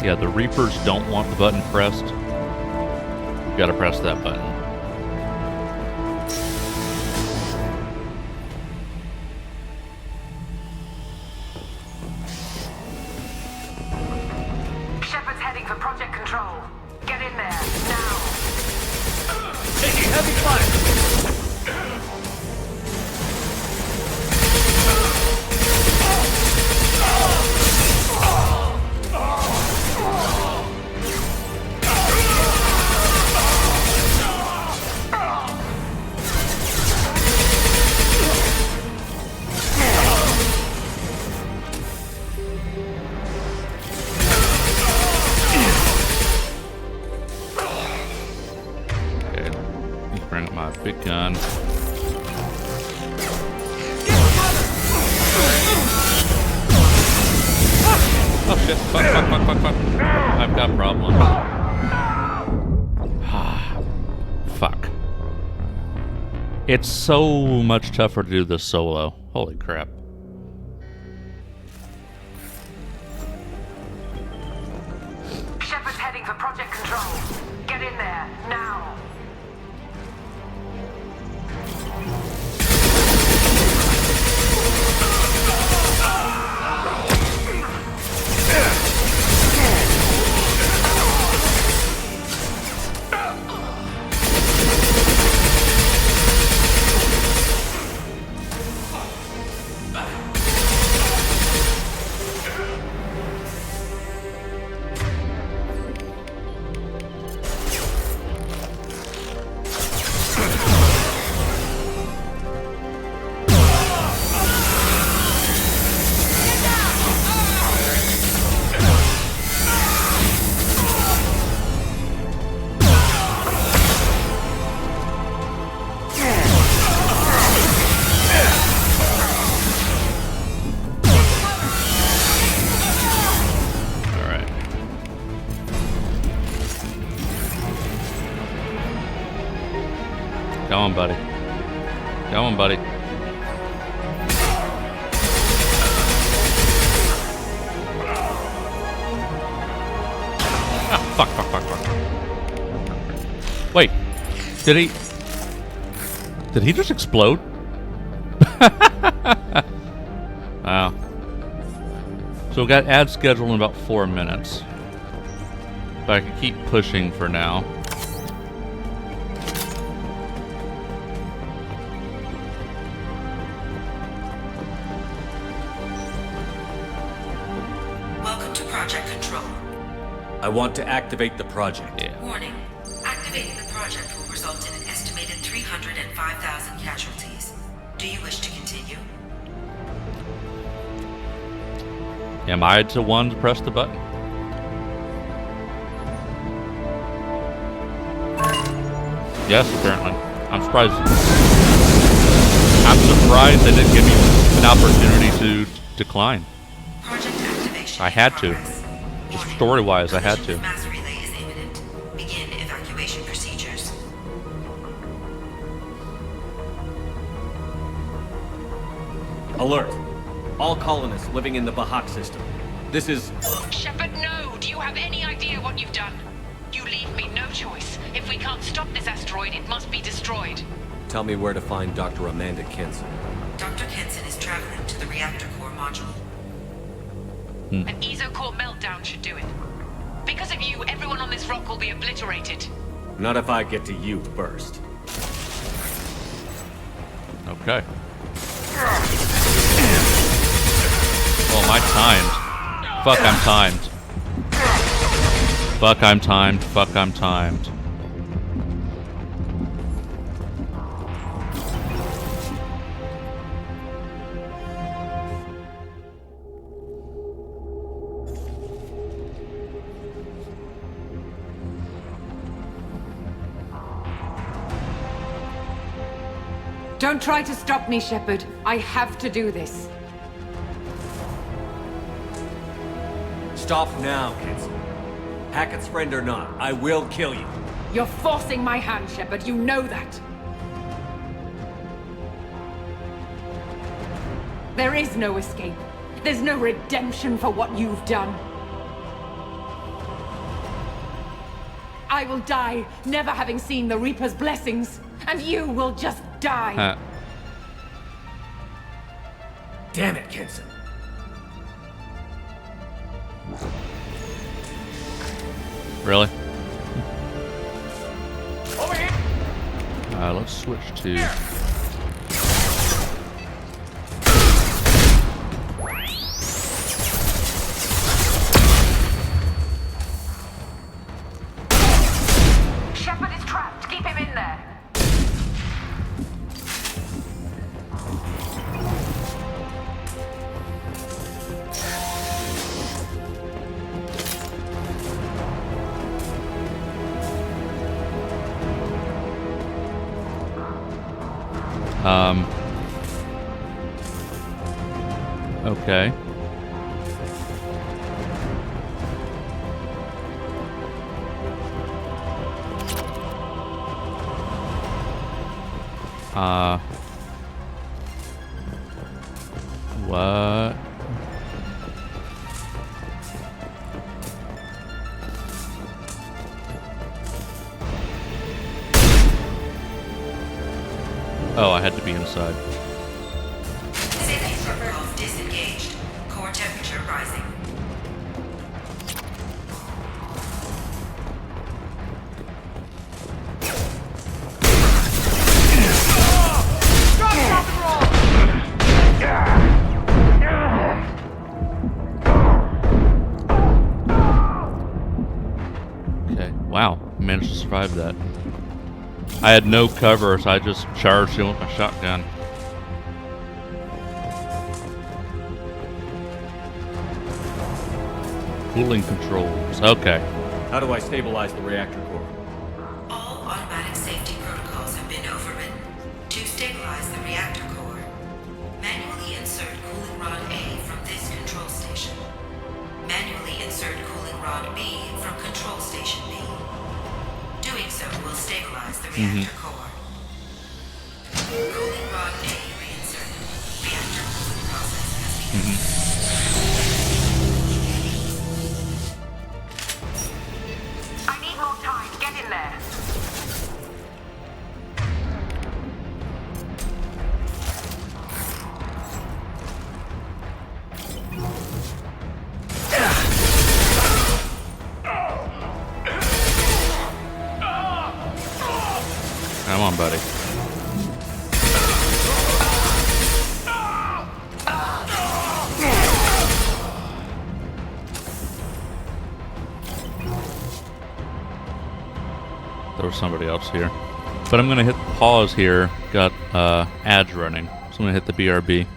Yeah, the Reapers don't want the button pressed. You gotta press that button. Shepard's heading for Project Control. Get in there, now. Taking heavy fire! Big gun. Oh shit, fuck. I've got problems. Fuck. It's so much tougher to do this solo. Holy crap. Shepard's heading for Project Control. Get in there, now! Go on, buddy. Go on, buddy. Ah, fuck. Wait. Did he just explode? Wow. So we got ad schedule in about 4 minutes. But I can keep pushing for now. I want to activate the project. Yeah. Warning. Activating the project will result in an estimated 305,000 casualties. Do you wish to continue? Am I the one to press the button? Yes, apparently. I'm surprised. They didn't give me an opportunity to decline. Project activation. I had to. Just story-wise, I had to. Mass relay is imminent. Begin evacuation procedures. Alert! All colonists living in the Bahak system. This is... Shepard, no! Do you have any idea what you've done? You leave me no choice. If we can't stop this asteroid, it must be destroyed. Tell me where to find Dr. Amanda Kenson. Dr. Kenson is traveling to the reactor core module. An ESO-core meltdown should do it. Because of you, everyone on this rock will be obliterated. Not if I get to you first. Okay. Oh, am I timed? Fuck, I'm timed. Fuck, I'm timed. Fuck, I'm timed. Don't try to stop me, Shepard. I have to do this. Stop now, Kenson. Hackett's friend or not, I will kill you. You're forcing my hand, Shepard. You know that. There is no escape. There's no redemption for what you've done. I will die, never having seen the Reaper's blessings, and you will just die. Damn it, Kenson. Really? Over here. Let's switch to... Shepard is trapped. Keep him in there. Okay. What? Oh, I had to be inside. Safety protocols disengaged. Core temperature rising. Okay, wow, managed to survive that. I had no cover, so I just charged in with my shotgun. Cooling controls, okay. How do I stabilize the reactor core? All automatic safety protocols have been overridden. To stabilize the reactor core, manually insert cooling rod A from this control station. Manually insert cooling rod B from control station B. Doing so will stabilize the reactor core. Cooling rod A reinserted. Reactor cooling process has begun. I need more time. Get in there. Come on, buddy. There was somebody else here. But I'm going to hit pause here. Got ads running. So I'm going to hit the BRB.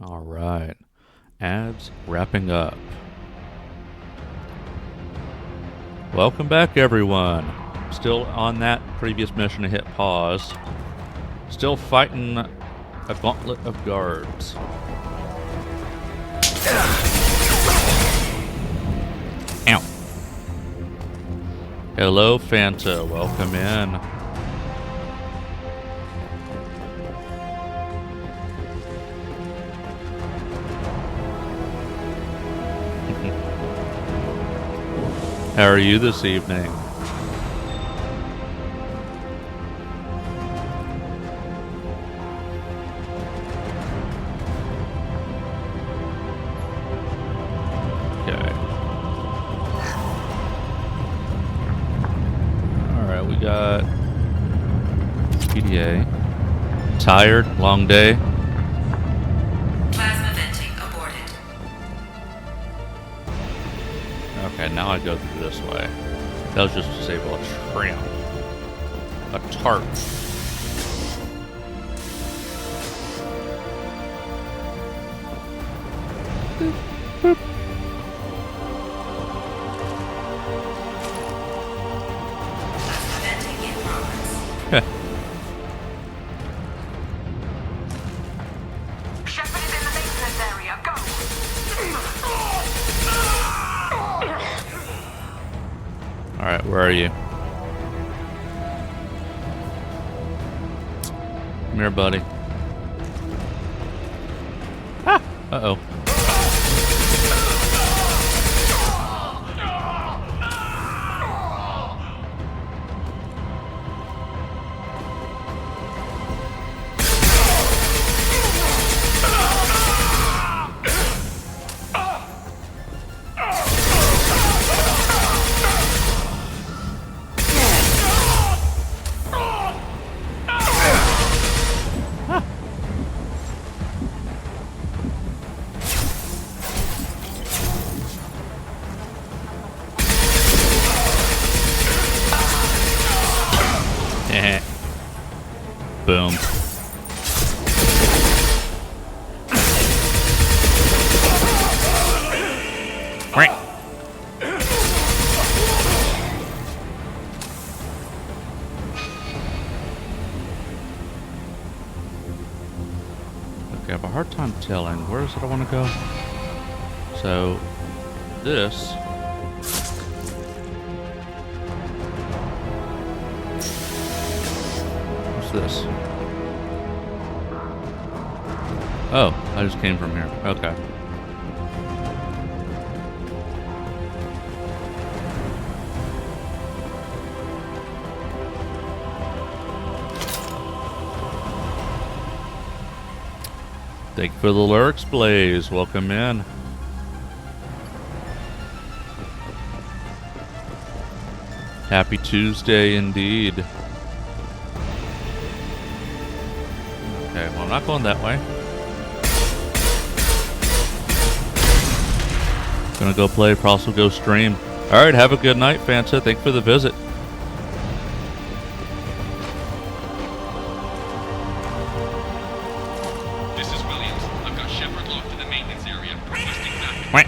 All right. Ads wrapping up. Welcome back, everyone. Still on that previous mission to hit pause. Still fighting a gauntlet of guards. Hello, Fanta. Welcome in. How are you this evening? Okay. Alright, we got PDA. Tired, long day. Plasma venting aborted. Okay, now I go through this way. That was just to disable a tram. A tarp. Boop. Plasma venting in progress. Shepard is in the maintenance area. Go! Alright, where are you? Come here, buddy. Ah! Uh-oh. Boom. Right. Okay, I have a hard time telling. Where is it I want to go? So, this... this? Oh, I just came from here. Okay. Thank you for the lurks, Blaze. Welcome in. Happy Tuesday indeed. Okay, well, I'm not going that way. Gonna go play, also go stream. Alright, have a good night, Fanta. Thanks for the visit. This is Williams. I've got Shepard locked in the maintenance area. Requesting back. Wait.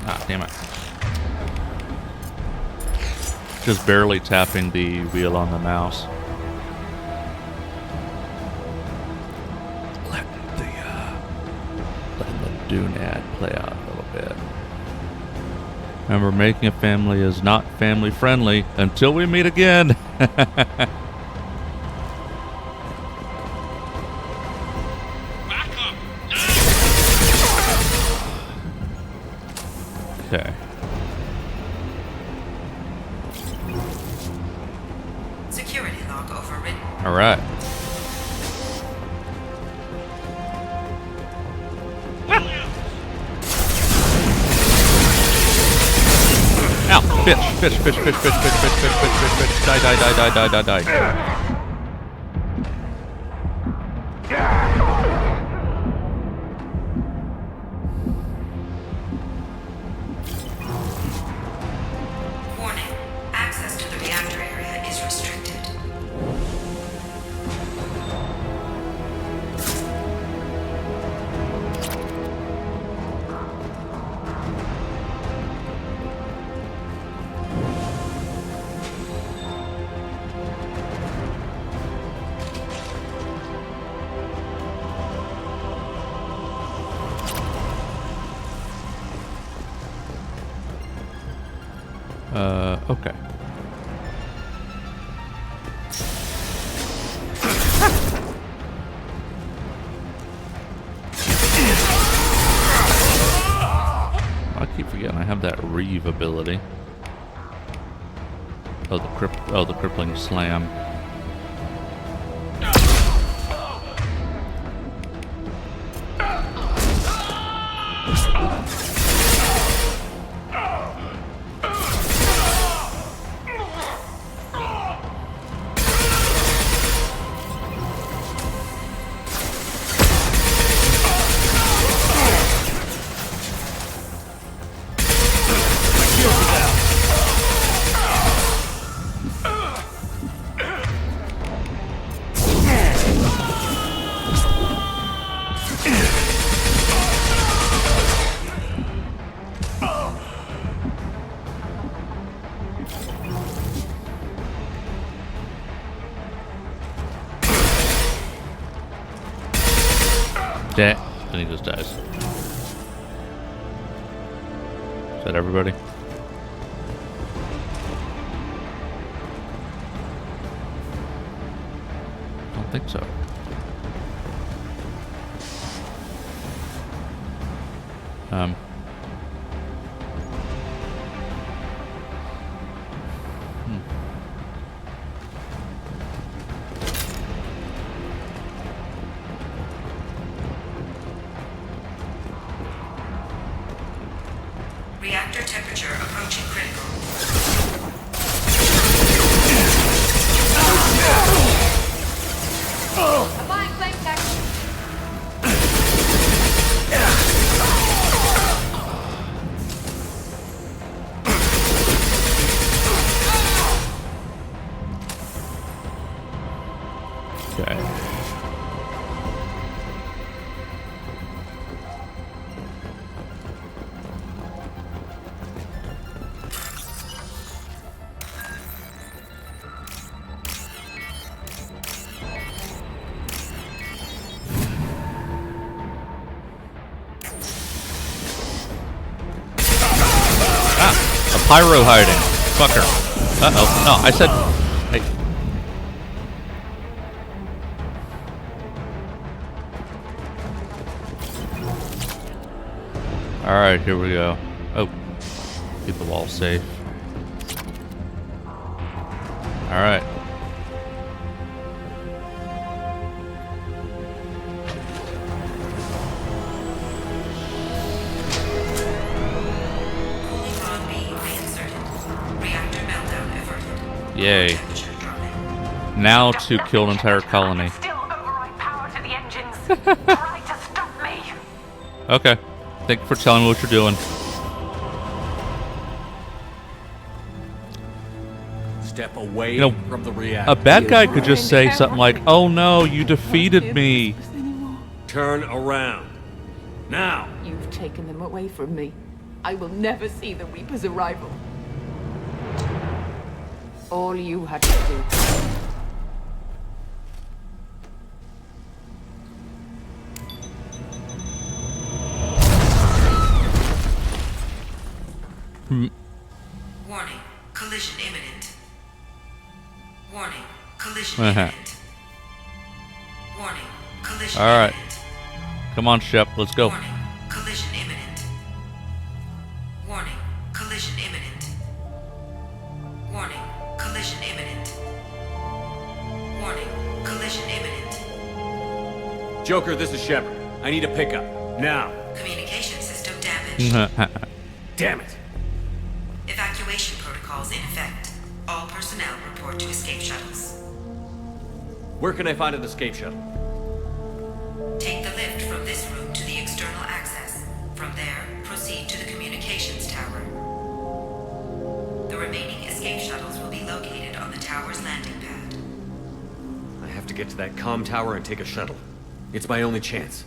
Ah, damn it. Just barely tapping the wheel on the mouse. Letting the Doonad play out a little bit. Remember, making a family is not family friendly until we meet again. Okay. Security log overridden. All right. Ow! Fish! Fish! Fish! Fish! Fish! Fish! Fish! Fish! Fish! Fish! Fish! Die! Die! Die! Die! Die! Die! Die! Warning. Access to the reactor area is restricted. Okay. I keep forgetting I have that Reeve ability. Oh, the crippling slam. Then he just dies. Is that everybody? I don't think so. Reactor temperature approaching critical. Applying flame tech. Okay. Pyro hiding. Fucker. Uh-oh. No, I said... Hey. Alright, here we go. Oh. Keep the wall safe. Alright. Yay. Now to kill an entire colony. Still override power to the engines. Try to stop me. Okay. Thank you for telling me what you're doing. Step away from the reactor. A bad guy could just say something like, "Oh no, you defeated me." Turn around. Now. You've taken them away from me. I will never see the Reaper's arrival. All you had to do. Warning. Collision imminent. Warning. Collision imminent. Warning. Collision Alright. imminent. Come on, Shep. Let's go. Warning. Collision imminent. Warning. Collision imminent. Warning. Collision imminent. Warning. Collision imminent. Joker, this is Shepard. I need a pickup. Now. Communication system damaged. Damn it. Evacuation protocols in effect. All personnel report to escape shuttles. Where can I find an escape shuttle? Take the lift from this room to the external access. From there, proceed to the communications tower. The remaining escape shuttles will be located on the tower's landing pad. I have to get to that comm tower and take a shuttle. It's my only chance.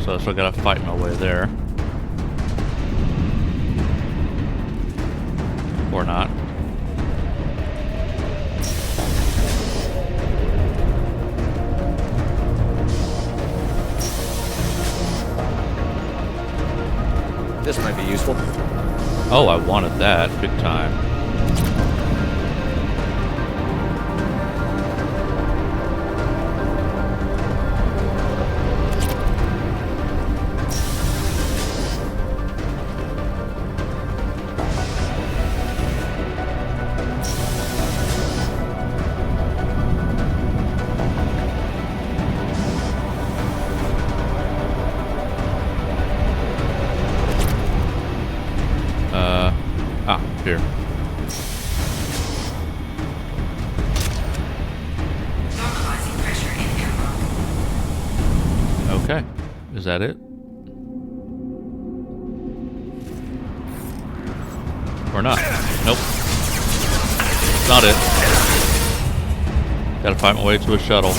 So I still gotta fight my way there. Or not. Oh, I wanted that big time. Here. Normalizing pressure in airlock. Okay. Is that it? Or not? Nope. Not it. Gotta find my way to a shuttle.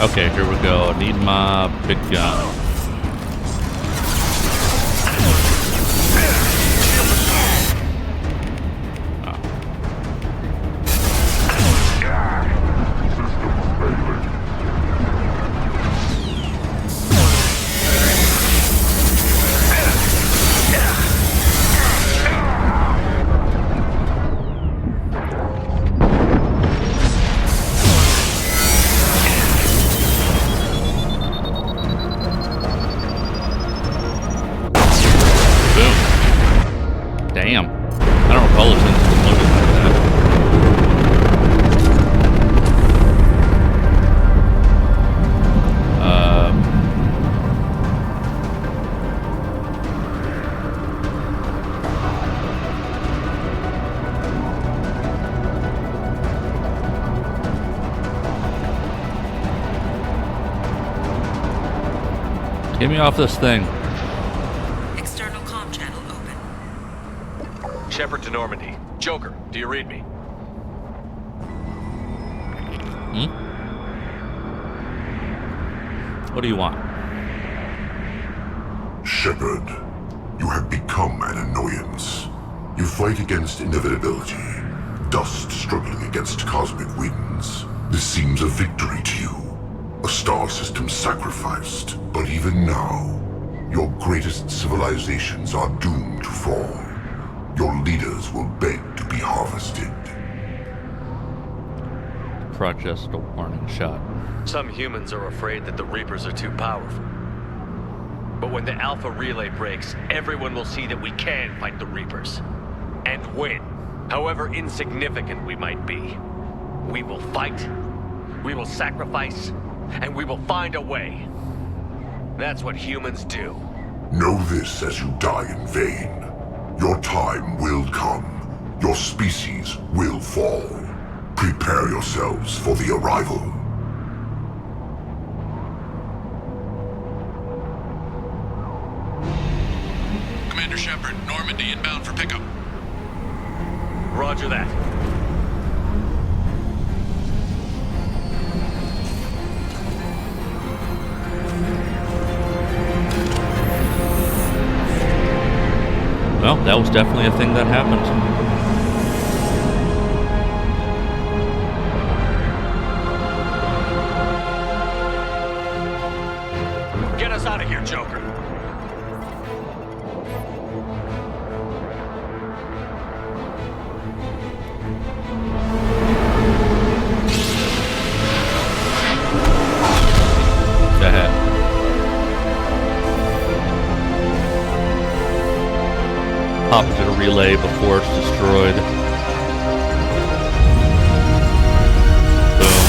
Okay, here we go. I need my big gun. Damn. I don't recall this thing loaded like that. Get me off this thing. External comm channel open. Shepard to Normandy. Joker, do you read me? What do you want? Shepard, you have become an annoyance. You fight against inevitability, dust struggling against cosmic winds. This seems a victory to you. A star system sacrificed. But even now, your greatest civilizations are doomed to fall. Your leaders will beg to be harvested. Just a warning shot. Some humans are afraid that the Reapers are too powerful. But when the Alpha Relay breaks, everyone will see that we can fight the Reapers. And win. However insignificant we might be. We will fight, we will sacrifice, and we will find a way. That's what humans do. Know this as you die in vain. Your time will come. Your species will fall. Prepare yourselves for the arrival. Commander Shepard, Normandy inbound for pickup. Roger that. Well, that was definitely a thing that happened. Get us out of here, Joker. Go ahead. Hop into the relay before it's destroyed. Boom.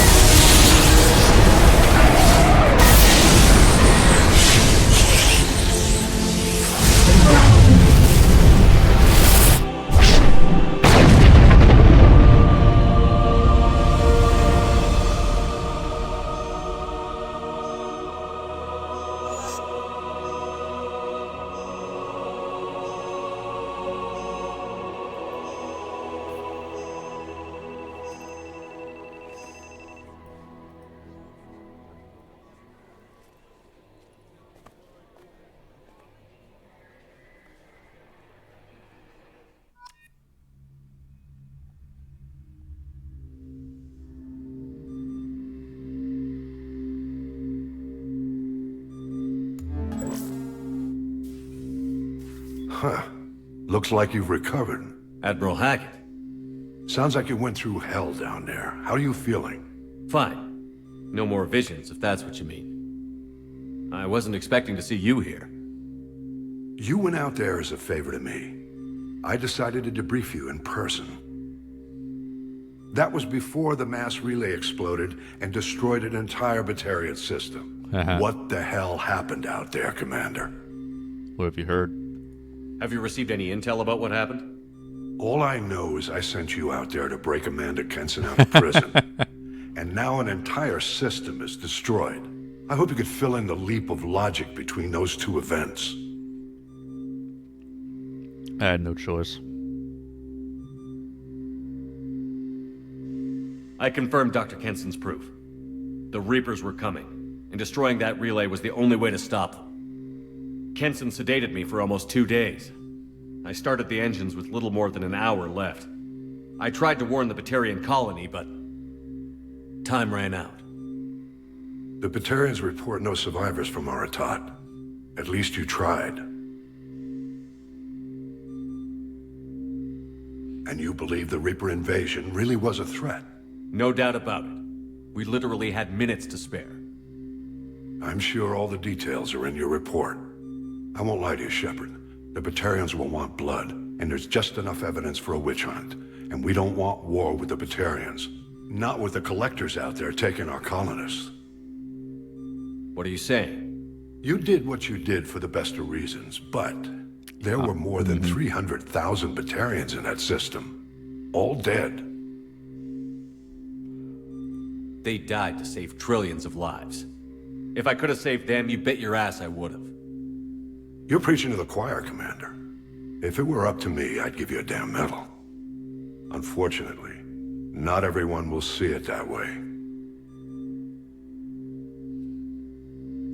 Huh. Looks like you've recovered. Admiral Hackett. Sounds like you went through hell down there. How are you feeling? Fine. No more visions, if that's what you mean. I wasn't expecting to see you here. You went out there as a favor to me. I decided to debrief you in person. That was before the mass relay exploded and destroyed an entire Batarian system. What the hell happened out there, Commander? What have you heard? Have you received any intel about what happened? All I know is I sent you out there to break Amanda Kenson out of prison. And now an entire system is destroyed. I hope you could fill in the leap of logic between those two events. I had no choice. I confirmed Dr. Kenson's proof. The Reapers were coming, and destroying that relay was the only way to stop them. Kenson sedated me for almost 2 days. I started the engines with little more than an hour left. I tried to warn the Batarian colony, but time ran out. The Batarians report no survivors from Aratat. At least you tried. And you believe the Reaper invasion really was a threat? No doubt about it. We literally had minutes to spare. I'm sure all the details are in your report. I won't lie to you, Shepard. The Batarians will want blood, and there's just enough evidence for a witch hunt. And we don't want war with the Batarians. Not with the collectors out there taking our colonists. What are you saying? You did what you did for the best of reasons, but there were more than 300,000 Batarians in that system. All dead. They died to save trillions of lives. If I could have saved them, you bet your ass I would have. You're preaching to the choir, Commander. If it were up to me, I'd give you a damn medal. Unfortunately, not everyone will see it that way.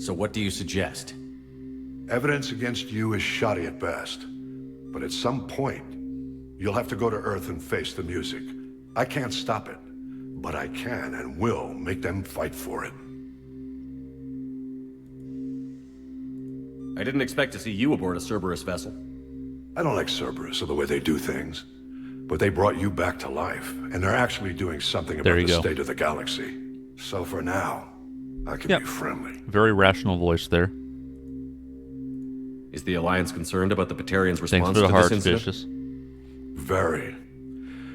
So what do you suggest? Evidence against you is shoddy at best. But at some point, you'll have to go to Earth and face the music. I can't stop it, but I can and will make them fight for it. I didn't expect to see you aboard a Cerberus vessel. I don't like Cerberus or the way they do things. But they brought you back to life, and they're actually doing something about the state of the galaxy. So for now, I can be friendly. Very rational voice there. Is the Alliance concerned about the Batarians' response Thanks for the to hearts, this incident? Vicious. Very.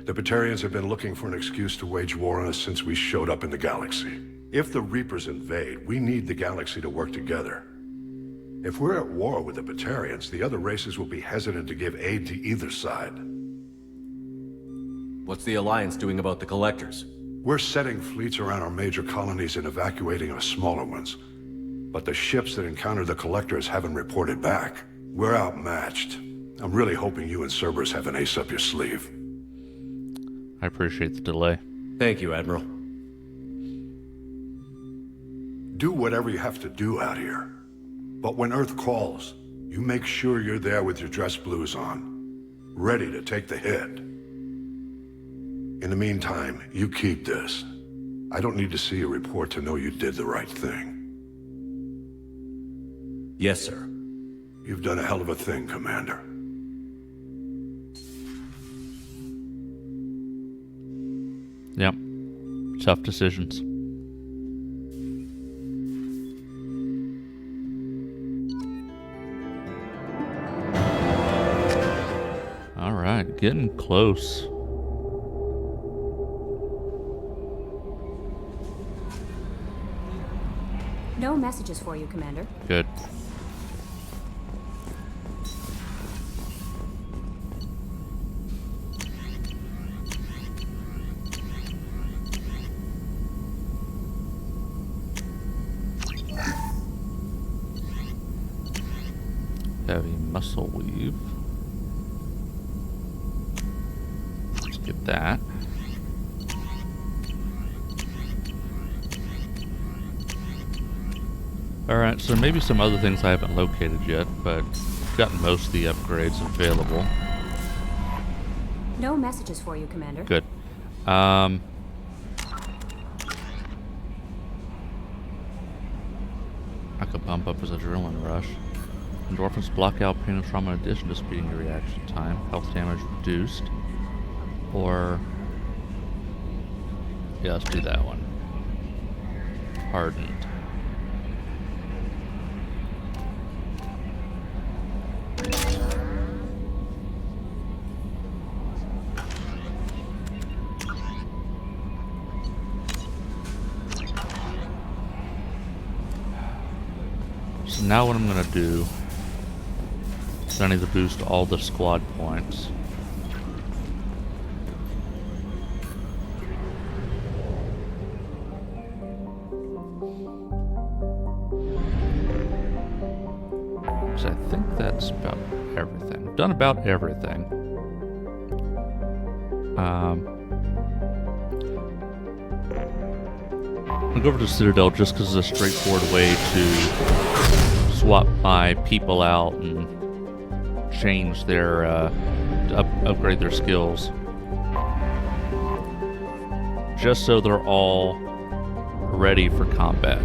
The Batarians have been looking for an excuse to wage war on us since we showed up in the galaxy. If the Reapers invade, we need the galaxy to work together. If we're at war with the Batarians, the other races will be hesitant to give aid to either side. What's the Alliance doing about the Collectors? We're setting fleets around our major colonies and evacuating our smaller ones. But the ships that encountered the Collectors haven't reported back. We're outmatched. I'm really hoping you and Cerberus have an ace up your sleeve. I appreciate the delay. Thank you, Admiral. Do whatever you have to do out here. But when Earth calls, you make sure you're there with your dress blues on, ready to take the hit. In the meantime, you keep this. I don't need to see a report to know you did the right thing. Yes, sir. You've done a hell of a thing, Commander. Yep. Tough decisions. All right, getting close. No messages for you, Commander. Good. Heavy muscle weave. Let's get that. Alright, so maybe some other things I haven't located yet, but I've gotten most of the upgrades available. No messages for you, Commander. Good. I could bump up as a adrenaline rush. Endorphins block out pain and trauma in addition to speeding your reaction time. Health damage reduced. Or... yeah, let's do that one. Hardened. So now what I'm gonna do is I need to boost all the squad points. So I think that's about everything. I've done about everything. I'll go over to Citadel just because it's a straightforward way to swap my people out and change their, upgrade their skills. Just so they're all ready for combat.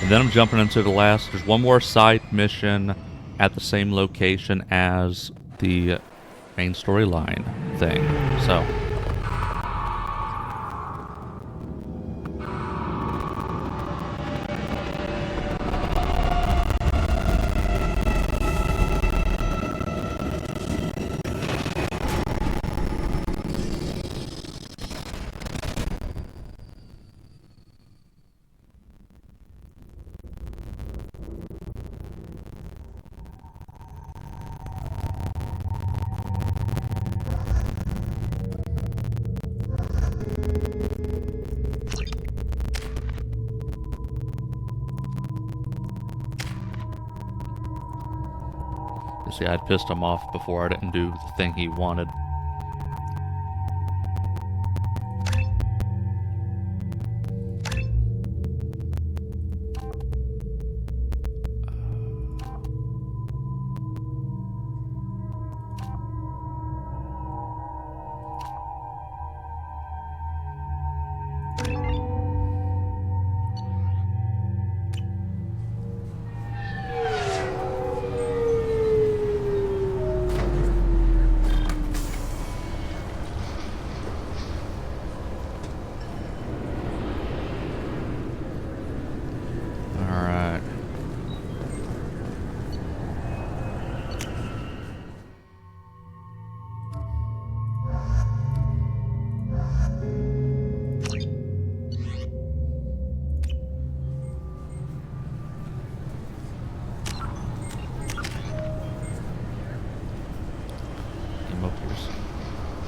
And then I'm jumping into the last, there's one more side mission at the same location as the main storyline thing, so. See, I'd pissed him off before I didn't do the thing he wanted.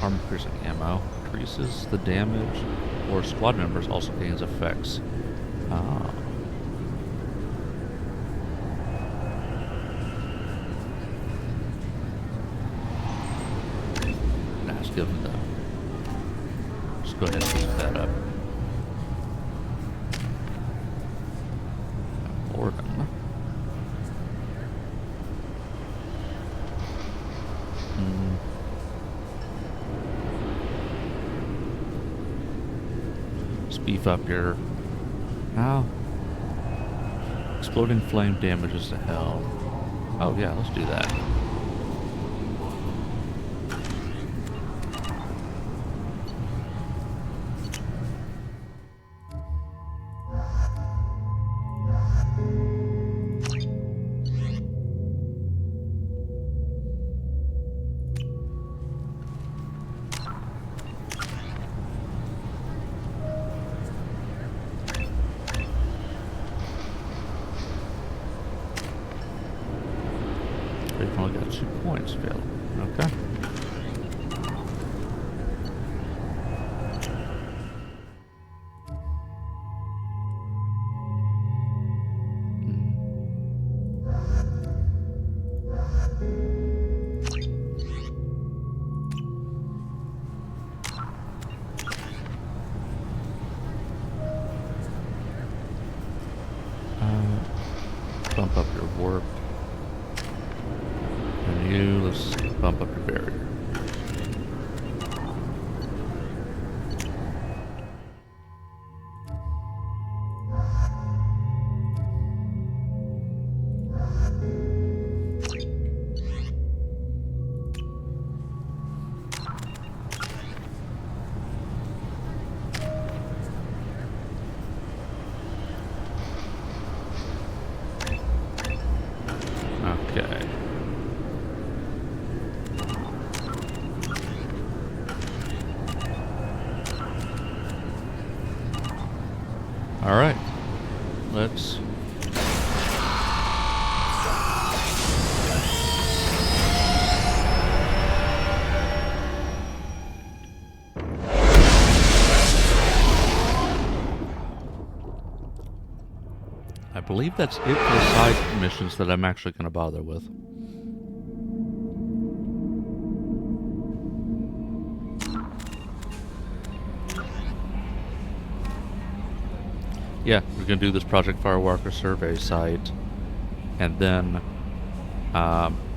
Armor-piercing ammo increases the damage, or squad members also gains effects. Nah, let's give them the. Just go ahead and pick that up. Organ. Beef up your... Ow. Exploding flame damages to hell. Oh yeah, let's do that. We've only got 2 points available. Okay. Bump up your warp. And you, let's Alright. Let's... I believe that's it for the side missions that I'm actually going to bother with. Yeah, we're going to do this Project Firewalker survey site, and then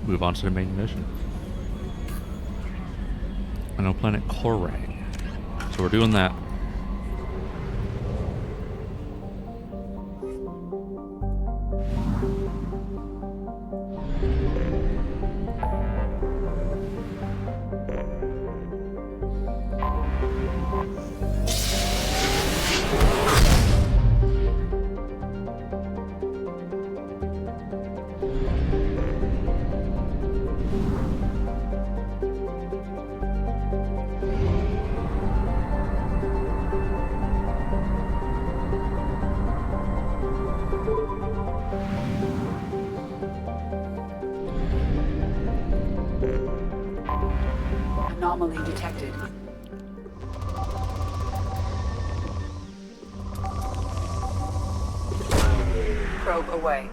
move on to the main mission. And on planet Korang. So we're doing that. Anomaly detected. Probe away.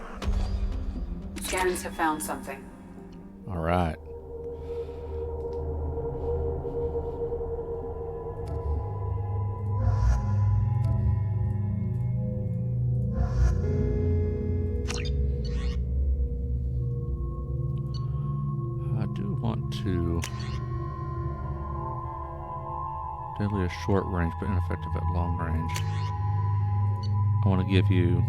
Scans have found something. All right. I do want to... Deadly at short range, but ineffective at long range. I want to give you...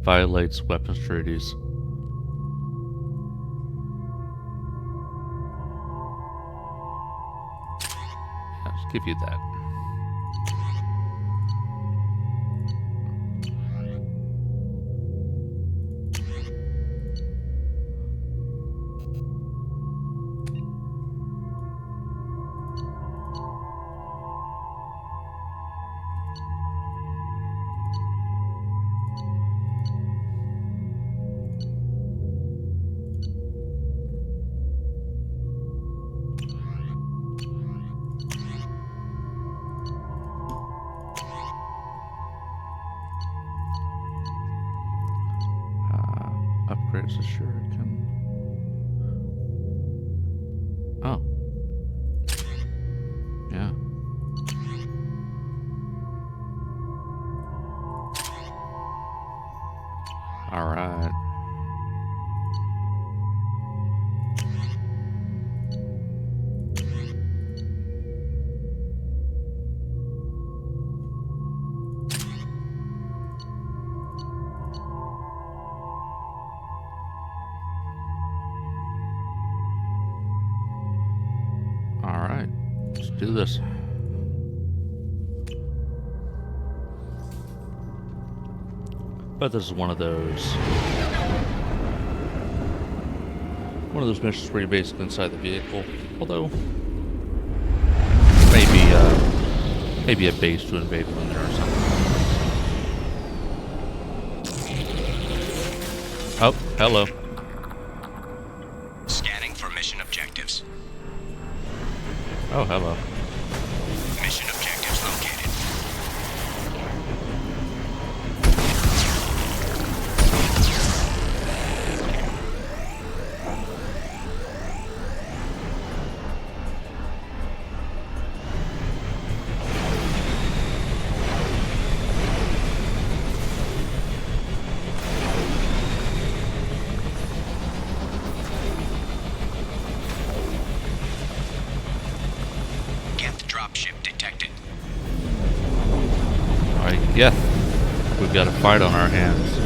Violates weapons treaties. Yeah, just give you that. Upgrades to shuriken. Oh. Yeah. All right. Alright, let's do this. But this is one of those missions where you're basically inside the vehicle. Although maybe a base to invade one there or something. Oh, hello. Scanning for mission objectives. Oh, hello. Mission objectives located. Dropship detected. Alright, yeah. We've got a fight on our hands.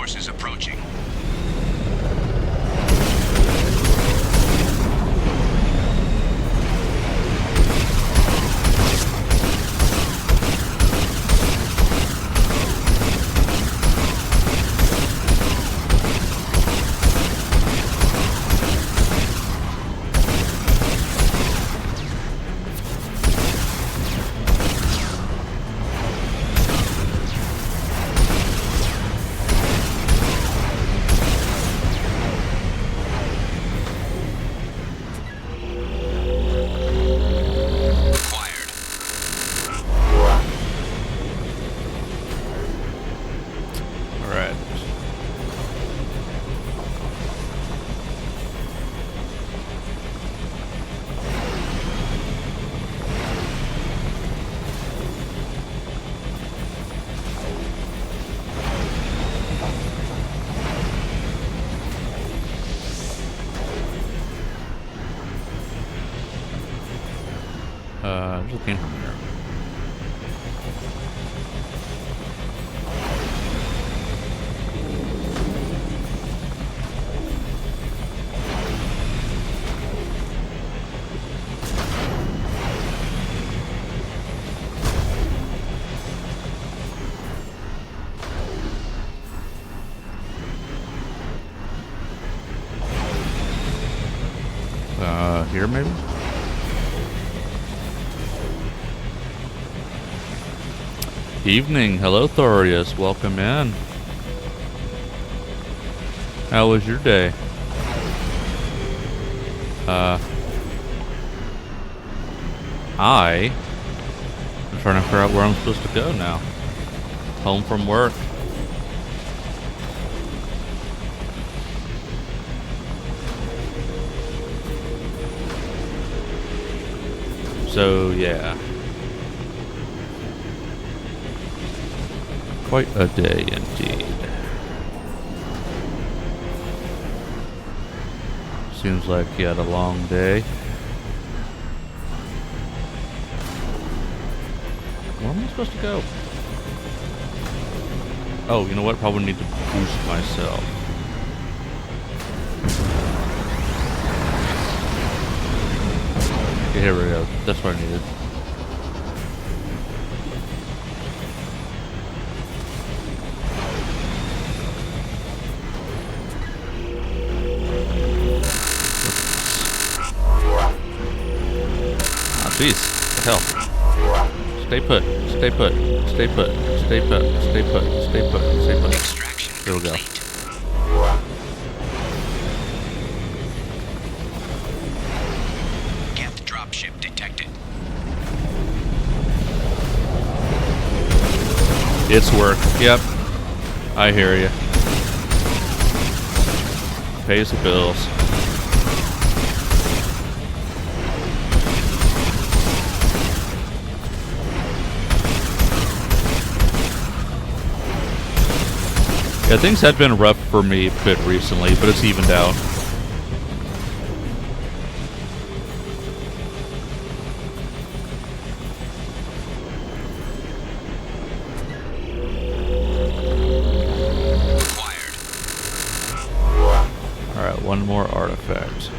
forces approaching. Just came from here. Here maybe? Evening. Hello, Thorius. Welcome in. How was your day? I'm trying to figure out where I'm supposed to go now. Home from work. So, yeah. Quite a day indeed. Seems like you had a long day. Where am I supposed to go? Oh, you know what? Probably need to boost myself. Okay, here we go. That's what I needed. Jeez, what the hell? Stay put, stay put, stay put, stay put, stay put, stay put, stay put. Extraction There we go. Geth dropship detected. It's work. Yep. I hear you. Pays the bills. Yeah, things had been rough for me a bit recently, but it's evened out. Alright, one more artifact.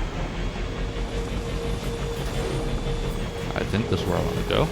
I think this is where I want to go.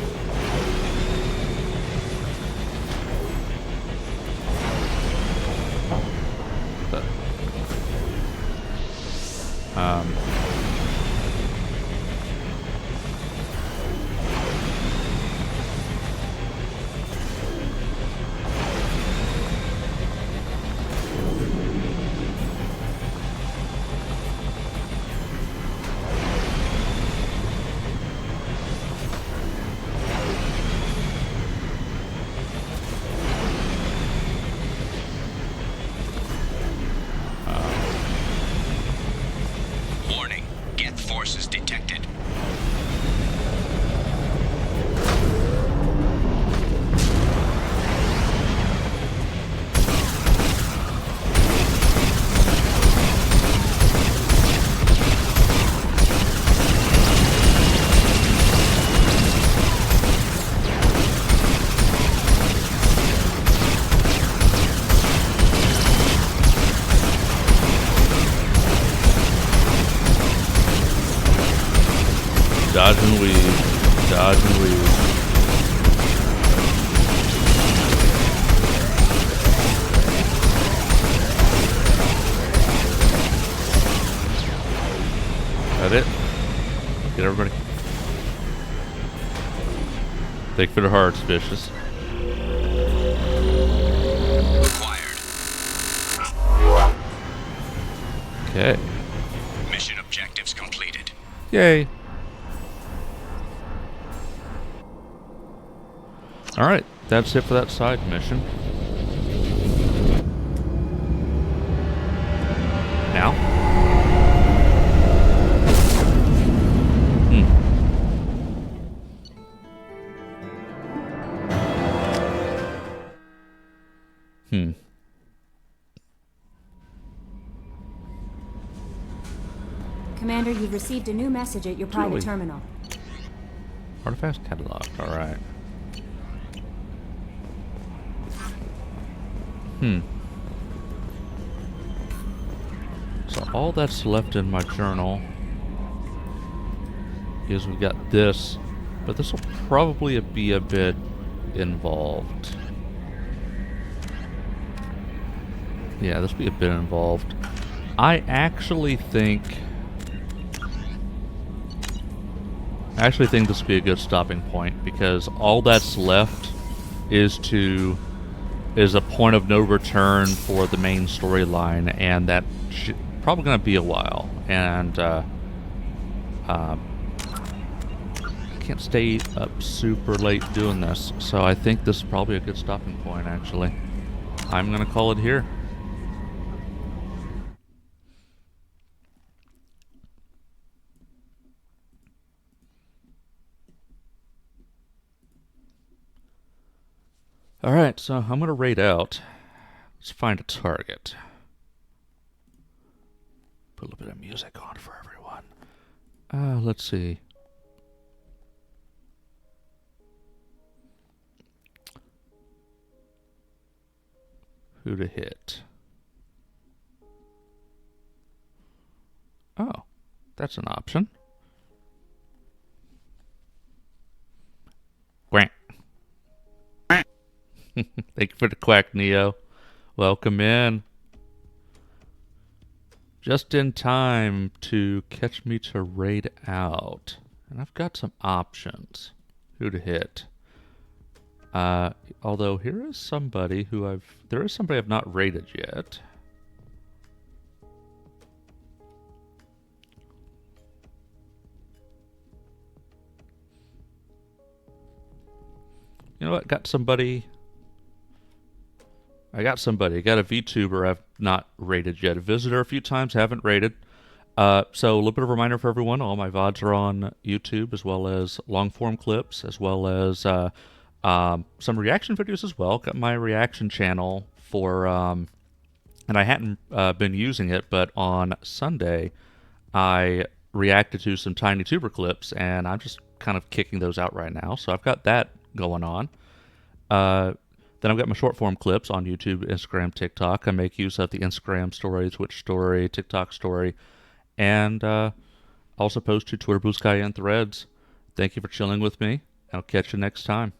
Dodge and weave. Dodge and weave. That it? Get everybody. Thank you for the hearts, vicious. Okay. Mission objectives completed. Yay. Alright, that's it for that side mission. Now? Commander, you've received a new message at your private Really? terminal. Artifacts catalog, alright. So all that's left in my journal is we got this, but this will probably be a bit involved. Yeah, this will be a bit involved. I actually think this would be a good stopping point, because all that's left is a point of no return for the main storyline, and that probably going to be a while. And I can't stay up super late doing this, so I think this is probably a good stopping point. Actually, I'm going to call it here. Alright, so I'm going to raid out. Let's find a target. Put a little bit of music on for everyone. Let's see. Who to hit? Oh, that's an option. Quack. Thank you for the quack, Neo. Welcome in. Just in time to catch me to raid out. And I've got some options. Who to hit. Although there is somebody I've not raided yet. You know what? I got a VTuber I've not raided yet. A visitor a few times, haven't raided. So a little bit of a reminder for everyone, all my VODs are on YouTube, as well as long-form clips, as well as some reaction videos as well. Got my reaction channel for, and I hadn't been using it, but on Sunday I reacted to some Tiny Tuber clips, and I'm just kind of kicking those out right now. So I've got that going on. Then I've got my short form clips on YouTube, Instagram, TikTok. I make use of the Instagram story, Twitch story, TikTok story, and also post to Twitter, Blue Sky, and Threads. Thank you for chilling with me. I'll catch you next time.